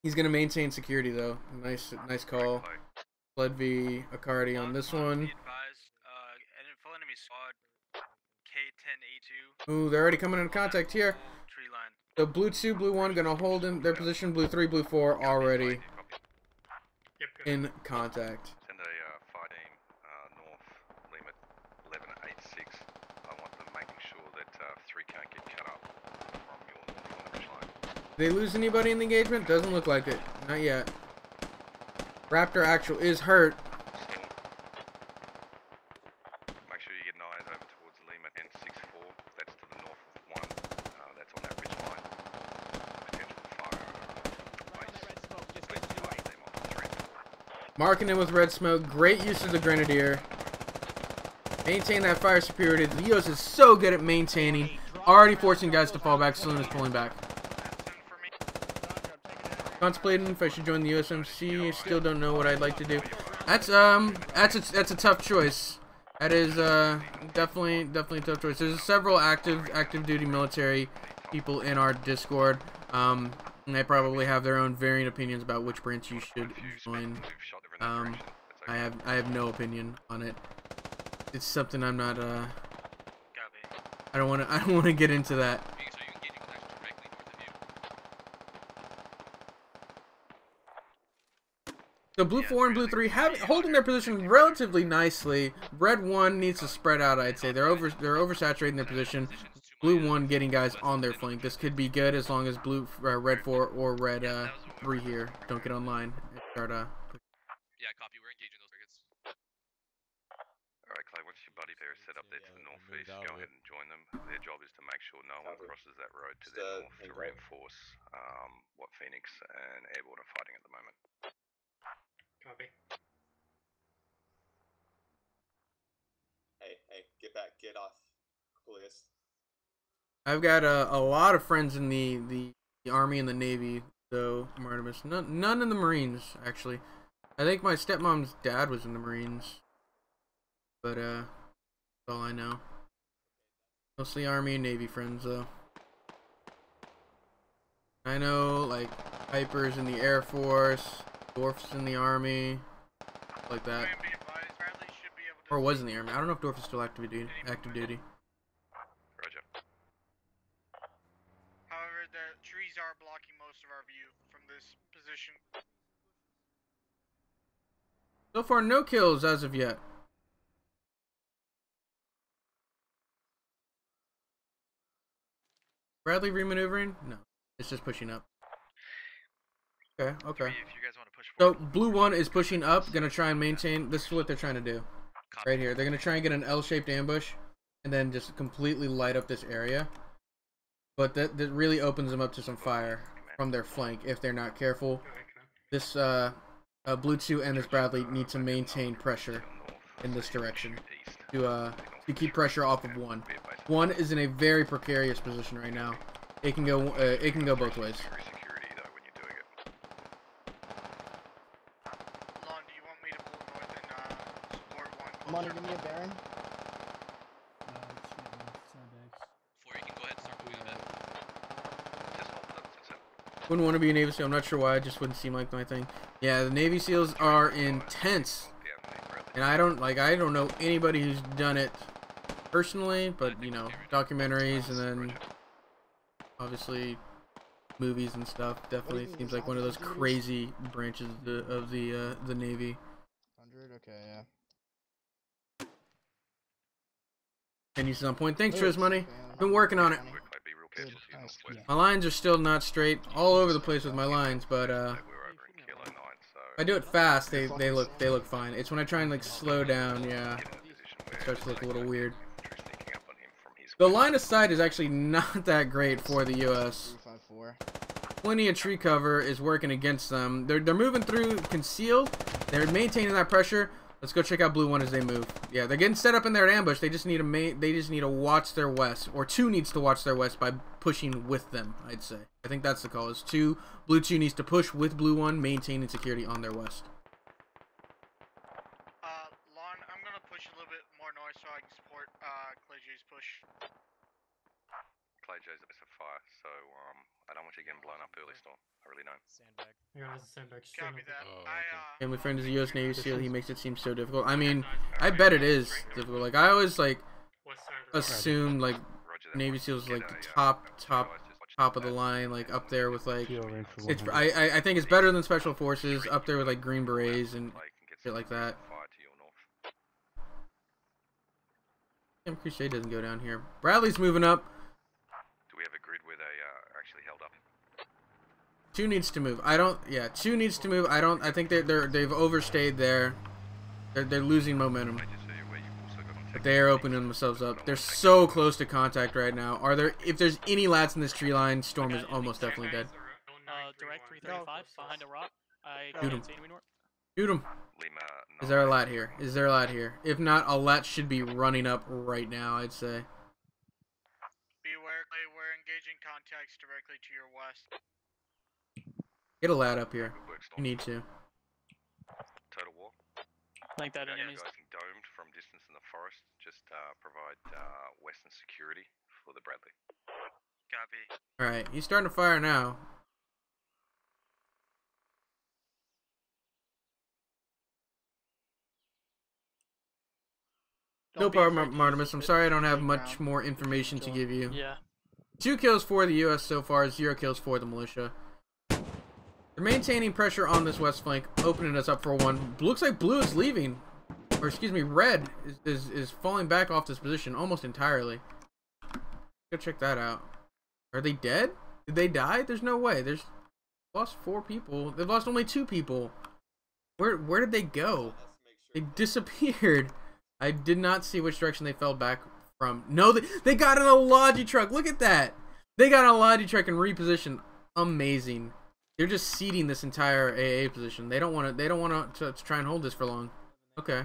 He's going to maintain security, though. Nice call. Sled V, Acardi on this one. Ooh, they're already coming into contact here. So blue 2, blue 1 going to hold in their position. Blue 3, blue 4 already in contact. Send a fire team north, Lima 1186. I want them making sure that 3 can't get cut up from your north line. Did they lose anybody in the engagement? Doesn't look like it. Not yet. Raptor Actual is hurt. eyes over towards Lima 10-6-4. That's to the north of 1. That's on that ridge line. Potential fire. Marking it with red smoke. Great use of the Grenadier. Maintain that fire superiority. The EOS is so good at maintaining. Already forcing guys to fall back. Saloon is pulling back. Contemplating if I should join the USMC. Still don't know what I'd like to do. That's a tough choice. That is definitely a tough choice. There's several active duty military people in our Discord. And they probably have their own varying opinions about which branch you should join. I have no opinion on it. It's something I'm not I don't want to get into that. So blue 4 and blue 3 holding their position relatively nicely. Red 1 needs to spread out, I'd say. They're oversaturating their position. Blue 1 getting guys on their flank. This could be good as long as red 4 or red 3 here don't get online and start Yeah, copy. We're engaging those targets. Alright, Clay, once your buddy there is set up there to the northeast, go ahead and join them. Their job is to make sure no one crosses that road to their north to reinforce what Phoenix and Airborne are fighting at the moment. Copy. Hey, get back, get off, please. I've got a lot of friends in the Army and the Navy, though, Artemis. None in the Marines, actually. I think my stepmom's dad was in the Marines. But, that's all I know. Mostly Army and Navy friends, though. I know, like, Piper's in the Air Force, Dorf's in the Army, like that. Or was in the Army. I don't know if Dorf is still active duty. Roger. However, the trees are blocking most of our view from this position. So far, no kills as of yet. Bradley remaneuvering? No. It's just pushing up. Okay. If you guys want to push So, blue 1 is pushing up, gonna try and maintain. This is what they're trying to do. Right here. They're gonna try and get an L-shaped ambush, and then just completely light up this area. But that really opens them up to some fire from their flank if they're not careful. This, blue 2 and this Bradley need to maintain pressure in this direction to keep pressure off of 1. 1 is in a very precarious position right now. It can go both ways. Money, give me a Baron. Before you can go ahead and start moving them. Wouldn't want to be a Navy SEAL. I'm not sure why. It just wouldn't seem like my thing. Yeah, the Navy SEALs are intense, and I don't know anybody who's done it personally, but you know, documentaries and then obviously movies and stuff. Definitely seems like one of those crazy branches of the Navy. 100. Okay, yeah. And you on point. Thanks, Triz Money. Been working on it. My lines are still not straight. All over the place with my lines, but if I do it fast, they look fine. It's when I try and like slow down, yeah, it starts to look a little weird. The line of sight is actually not that great for the US. Plenty of tree cover is working against them. They're moving through concealed. They're maintaining that pressure. Let's go check out blue 1 as they move. Yeah, they're getting set up in their ambush. They just need to watch their west, or 2 needs to watch their west by pushing with them, I'd say. I think that's the call. Is blue 2 needs to push with blue 1, maintaining security on their west. Lon, I'm gonna push a little bit more north so I can support Clay J's push. Clay J's a bit of fire, so I don't want you getting blown up early storm. I really don't. Sandbag. Yeah, there's a sandbag. Copy that. Family friend is a U.S. Navy SEAL. He makes it seem so difficult. I mean, I bet it is difficult. Like I always assumed like Navy SEAls like the top of the line, like up there with like. I think it's better than Special Forces, up there with like Green Berets and shit like that. Damn, Crusade doesn't go down here. Bradley's moving up. Do we have a grid where they are actually held up? 2 needs to move. 2 needs to move. I think they've overstayed there. They're losing momentum. But they are opening themselves up. They're so close to contact right now. If there's any lats in this tree line, Storm is almost definitely dead. Direct 335 behind a rock. I Shoot can't him. see anymore. Shoot him. Is there a lat here? Is there a lat here? If not, a lat should be running up right now, I'd say. Beware, we're engaging contacts directly to your west. Get a lat up here. You need to. Total war. I think that enemy's domed from distance in the forest. Just provide western security for the Bradley. Copy. Alright, he's starting to fire now. No problem, Martimus. I'm sorry I don't have much more information to give you. Yeah. 2 kills for the U.S. so far, 0 kills for the militia. They're maintaining pressure on this west flank, opening us up for one. Looks like blue is leaving. Or excuse me, red is falling back off this position almost entirely. Go check that out. Are they dead? Did they die? There's no way. They've lost 4 people. They've lost only 2 people. Where did they go? They disappeared. I did not see which direction they fell back from. No, they got in a Logi truck. Look at that. They got in a Logi truck and repositioned. Amazing. They're just seeding this entire AA position. They don't want to try and hold this for long. Okay.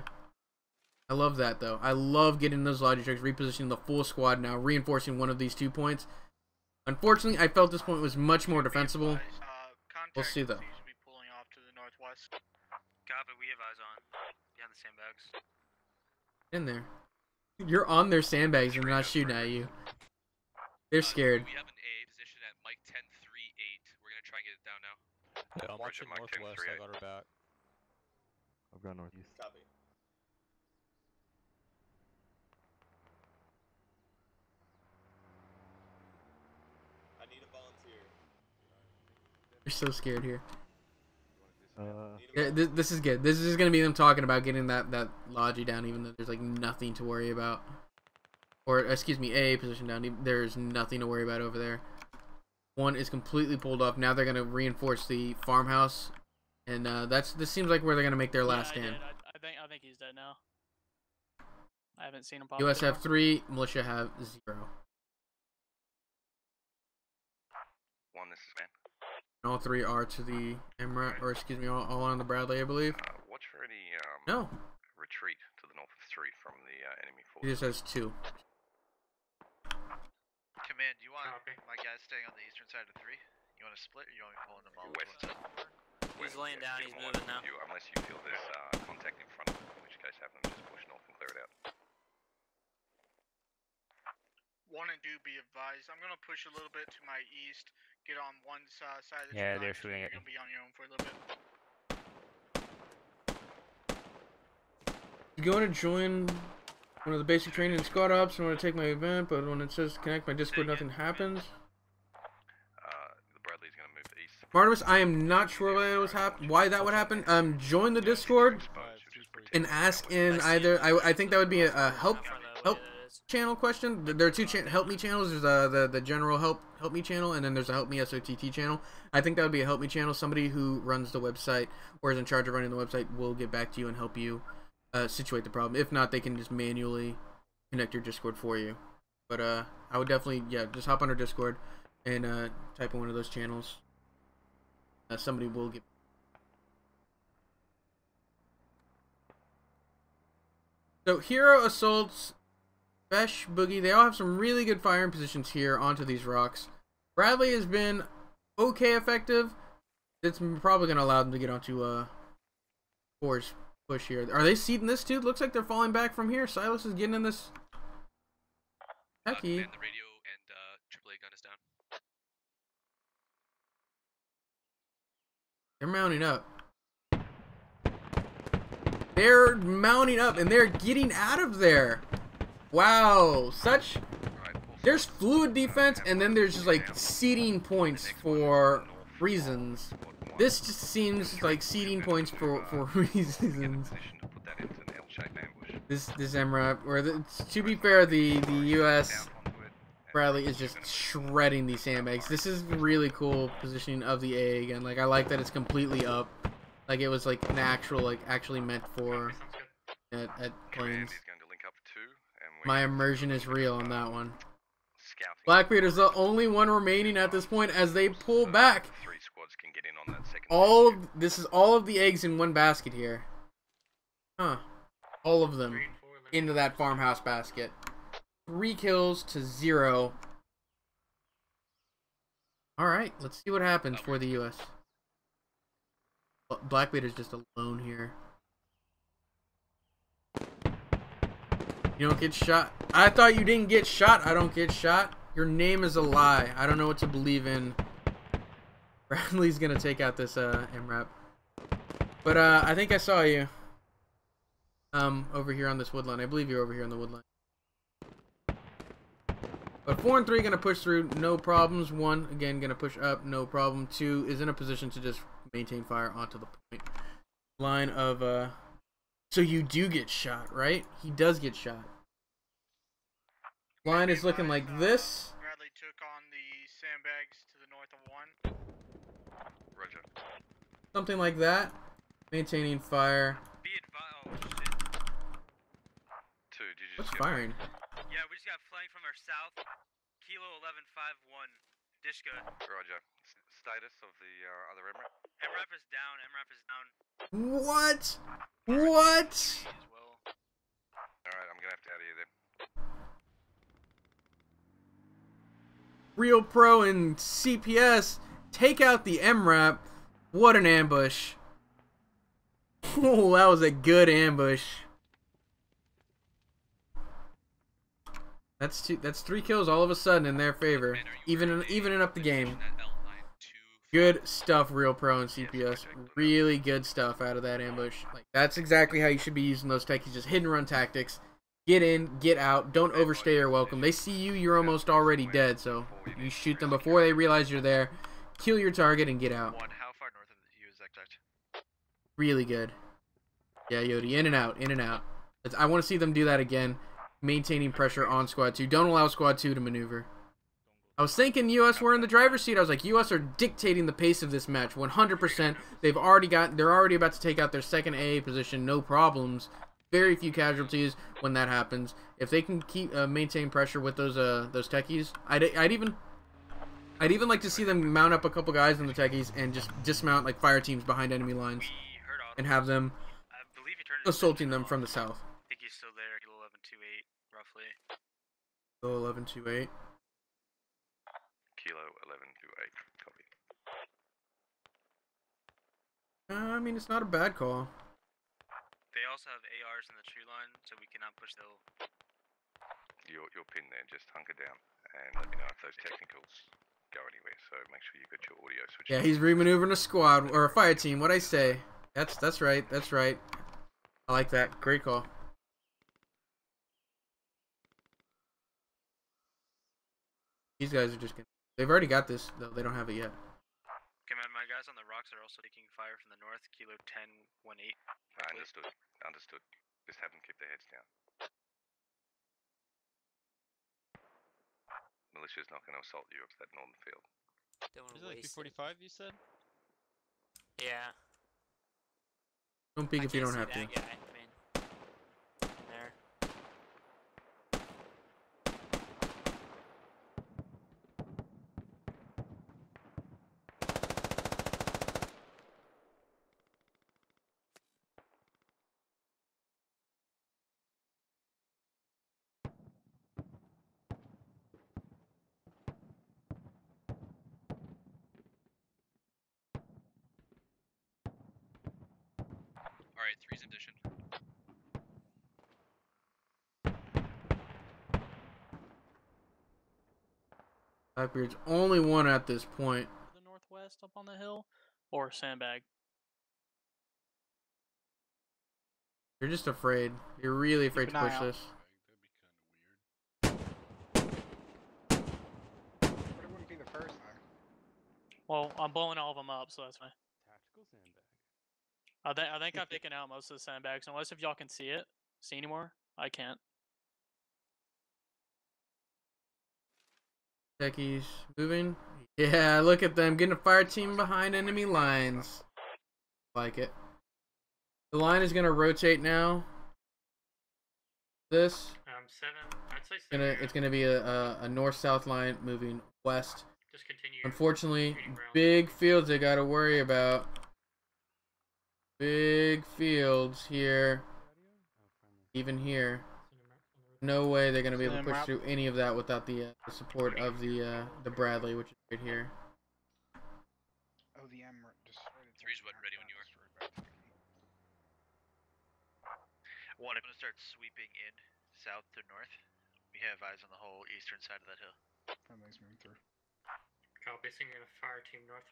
I love that though. I love getting those Logi trucks, repositioning the full squad now, reinforcing one of these 2 points. Unfortunately, I felt this point was much more defensible. We'll see though. Pulling off to the northwest. Copy, we have eyes on. Behind the sandbags. In there. You're on their sandbags and they're not shooting at you. They're scared. We have an A position at Mike 1038. We're gonna try and get it down now. Yeah, I'm watching northwest. I got her back. I've got northeast. Copy. I need a volunteer. They're so scared here. This is good. This is gonna be them talking about getting that Logi down, even though there's like nothing to worry about. Or excuse me, AA position down. There's nothing to worry about over there. One is completely pulled off. Now they're gonna reinforce the farmhouse, and this seems like where they're gonna make their last stand. I think he's dead now. I haven't seen him pop. US have 3, militia have 0. One, this is man. All 3 are to the MRAP, or excuse me, all on the Bradley, I believe. Watch for any No. retreat to the north of 3 from the enemy force. He just has 2. Command, do you want my guys staying on the eastern side of 3? You want to split, or you want me pulling them all? West. He's laying down, he's moving now. Unless you feel there's contact in front of them, in which case have them just push north and clear it out. 1 and 2, be advised. I'm gonna push a little bit to my east. Get on one side of the Yeah, tree they're line, shooting you're at gonna be on your own for a little bit. You going to join one of the basic training squad ops and want to take my event, but when it says connect my Discord, nothing happens. The Bradley's gonna move east. Barnabas, I am not sure why that would happen. Join the Discord and ask in either. I think that would be a help channel question. There are 2 help me channels. There's the general help me channel, and then there's a help me SOTT channel. I think that would be a help me channel. Somebody who runs the website or is in charge of running the website will get back to you and help you situate the problem. If not, they can just manually connect your Discord for you. But I would definitely just hop on our Discord and type in one of those channels. Somebody will get. So Hero assaults, Besh, Boogie, they all have some really good firing positions here onto these rocks. Bradley has been okay effective. It's probably going to allow them to get onto Core's push here. Are they seeding this too? Looks like they're falling back from here. Silas is getting in this. Hecky. The radio and AAA gun is down. They're mounting up. They're mounting up and they're getting out of there. Wow, there's fluid defense and then there's just like seeding points for reasons. This just seems like seeding points for reasons. This MRAP, or to be fair, the US Bradley is just shredding these sandbags. This is really cool positioning of the A again. Like I like that it's completely up. Like it was like an actual, like actually meant for at planes. He's going to link up 2. My immersion is real on that one. Blackbeard is the only one remaining at this point as they pull back. 3 squads can get in on that second. This is all of the eggs in one basket here. Huh. All of them into that farmhouse basket. 3 kills to 0. Alright, let's see what happens for the US. Blackbeard is just alone here. You don't get shot. I thought you didn't get shot. I don't get shot. Your name is a lie. I don't know what to believe in. Bradley's gonna take out this MRAP. But I think I saw you. Over here on this woodline. I believe you're over here on the woodline. But 4 and 3 gonna push through, no problems. 1 again gonna push up, no problem. 2 is in a position to just maintain fire onto the point. Line of so you do get shot, right? He does get shot. Line is looking like this. Bradley took on the sandbags to the north of 1. Roger. Something like that. Maintaining fire. Be advised. Oh shit. 2, did you What's just firing? Yeah, we just got flanked from our south. Kilo 1151. Dishka. Roger. Status of the other MRAP? MRAP is down. MRAP is down. What? What? Alright, I'm gonna have to out of here then. Real Pro and CPS take out the MRAP. What an ambush. Oh, that was a good ambush. That's 3 kills all of a sudden in their favor. Evening up the game. Good stuff, Real Pro and CPS. Really good stuff out of that ambush. Like, that's exactly how you should be using those techies. Just hit and run tactics. Get in, get out. Don't overstay your welcome. They see you, you're almost already dead. So you shoot them before they realize you're there. Kill your target and get out. How far north of you is that? Really good. Yeah, Yodi. In and out. In and out. I want to see them do that again. Maintaining pressure on Squad 2. Don't allow Squad 2 to maneuver. I was thinking US were in the driver's seat. I was like, US are dictating the pace of this match 100%. They're already about to take out their second AA position, no problems. Very few casualties when that happens. If they can keep maintain pressure with those techies, I'd even like to see them mount up a couple guys in the techies and just dismount like fire teams behind enemy lines and have them assaulting them from the south. I think he's still there. Kilo 1128, roughly. Kilo 1128. Kilo 1128. Copy. I mean, it's not a bad call. They also have ARs in the tree line, so we cannot push the hill. You're pinned there. Just hunker down and let me know if those technicals go anywhere. So make sure you got your audio switched. Yeah, he's remaneuvering a squad or a fire team. What'd I say? That's right. That's right. I like that. Great call. These guys are just gonna... They've already got this, though. They don't have it yet. Okay, man, my guys on the rocks are also taking fire from the north. Kilo 1018. Understood. Understood. Just have them keep their heads down. Militia's not going to assault you up that northern field. Is it like 245 you said? Yeah. Don't peek if you don't have to. Guy. I mean, there. Alright, 3's addition. Blackbeard's only one at this point. The northwest up on the hill, or sandbag. You're just afraid. You're really afraid to push this. But it wouldn't be the first time. Well, I'm blowing all of them up, so that's fine. Tactical sandbag. I think I've taken out most of the sandbags, unless if y'all can see anymore. I can't. Techies moving. Yeah, look at them getting a fire team behind enemy lines. Like it. The line is gonna rotate now. This. It's gonna be a north-south line moving west. Just continue. Unfortunately, big fields they gotta worry about. Big fields here. Even here. No way they're gonna be able to push through any of that without the support of the Bradley, which is right here. Oh, the M just Three's what, ready when you are. One, I'm gonna start sweeping in south to north. We have eyes on the whole eastern side of that hill. Something's moving through. Copy, so you're gonna fire team north.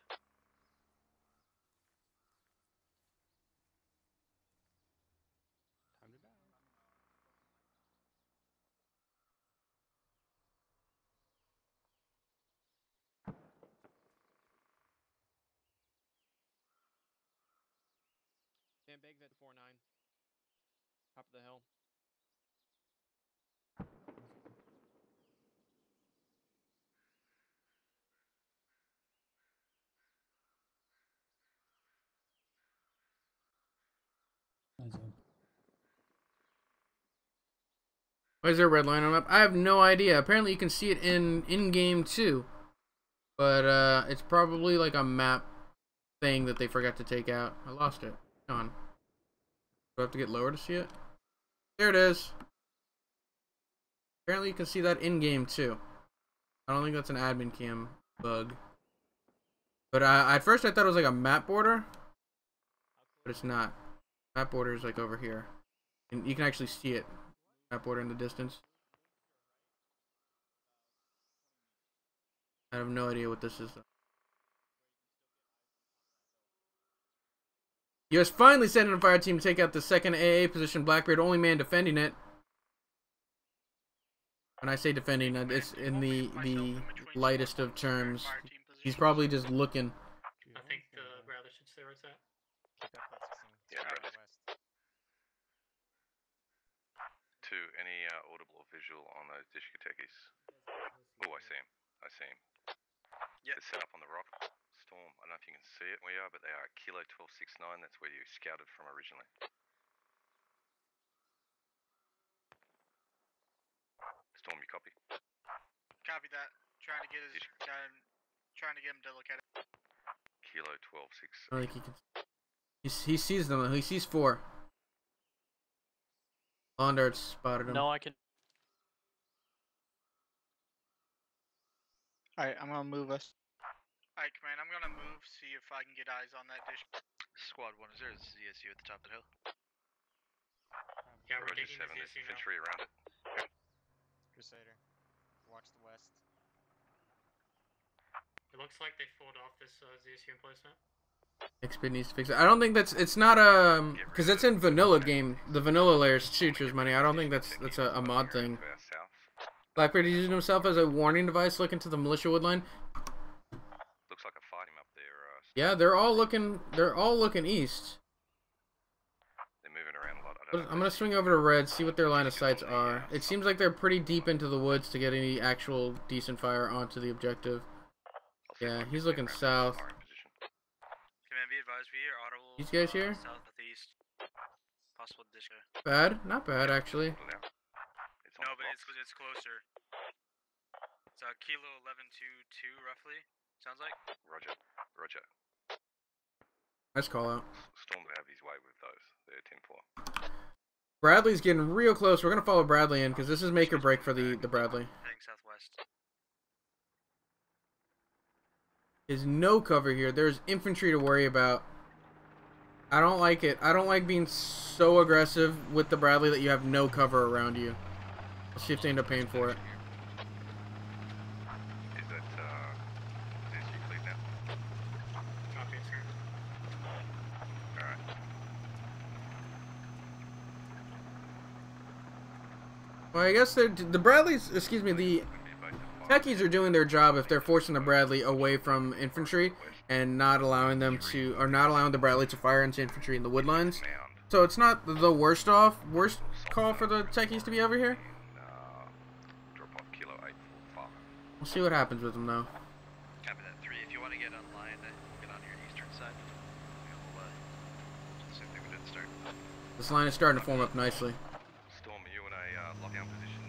Time to die. Dan Big Vet 4-9. Top of the hill. Why is there a red line on the map? I have no idea. Apparently you can see it in game too. But it's probably like a map thing that they forgot to take out. I lost it. Come on. Do I have to get lower to see it? There it is. Apparently you can see that in game too. I don't think that's an admin cam bug. But at first I thought it was like a map border. But it's not. Map border is like over here. And you can actually see it. Map border in the distance. I have no idea what this is though. US finally sent in a fire team to take out the second AA position. Blackbeard, only man defending it. When I say defending, it's in the lightest of terms. He's probably just looking. I think the Bradley should stay where it's at. To any audible or visual on those discotheques. Oh, I see him. I see him. Yeah. They're set up on the rock. Storm, I don't know if you can see it where you are, but they are Kilo 1269. That's where you scouted from originally. Storm, you copy? Copy that. Trying to get him to look at it. Kilo 1269. I think he can. He sees them. He sees 4. Londart spotted him. No, I can. Alright, I'm gonna move us. Alright, command, I'm gonna move, see if I can get eyes on that dish. Squad 1, is there a ZSU at the top of the hill? Yeah, we're Roger taking 7, the there's ZSU now. infantry around it. Crusader, watch the west. It looks like they pulled off this ZSU emplacement. XP needs to fix it. I don't think that's. It's not because it's in vanilla game. The vanilla layers shooters money. I don't think that's a mod thing. Blackbeard is using himself as a warning device, looking to the militia woodline. Looks like a fighting up there. Yeah, they're all looking. They're all looking east. They're moving around a lot. I'm gonna swing over to red, see what their line of sights are. It seems like they're pretty deep into the woods to get any actual decent fire onto the objective. Yeah, he's looking south. Command, be advised, we are audible. These guys here? Southeast. Possible disco. Bad, not bad actually. No, but it's closer. It's Kilo 1122 roughly. Sounds like. Roger. Roger. Nice call out. Storm would have his way with those. They're 10-4. Bradley's getting real close. We're gonna follow Bradley in because this is make or break for the Bradley. Heading southwest. There's no cover here. There's infantry to worry about. I don't like it. I don't like being so aggressive with the Bradley that you have no cover around you. Let's see if they end up paying for it. Is that ZSU clear now? Copy, sir. Alright. Well, I guess the Bradleys, excuse me, the Techies are doing their job if they're forcing the Bradley away from infantry and not allowing them to, or not allowing the Bradley to fire into infantry in the woodlines. So it's not the worst call for the Techies to be over here. Drop off Kilo 845. We'll see what happens with them though. Copy that 3. If you want to get online, we'll get on your eastern side. We'll do the same thing we did at the start. This line is starting to form up nicely. Storm, are you in a lockdown position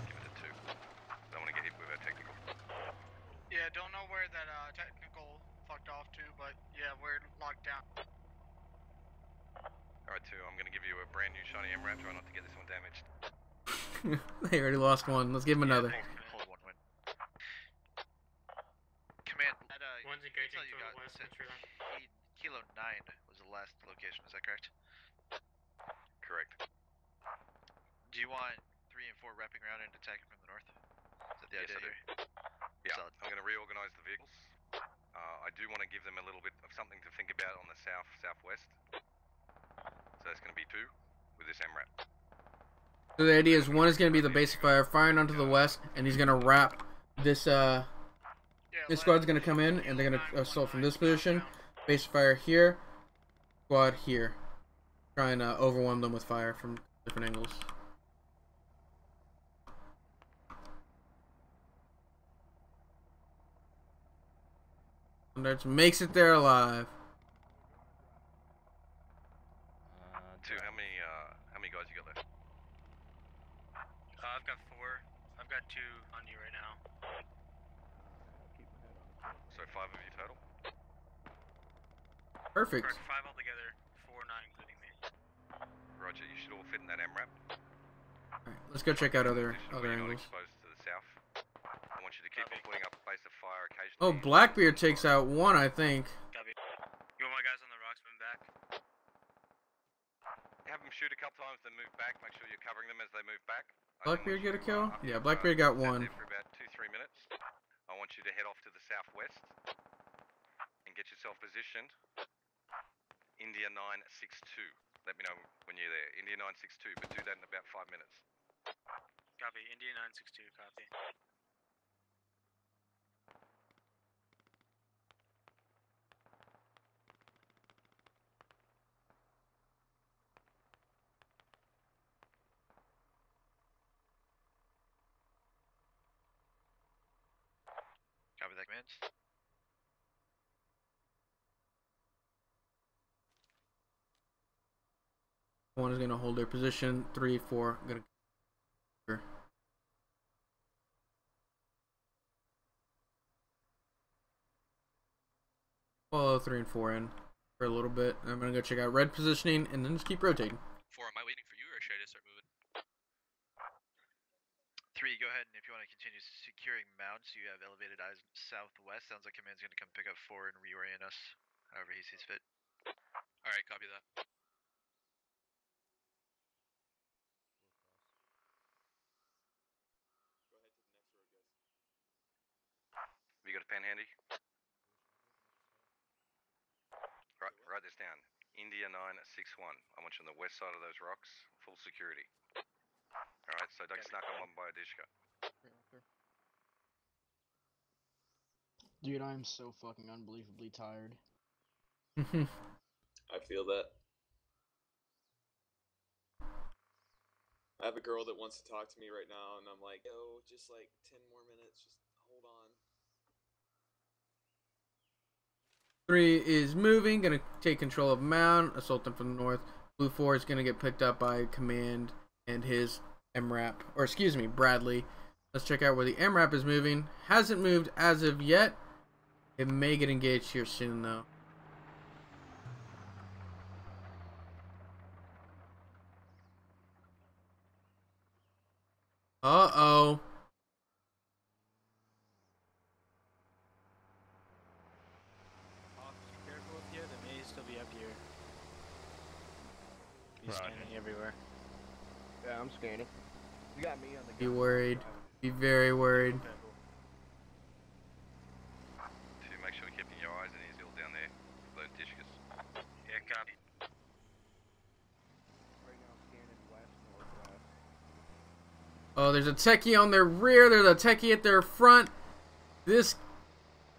give it a 2. Don't want to get hit with a technical. Yeah, don't know where that technical fucked off to, but yeah, we're locked down. Alright, 2, I'm going to give you a brand new shiny MRAP. Try not to get this one damaged. They already lost one. Let's give him another. Hold 1 win. Command, One's engaging to the west. Kilo 9 was the last location, is that correct? Correct. Do you want 3 and 4 wrapping around and attacking from the north? Is that the idea here? Yeah, I'm going to reorganize the vehicles. I do want to give them a little bit of something to think about on the southwest. So it's going to be 2 with this MRAP. So the idea is one is going to be the base of fire, firing onto the west, and he's going to wrap this, this squad's going to come in, and they're going to assault from this position. Base of fire here, squad here. Try and overwhelm them with fire from different angles. Standards makes it there alive. 2, how many guys you got left? I've got 4. I've got 2 on you right now. So 5 of you total? Perfect. Correct, 5 altogether, 4 not including me. Roger, you should all fit in that MRAP. Alright, let's go check out other You're not angles. exposed to the south. I want you to keep on putting up a base of fire occasionally. Oh, Blackbeard takes out one, I think. Copy. You want my guys on the rocks moving back? Have them shoot a couple times, then move back. Make sure you're covering them as they move back. Blackbeard get a kill? Yeah, Blackbeard got one. For about 2-3 minutes. I want you to head off to the southwest and get yourself positioned. India 962. Let me know when you're there. India 962, but do that in about 5 minutes. Copy. India 962, copy. Copy that, command. One is going to hold their position. 3, 4, going to... Follow 3 and 4 in for a little bit. I'm going to go check out red positioning and then just keep rotating. 4, am I waiting for you or should I just start moving? 3, go ahead, and if you want to continue securing mounts, you have elevated eyes southwest. Sounds like command's going to come pick up 4 and reorient us however he sees fit. Alright, copy that. Have you got a pen handy? Write this down. India 961. I want you on the west side of those rocks. Full security. Alright, so don't snuck on one by a Dishka. Dude, I am so fucking unbelievably tired. I feel that. I have a girl that wants to talk to me right now, and I'm like, yo, just like 10 more minutes, just hold on. 3 is moving, gonna take control of Mound, assault them from the north. Blue 4 is gonna get picked up by Command and his MRAP, or excuse me, Bradley. Let's check out where the MRAP is moving. Hasn't moved as of yet. It may get engaged here soon, though. Uh-oh. Officer, careful with you. They may still be up here. He's Roger. scanning everywhere. Yeah, I'm scanning. You got me on the Be worried. Be very worried. To make sure you're keeping your eyes and ears peeled down there. Those Dishkas. Yeah, copy. Right now I'm scanning west, northwest. Oh, there's a techie on their rear. There's a techie at their front. This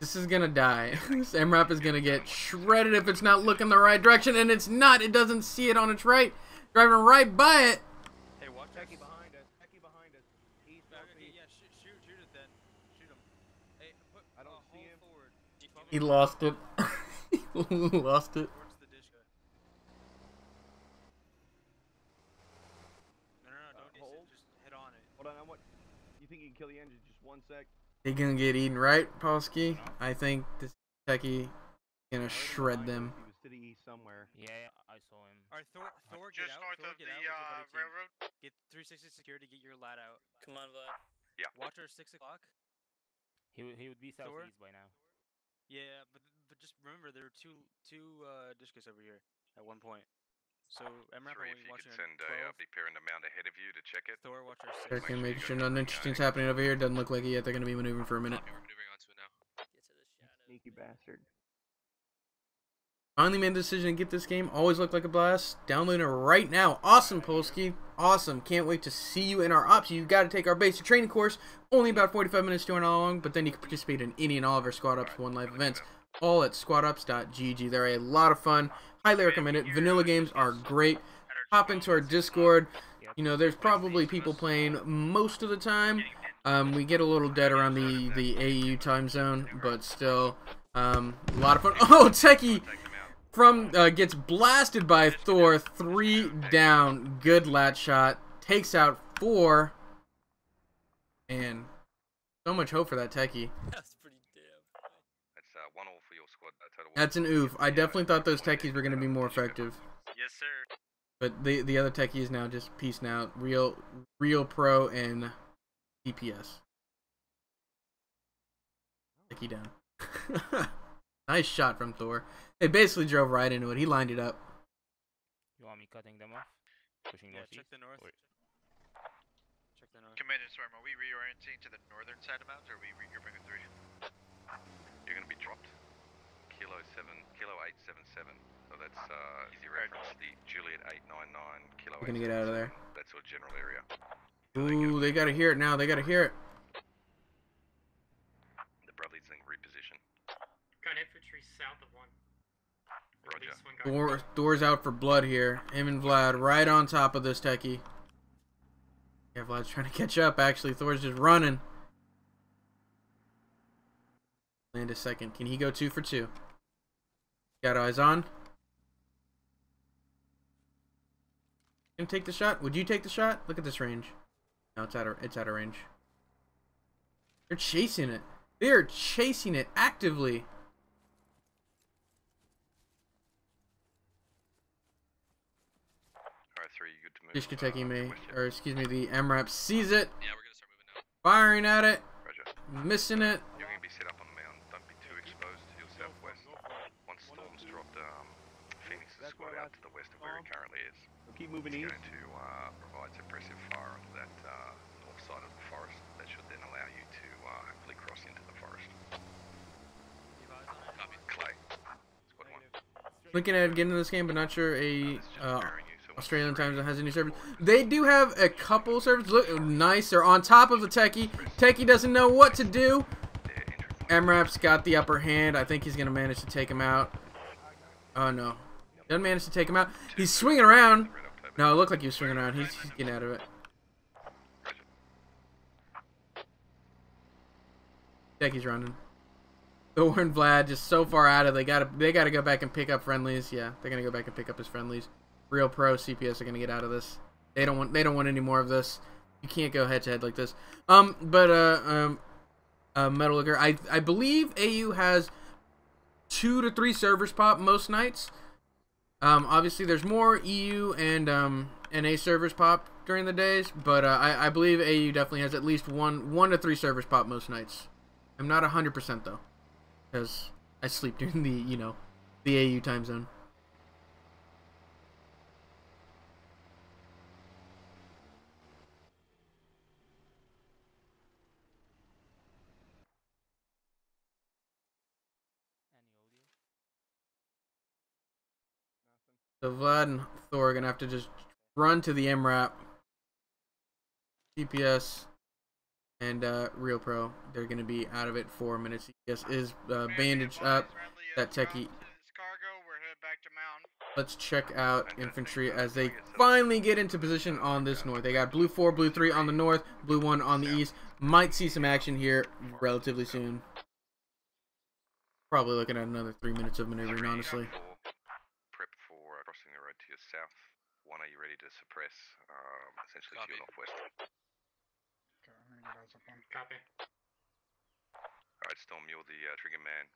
is gonna die. This MRAP is gonna get shredded if it's not looking the right direction, and it's not. It doesn't see it on its right. Driving right by it. Hey, watch Techie behind us. Techie behind us. East, northeast. Yeah, shoot it then. Shoot him. Hey, put I don't see him. forward. He lost it. He lost it. Towards the Dishka. No, don't hold. just hit on it. Hold on, I want think you can kill the engine just 1 sec? They gonna get eaten, right, Polsky? I think this techie gonna shred them. He was to the east somewhere. Yeah, I saw him. Alright, Thor, Just get out. north Thor, of get the out. Everybody railroad. Get 360 security. Get your lad out. Come on, Vlad. Yeah. Watch her 6 o'clock. He would be southeast by now. Yeah, but just remember there are two discus over here at one point. So MRAP Three, only if you watching could send a 12. bear in the mount ahead of you to check it. Thor, watch our 6. Checking, make sure nothing interesting's happening over here. Doesn't look like it yet. They're gonna be maneuvering for a minute. We're maneuvering onto it now. Get to the shadow. Sneaky bastard. Finally made the decision to get this game. Always looked like a blast. Downloading it right now. Awesome, Polsky. Awesome. Can't wait to see you in our ops. You got to take our basic training course. Only about 45 minutes to an hour long, but then you can participate in any and all of our Squad Ops 1 Live events. All at squadops.gg. They're a lot of fun. Highly recommend it. Vanilla games are great. Hop into our Discord. You know, there's probably people playing most of the time. We get a little dead around the AU time zone, but still, a lot of fun. Oh, Techie gets blasted by Thor. 3 down. Good lat shot. Takes out 4. And so much hope for that Techie. That's pretty damn. That's 1-all for your squad. Total. That's an oof. I definitely thought those Techies were going to be more effective. Yes, sir. But the other Techie is now just peace out. Real pro and DPS. Techie down. Nice shot from Thor. They basically drove right into it. He lined it up. You want me cutting them off? Pushing northeast? Check the north. Wait. Check the north. Commander Storm, are we reorienting to the northern side of Mount, or are we regrouping with 3? You're going to be dropped. Kilo 877. So that's easy reference. The Juliet 899. Kilo. We're gonna get out of there. That's your general area. Ooh, they gotta hear it now. They gotta hear it. The Bradley's in reposition. Got infantry south of 1. Roger. Thor's out for blood here. Him and Vlad right on top of this Techie. Yeah, Vlad's trying to catch up, actually. Thor's just running. Land a second. Can he go 2 for 2? Got eyes on. Gonna take the shot? Would you take the shot? Look at this range. No, it's out of range. They're chasing it. They're chasing it actively. Alright, 3, you good to move? Ishkateki may, or excuse me, the MRAP sees it. Yeah, we're gonna start moving now. Firing at it. Roger. Missing it. You're going to be set up on the mound. Don't be too exposed to your southwest. Once Storm's dropped Phoenix's squad out to the west of where it currently is, Keep moving he's east. going to provide suppressive fire onto that north side of the forest. That should then allow you to hopefully cross into the forest. Copy. Clay. Squad 1. Looking at getting in this game, but not sure a Australian time zone has any servers. They do have a couple servers. Look, nice. They're on top of the Techie. Techie doesn't know what to do. MRAP's got the upper hand. I think he's going to manage to take him out. Oh, no. Doesn't manage to take him out. He's swinging around. No, it looked like he was swinging around. He's getting out of it. Techie's running. Thor and Vlad just so far out of. They gotta go back and pick up friendlies. Yeah, they're gonna go back and pick up his friendlies. Real pro CPS are gonna get out of this. They don't want any more of this. You can't go head to head like this. Metal Looker, I believe AU has 2 to 3 servers pop most nights. Obviously there's more EU and NA servers pop during the days, but I believe AU definitely has at least 1 to 3 servers pop most nights. I'm not 100% though, because I sleep during the the AU time zone. So Vlad and Thor are gonna have to just run to the MRAP, CPS, and Real Pro. They're gonna be out of it 4 minutes. CPS is bandaged up. That Techie. Let's check out infantry as they finally get into position on this north. They got blue 4, blue 3 on the north, blue 1 on the east. Might see some action here relatively soon. Probably looking at another 3 minutes of maneuvering, honestly. Prep for crossing the road to your south. 1, are you ready to suppress essentially to your northwest? Okay, I'm gonna get out that's up on. Copy. Alright, Storm, you're the trigger man.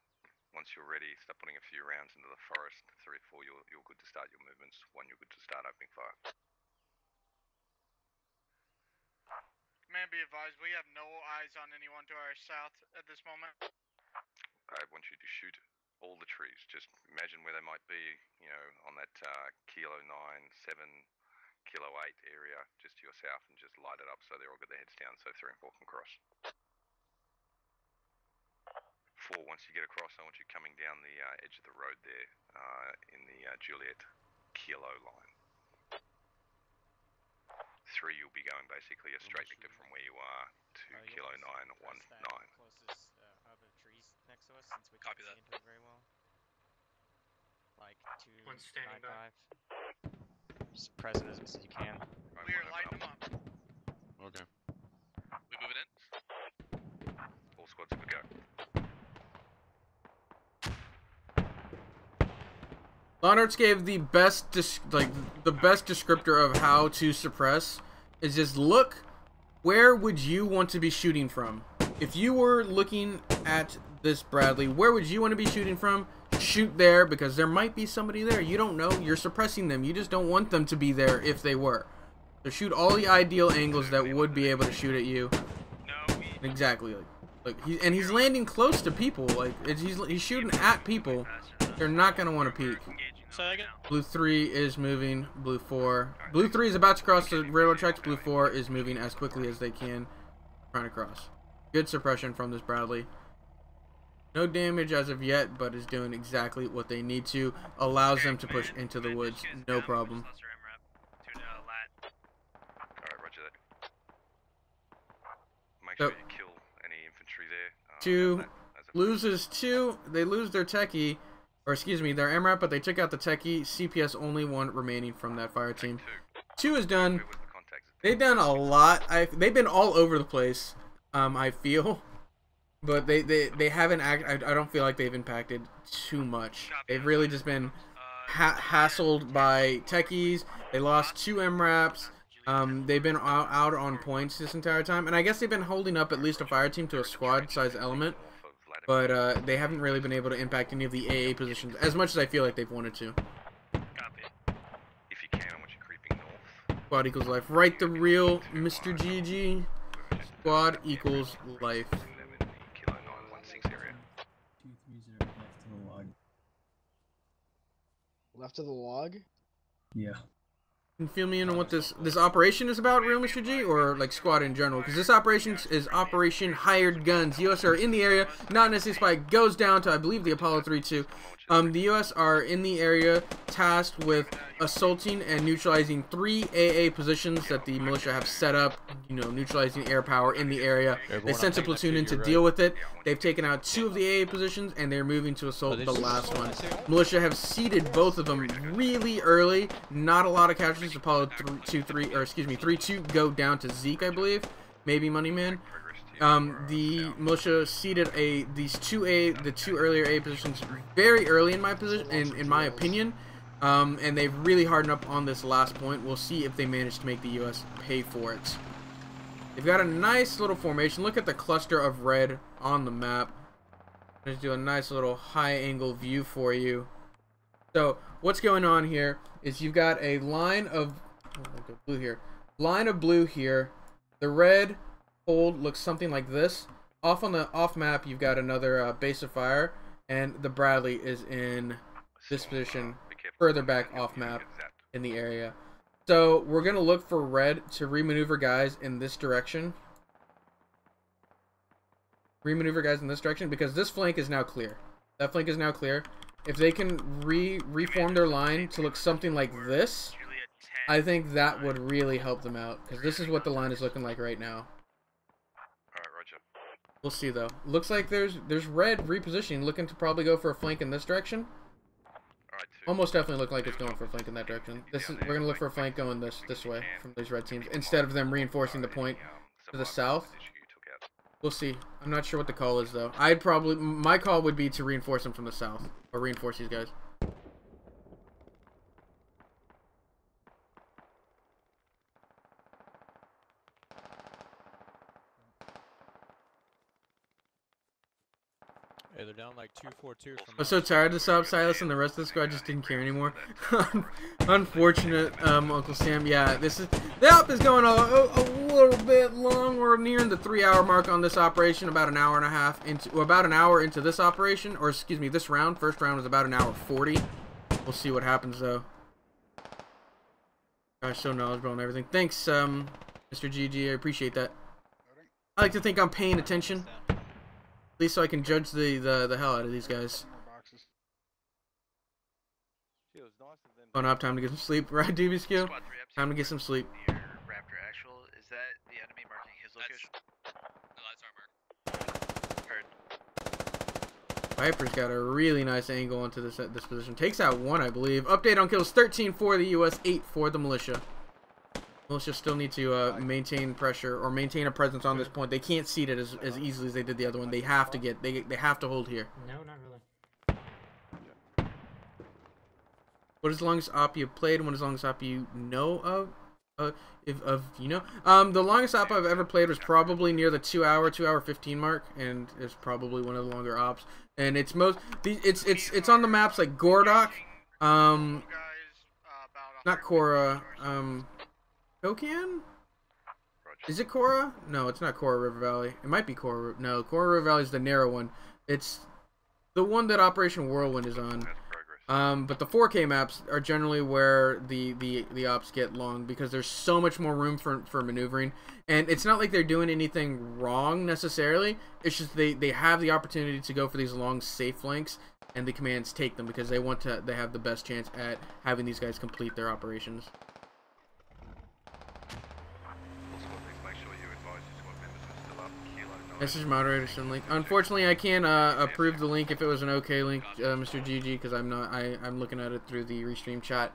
Once you're ready, start putting a few rounds into the forest. 3 or 4, you're good to start your movements. 1, you're good to start opening fire. Man, be advised, we have no eyes on anyone to our south at this moment. I want you to shoot all the trees. Just imagine where they might be, you know, on that kilo 9, 7, kilo 8 area just to your south, and just light it up so they're all got their heads down so 3 and 4 can cross. 4, once you get across, I want you coming down the edge of the road there in the Juliet kilo line. 3, you'll be going basically a straight vector from where you are to kilo 9, 1, 9. Closest other trees next to us, since we can't see into it very well. Like 295. Just press it as much as you can. We are lighting them up. Okay. We moving in? All squads have a go. Lonarts gave the best descriptor of how to suppress is just look, where would you want to be shooting from? If you were looking at this Bradley, where would you want to be shooting from? Shoot there, because there might be somebody there. You don't know. You're suppressing them. You just don't want them to be there if they were. So shoot all the ideal angles that would be able to shoot at you. Exactly. He's landing close to people. Like he's shooting at people. They're not gonna want to peek. Blue 3 is moving. Blue 4. Blue 3 is about to cross the railroad tracks. Blue 4 is moving as quickly as they can, trying to cross. Good suppression from this Bradley. No damage as of yet, but is doing exactly what they need to. Allows them to push into the woods. No problem. Alright, roger that. Make sure you kill any infantry there. 2 loses 2. They lose their techie. Or excuse me, their MRAP, but they took out the techie. CPS only 1 remaining from that fire team. 2 is done. They've done a lot. They've been all over the place, I feel. But they haven't I don't feel like they've impacted too much. They've really just been hassled by techies. They lost 2 MRAPs. They've been out on points this entire time. And I guess they've been holding up at least a fire team to a squad size element. But they haven't really been able to impact any of the AA positions as much as I feel like they've wanted to. If you can, I want you creeping north. Squad equals life. Right the real Mr. GG. Squad equals life. Kilo 916 area. 230 left of the log. Left of the log? Yeah. Can you fill me in on what this operation is about, real Mr. G, or like squad in general? Because this operation is Operation Hired Guns. The U.S. are in the area. Not necessarily spike goes down to, I believe, the Apollo 3-2. The U.S. are in the area tasked with assaulting and neutralizing 3 AA positions that the militia have set up, you know, neutralizing air power in the area. They sent a platoon in to deal with it. They've taken out 2 of the AA positions, and they're moving to assault the last one. Militia have seeded both of them really early. Not a lot of casualties. Apollo 3-2 go down to Zeke, I believe. Maybe Moneyman. The militia seeded the 2 earlier A positions very early in my in my opinion, and they've really hardened up on this last point. We'll see if they manage to make the U.S. pay for it. They've got a nice little formation. Look at the cluster of red on the map. Let's do a nice little high angle view for you. So what's going on here is you've got a line of blue here. Line of blue here. The red hold looks something like this. Off on the off map, you've got another base of fire, and the Bradley is in this position further back off map in the area. So we're gonna look for red to remaneuver guys in this direction. Remaneuver guys in this direction because this flank is now clear. That flank is now clear. If they can reform their line to look something like this, I think that would really help them out, because this is what the line is looking like right now. Alright, roger. We'll see though. Looks like there's red repositioning, looking to probably go for a flank in this direction. Almost definitely look like it's going for a flank in that direction. We're gonna look for a flank going this way from these red teams instead of them reinforcing the point to the south. We'll see. I'm not sure what the call is though. My call would be to reinforce them from the south, or reinforce these guys. Hey, they're down like 2-4-2 from I'm so tired of this op, Silas, and the rest of the squad just didn't care anymore. Unfortunate, Uncle Sam. Yeah, the op is going a little bit long. We're nearing the 3-hour mark on this operation. About an hour and a half into, about an hour into this operation, or excuse me, this round. First round was about an hour 40. We'll see what happens though. Gosh, so knowledgeable and everything. Thanks, Mr. GG. I appreciate that. I like to think I'm paying attention. At least so I can judge the hell out of these guys. Going up, time to get some sleep, right, DBSQ? Time to get some sleep. Raptor actual, is that the enemy marking his location? No, that's our mark. Heard. Viper's got a really nice angle into this position. Takes out one, I believe. Update on kills: 13 for the US, 8 for the militia. Militia still need to maintain pressure or maintain a presence on this point. They can't seed it as easily as they did the other one. They have to get they have to hold here. No, not really. What is the longest op you've played? What is the longest op you know of? The longest op I've ever played was probably near the 2-hour 15 mark, and it's probably one of the longer ops. And it's it's on the maps like Gordok, not Cora, Kokan? Is it Cora? No, it's not Cora River Valley. It might be Cora. No, Cora River Valley is the narrow one. It's the one that Operation Whirlwind is on. But the 4K maps are generally where the ops get long because there's so much more room for maneuvering. And it's not like they're doing anything wrong necessarily. It's just they have the opportunity to go for these long safe flanks, and the commands take them because they have the best chance at having these guys complete their operations. Message moderator send link. Unfortunately, I can't approve the link if it was an okay link, Mr. GG, because I'm looking at it through the restream chat.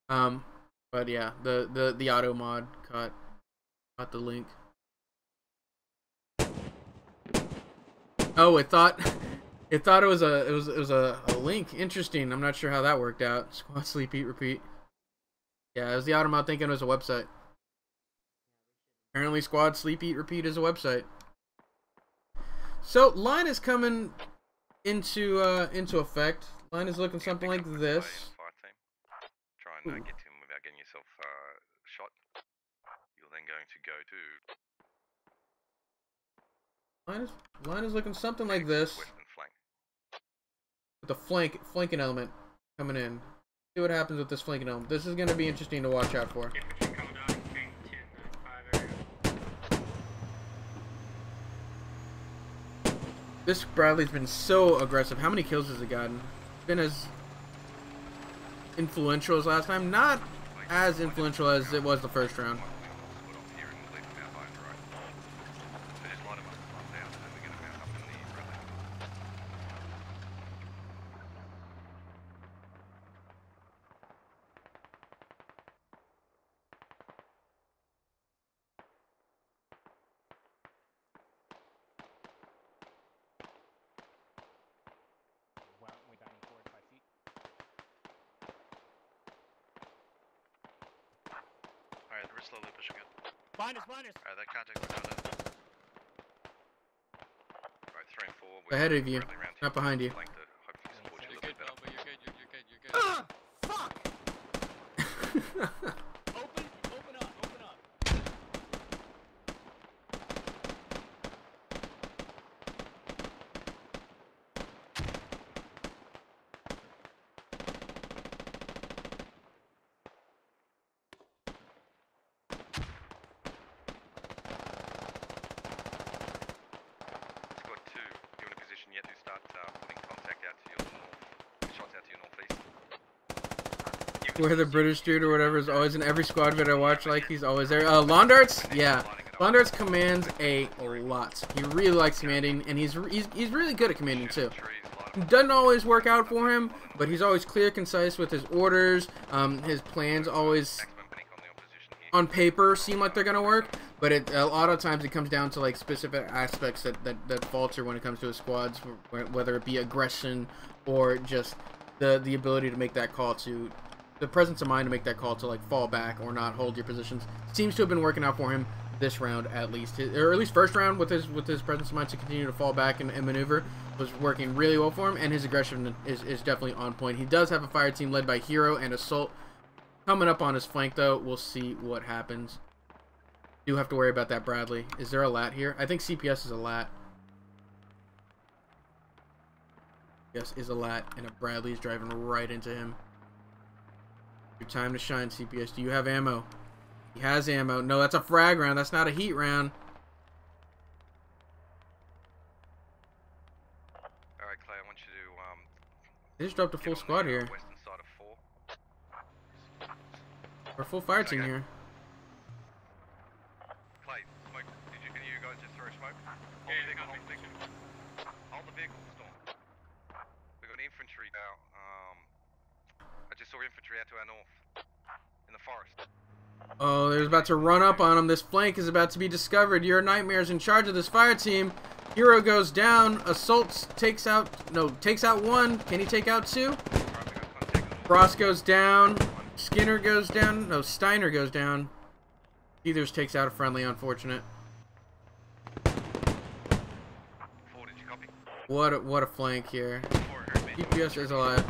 But yeah, the auto mod caught the link. Oh, it thought it was a link. Interesting. I'm not sure how that worked out. Squad sleep eat repeat. Yeah, it was the auto mod thinking it was a website. Apparently, squad sleep eat repeat is a website. So line is coming into effect. Line is looking something like this. Try and get to him without getting yourself shot. You're then going to go to Line is looking something like this. With the flanking element coming in. See what happens with this flanking element. This is going to be interesting to watch out for. This Bradley's been so aggressive. How many kills has it gotten? Been as influential as last time. Not as influential as it was the first round. Alright, we're slowly pushing in. Behind us, behind us! Alright, that contact's down in. Right, 3 and 4. Ahead of you, not behind you. You're good, Bumba, you're good, you're good, you're good. Ah! Fuck! Open up, open up. Squad 2, you're in a position yet to start putting contact out to your north. Shots out to your northeast. Where the British dude or whatever is always in every squad vid I watch, like he's always there. Laundarts? Yeah. Laundarts commands a lot. He really likes commanding, and he's really good at commanding too. It doesn't always work out for him, but he's always clear, concise with his orders. His plans always, on paper, seem like they're gonna work, but a lot of times it comes down to like specific aspects that falter when it comes to his squads, whether it be aggression or just the ability to make that call to. The presence of mind to make that call to like fall back or not hold your positions seems to have been working out for him this round at least, or at least first round with his presence of mind to continue to fall back and maneuver was working really well for him, and his aggression is definitely on point. He does have a fire team led by Hero and Assault coming up on his flank though. We'll see what happens. Do have to worry about that Bradley. Is there a lat here? I think CPS is a lat. Yes, is a lat, and a Bradley's driving right into him. Your time to shine, CPS. Do you have ammo? He has ammo. No, that's a frag round. That's not a heat round. Alright, Clay, I want you to, They just dropped a full squad here. western side of 4. Or full fire team here. Clay, smoke. Can you guys just throw smoke? Hold the vehicle, hold the vehicle. Hold the vehicle, Storm. We got infantry now. I just saw infantry out to our north. In the forest. Oh, they're about to run up on him. This flank is about to be discovered. Your Nightmare's in charge of this fire team. Hero goes down. Assault takes out one. Can he take out two? Frost goes down. Skinner goes down. No, Steiner goes down. Ethers takes out a friendly, unfortunate. What a flank here. DPS is alive.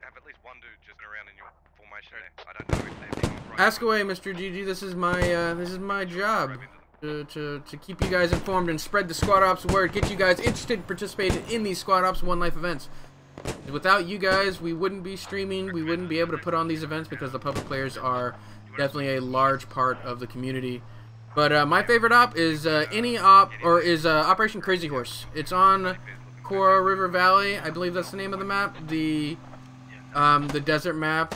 Have at least one dude just around in your formation there. I don't know if they're right. Ask away, Mr. GG. This is my job to keep you guys informed and spread the squad ops word. Get you guys interested in participating in these squad ops One Life events. Without you guys, we wouldn't be streaming. We wouldn't be able to put on these events because the public players are definitely a large part of the community. But my favorite op is Operation Crazy Horse. It's on Coral River Valley. I believe that's the name of the map. The desert map.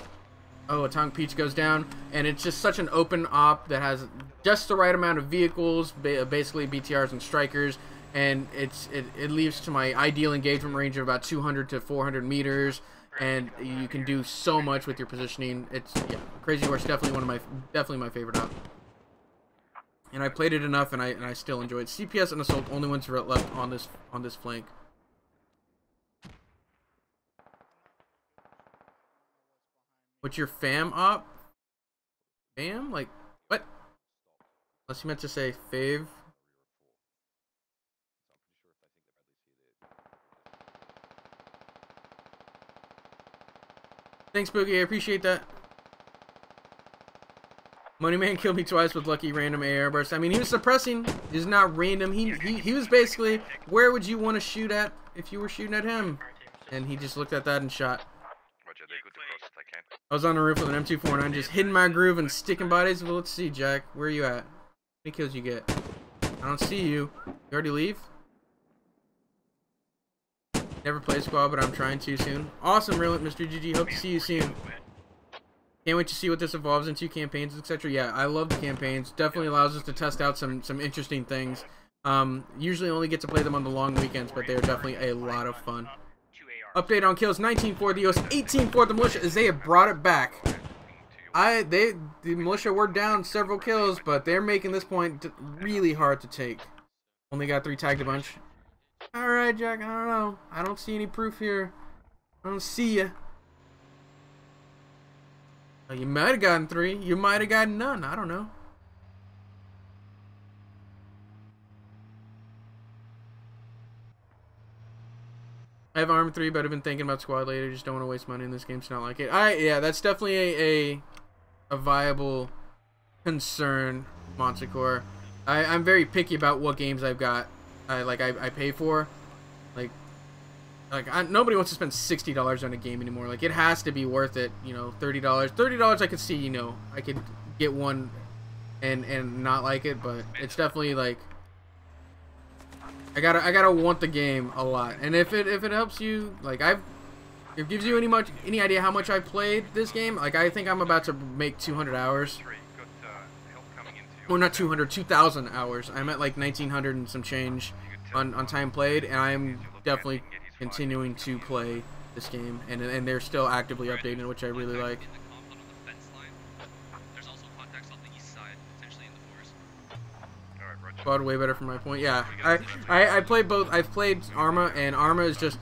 Oh, a Tongue Peach goes down, and it's just such an open op that has just the right amount of vehicles, basically BTRs and strikers, and it leaves to my ideal engagement range of about 200 to 400 meters, and you can do so much with your positioning. Crazy Horse definitely my favorite op, and I played it enough, and I still enjoy it. CPS and Assault only ones left on this flank. What's your fam op? Fam? Like, what? Unless you meant to say fave. Thanks, Boogie. I appreciate that. Moneyman killed me twice with lucky random AR burst. I mean, he was suppressing. It's not random. He was basically, where would you want to shoot at if you were shooting at him? And he just looked at that and shot. I was on the roof with an M249, just hitting my groove and sticking bodies. Well, let's see, Jack. Where are you at? How many kills you get? I don't see you. You already leave? Never played squad, but I'm trying to soon. Awesome, Real Mr. GG. Hope to see you soon. Can't wait to see what this evolves into, campaigns, etc. Yeah, I love the campaigns. Definitely allows us to test out some interesting things. Usually only get to play them on the long weekends, but they're definitely a lot of fun. Update on kills: 19 for the OS, 18 for the militia, as they have brought it back. The militia were down several kills, but they're making this point really hard to take. Only got 3 tagged a bunch. Alright, Jack, I don't know. I don't see any proof here. I don't see ya. You might have gotten 3. You might have gotten none. I don't know. I have Arm 3, but I've been thinking about squad later. Just don't want to waste money in this game. It's not like it. Yeah, that's definitely a viable concern, Montecore. I'm very picky about what games I've got. I pay for. Nobody wants to spend $60 on a game anymore. Like, it has to be worth it. You know, $30. $30 I could see. You know, I could get one and not like it, but it's definitely like. I gotta want the game a lot, and if it helps you, like if it gives you any idea how much I played this game, like I think I'm about to make 200 hours. Well, not 200, 2,000 hours. I'm at like 1,900 and some change on time played, and I'm definitely continuing to play this game, and they're still actively updating, which I really like. Squad way better from my point. Yeah, I played both. I've played Arma, and Arma is just,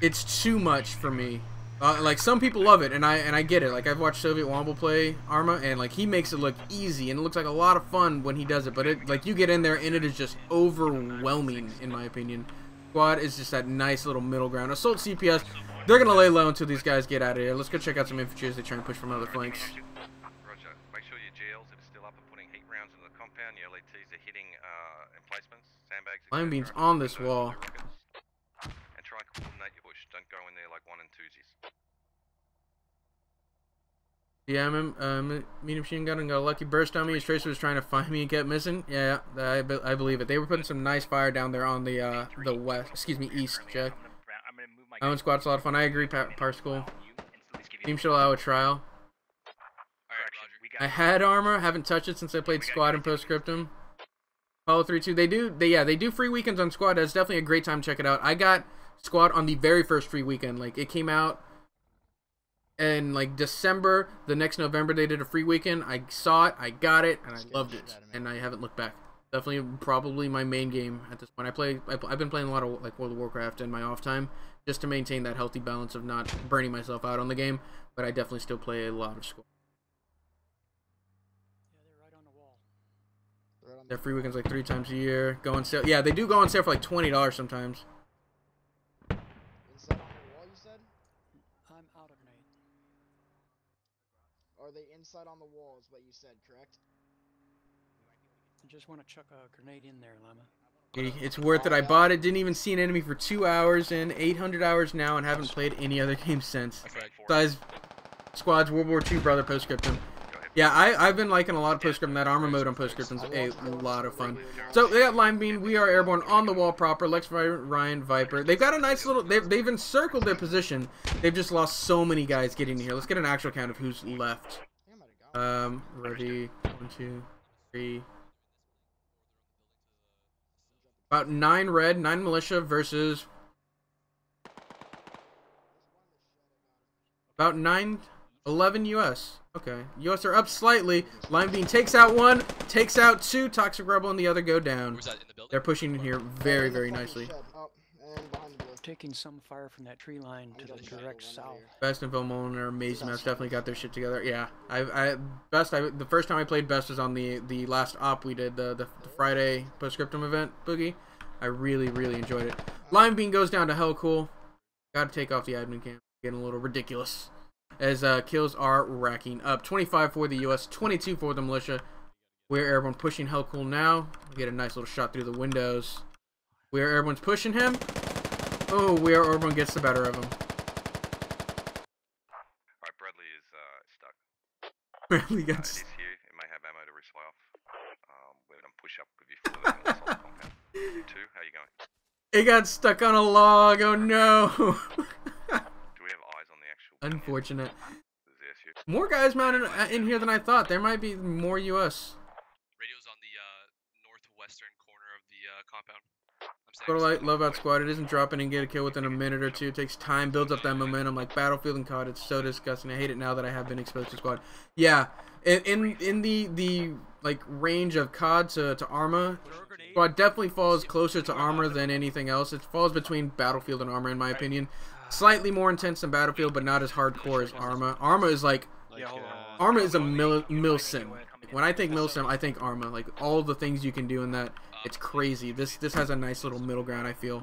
it's too much for me. Like some people love it, and I get it. Like I've watched Soviet Womble play Arma, and like he makes it look easy, and it looks like a lot of fun when he does it. But it like you get in there, and it is just overwhelming, in my opinion. Squad is just that nice little middle ground. Assault CPS, they're gonna lay low until these guys get out of here. Let's go check out some infantry as they try and push from other flanks. Roger. Make sure your GLs are still up and putting heat rounds into the compound. Your LETs are hitting emplacements, sandbags. Line beams on this wall. And try and coordinate your push. Don't go in there like one and twosies. Yeah, medium machine gun and got a lucky burst on me. His tracer was trying to find me and kept missing. Yeah, I believe it. They were putting some nice fire down there on the west, excuse me, east, Jack. Owen squad's a lot of fun. I agree, Parsicle. Team should allow a trial. I had armor, haven't touched it since I played squad and postscriptum. Follow 3-2. They do free weekends on squad. That's definitely a great time to check it out. I got squad on the very first free weekend. Like it came out in like December. The next November they did a free weekend. I saw it, I got it, and I loved it. And I haven't looked back. Definitely, probably my main game at this point. I've been playing a lot of like World of Warcraft in my off time, just to maintain that healthy balance of not burning myself out on the game. But I definitely still play a lot of squad. Their free weekends like 3 times a year. Go on sale. Yeah, they do go on sale for like $20 sometimes. Inside on the wall, you said? I'm out of grenade. Are they inside on the wall is what you said, correct? I just want to chuck a grenade in there, Llama. It's worth it. I bought it. Didn't even see an enemy for 2 hours in 800 hours now, and haven't played any other game since. Besides Squad's World War II brother postscriptum. Yeah, I've been liking a lot of postscriptum. That armor mode on postscriptum's a lot of fun. So they got Lime Bean. We are airborne on the wall proper. Lex Ryan Viper. They've got a nice little. They've encircled their position. They've just lost so many guys getting here. Let's get an actual count of who's left. Ready? 1, 2, 3. About 9 red, 9 militia versus about 11 US. Okay, US are up slightly. Lime Bean takes out 1, takes out 2. Toxic Rebel and the other go down. They're pushing in here very, very nicely. Taking some fire from that tree line to the direct south. Best and Vilmon are amazing. That's definitely got their shit together. Yeah, the first time I played Best was on the last op we did, the Friday postscriptum event, Boogie. I really, really enjoyed it. Lime Bean goes down to hell cool. Gotta take off the admin cam. Getting a little ridiculous. As kills are racking up. 25 for the US, 22 for the militia. We're airborne pushing hell cool now. We get a nice little shot through the windows. We're airborne's pushing him. Oh, we are airborne gets the better of him. Alright, Bradley is stuck. Bradley got It is here. It may have ammo to resupply off. We're gonna push up with you for the assault compound. 2, how you going? It got stuck on a log. Oh no. Do we have eyes on the actual? Unfortunate. More guys mounted in here than I thought. There might be more US. Radio's on the northwestern corner of the compound. What I love about squad, it isn't dropping and get a kill within a minute or two. It takes time, builds up that momentum. Like Battlefield and COD, it's so disgusting. I hate it now that I have been exposed to squad. Yeah, in the like range of COD to Arma, squad definitely falls closer to Arma than anything else. It falls between Battlefield and Arma in my opinion. Slightly more intense than Battlefield, but not as hardcore as Arma. Arma is like Arma is a milsim. When I think milsim, I think Arma. Like all the things you can do in that. It's crazy. This has a nice little middle ground, I feel,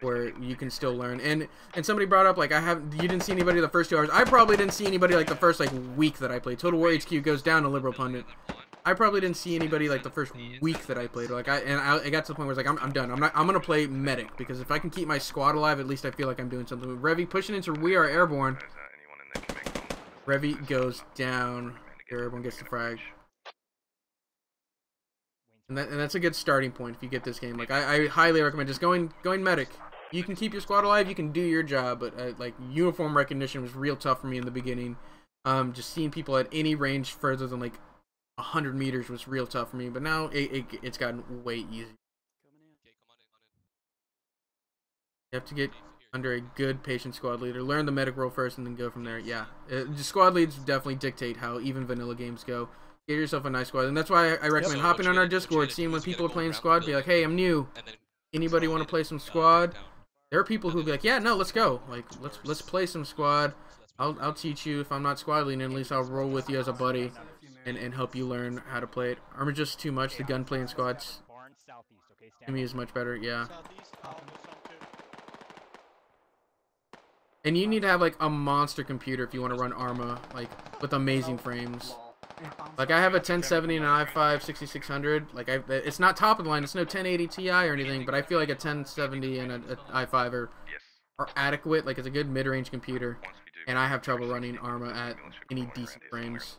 where you can still learn. And somebody brought up like you didn't see anybody the first 2 hours. I probably didn't see anybody like the first like week that I played. Total War HQ goes down to Liberal Pundit. I probably didn't see anybody like the first week that I played. Like I got to the point where it's like I'm done. I'm gonna play medic because if I can keep my squad alive, at least I feel like I'm doing something. Revy pushing into We Are Airborne. Revy goes down. Airborne gets the frag. And that's a good starting point if you get this game. Like I highly recommend just going medic. You can keep your squad alive, you can do your job, but like uniform recognition was real tough for me in the beginning. Just seeing people at any range further than like 100 meters was real tough for me. But now it's gotten way easier. You have to get under a good patient squad leader. Learn the medic role first, and then go from there. Yeah, the squad leads definitely dictate how even vanilla games go. Get yourself a nice squad, and that's why I recommend hopping on our Discord, seeing when people are playing squad, be like, hey, I'm new. Anybody want to play some squad? There are people who be like, yeah, no, let's go. Like, let's play some squad. I'll teach you. If I'm not squad leading, at least I'll roll with you as a buddy and help you learn how to play it. Armor just too much. The gunplay in squads to me is much better. Yeah. And you need to have like a monster computer if you want to run Arma, like with amazing frames. Like I have a 1070 and an i5 6600. Like it's not top of the line. It's no 1080 Ti or anything, but I feel like a 1070 and an i5 are adequate. Like it's a good mid-range computer, and I have trouble running Arma at any decent frames.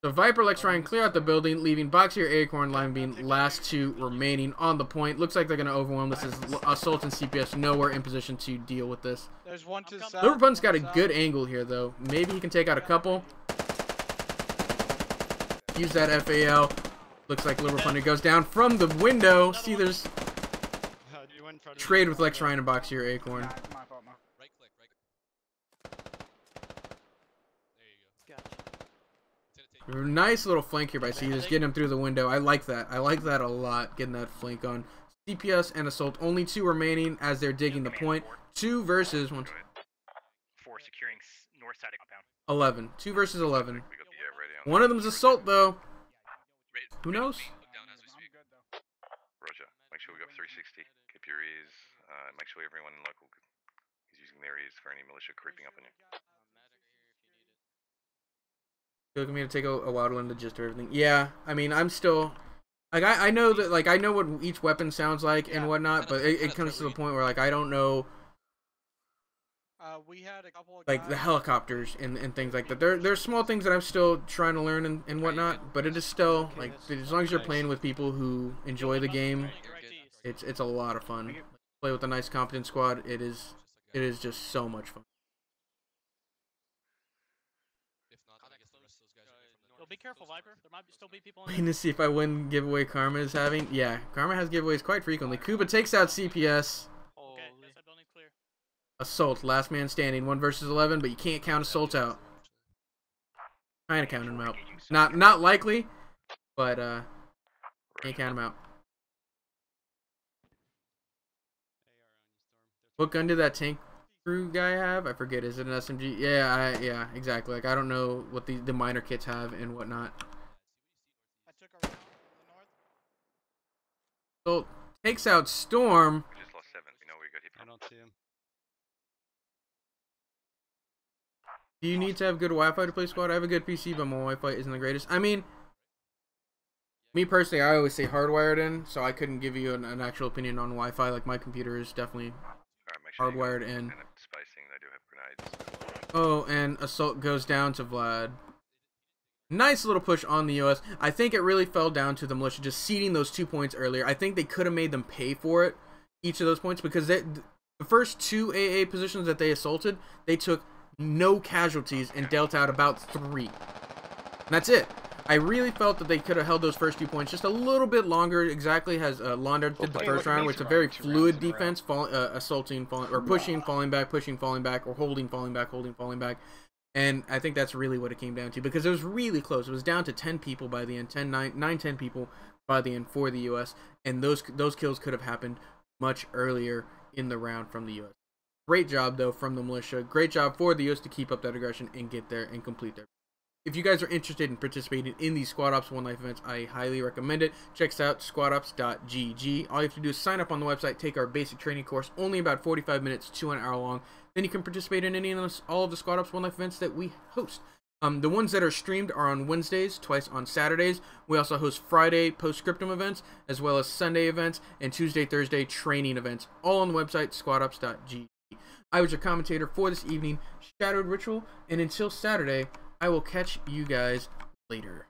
So Viper lets Ryan clear out the building, leaving Boxier, Acorn, Lime being last two remaining on the point. Looks like they're going to overwhelm this as Assault and CPS nowhere in position to deal with this. There's one to south. Liverpool's got a good angle here, though. Maybe he can take out a couple. Use that FAL. Looks like Liverpool goes down from the window. See, there's trade with Lex Ryan and Boxier, Acorn. Nice little flank here by Caesars, getting him through the window. I like that. I like that a lot, getting that flank on. CPS and Assault, only two remaining as they're digging the point. 2 versus 1. 4 securing north side of compound. 11. 2 versus 11. One of them's Assault, though. Who knows? Roger. Make sure we got 360. Keep your ears. Make sure everyone in local is using their ears for any militia creeping up on you. Took me to take a while to learn the gist of everything. Yeah, I mean, I'm still like I know that like I know what each weapon sounds like and whatnot, but it comes to the point where like I don't know. We had a couple of like the helicopters and things like that. There's small things that I'm still trying to learn and whatnot, but it is still like as long as you're playing with people who enjoy the game, it's a lot of fun. Play with a nice competent squad. It is just so much fun. Be careful, Viper. There might still be people. Waiting to see if I win giveaway Karma is having. Yeah, Karma has giveaways quite frequently. Kuba takes out CPS. Okay, that's that building clear. Assault, last man standing, 1 versus 11, but you can't count Assault out. Kind of count him out. Not likely, but can't count him out. What gun did that tank crew guy have? I forget. Is it an SMG? Yeah, yeah, exactly. Like I don't know what the minor kits have and whatnot. So takes out Storm. We just lost 7. We know we got hit. I don't see him. Do you need to have good Wi-Fi to play squad? I have a good PC, but my Wi-Fi isn't the greatest. I mean, me personally, I always say hardwired in, so I couldn't give you an actual opinion on Wi-Fi. Like my computer is definitely hardwired in. Oh, and Assault goes down to Vlad. Nice little push on the US. I think it really fell down to the militia just ceding those 2 points earlier. I think they could have made them pay for it, each of those points, because the first 2 AA positions that they assaulted, they took no casualties and dealt out about 3. And that's it. I really felt that they could have held those first 2 points just a little bit longer, exactly as Laundar did the first round, where it's a very fluid defense, assaulting, falling, or pushing, falling back, pushing, falling back, or holding, falling back, holding, falling back. And I think that's really what it came down to, because it was really close. It was down to 10 people by the end, 10 people by the end for the U.S., and those kills could have happened much earlier in the round from the U.S. Great job, though, from the militia. Great job for the U.S. to keep up that aggression and get there and complete their. If you guys are interested in participating in these Squad Ops One Life events, I highly recommend it. Check us out, squadops.gg. All you have to do is sign up on the website, take our basic training course, only about 45 minutes to an hour long. Then you can participate in all of the Squad Ops One Life events that we host. The ones that are streamed are on Wednesdays, twice on Saturdays. We also host Friday post-scriptum events, as well as Sunday events, and Tuesday, Thursday training events, all on the website, squadops.gg. I was your commentator for this evening, ShadowedRitual, and until Saturday, I will catch you guys later.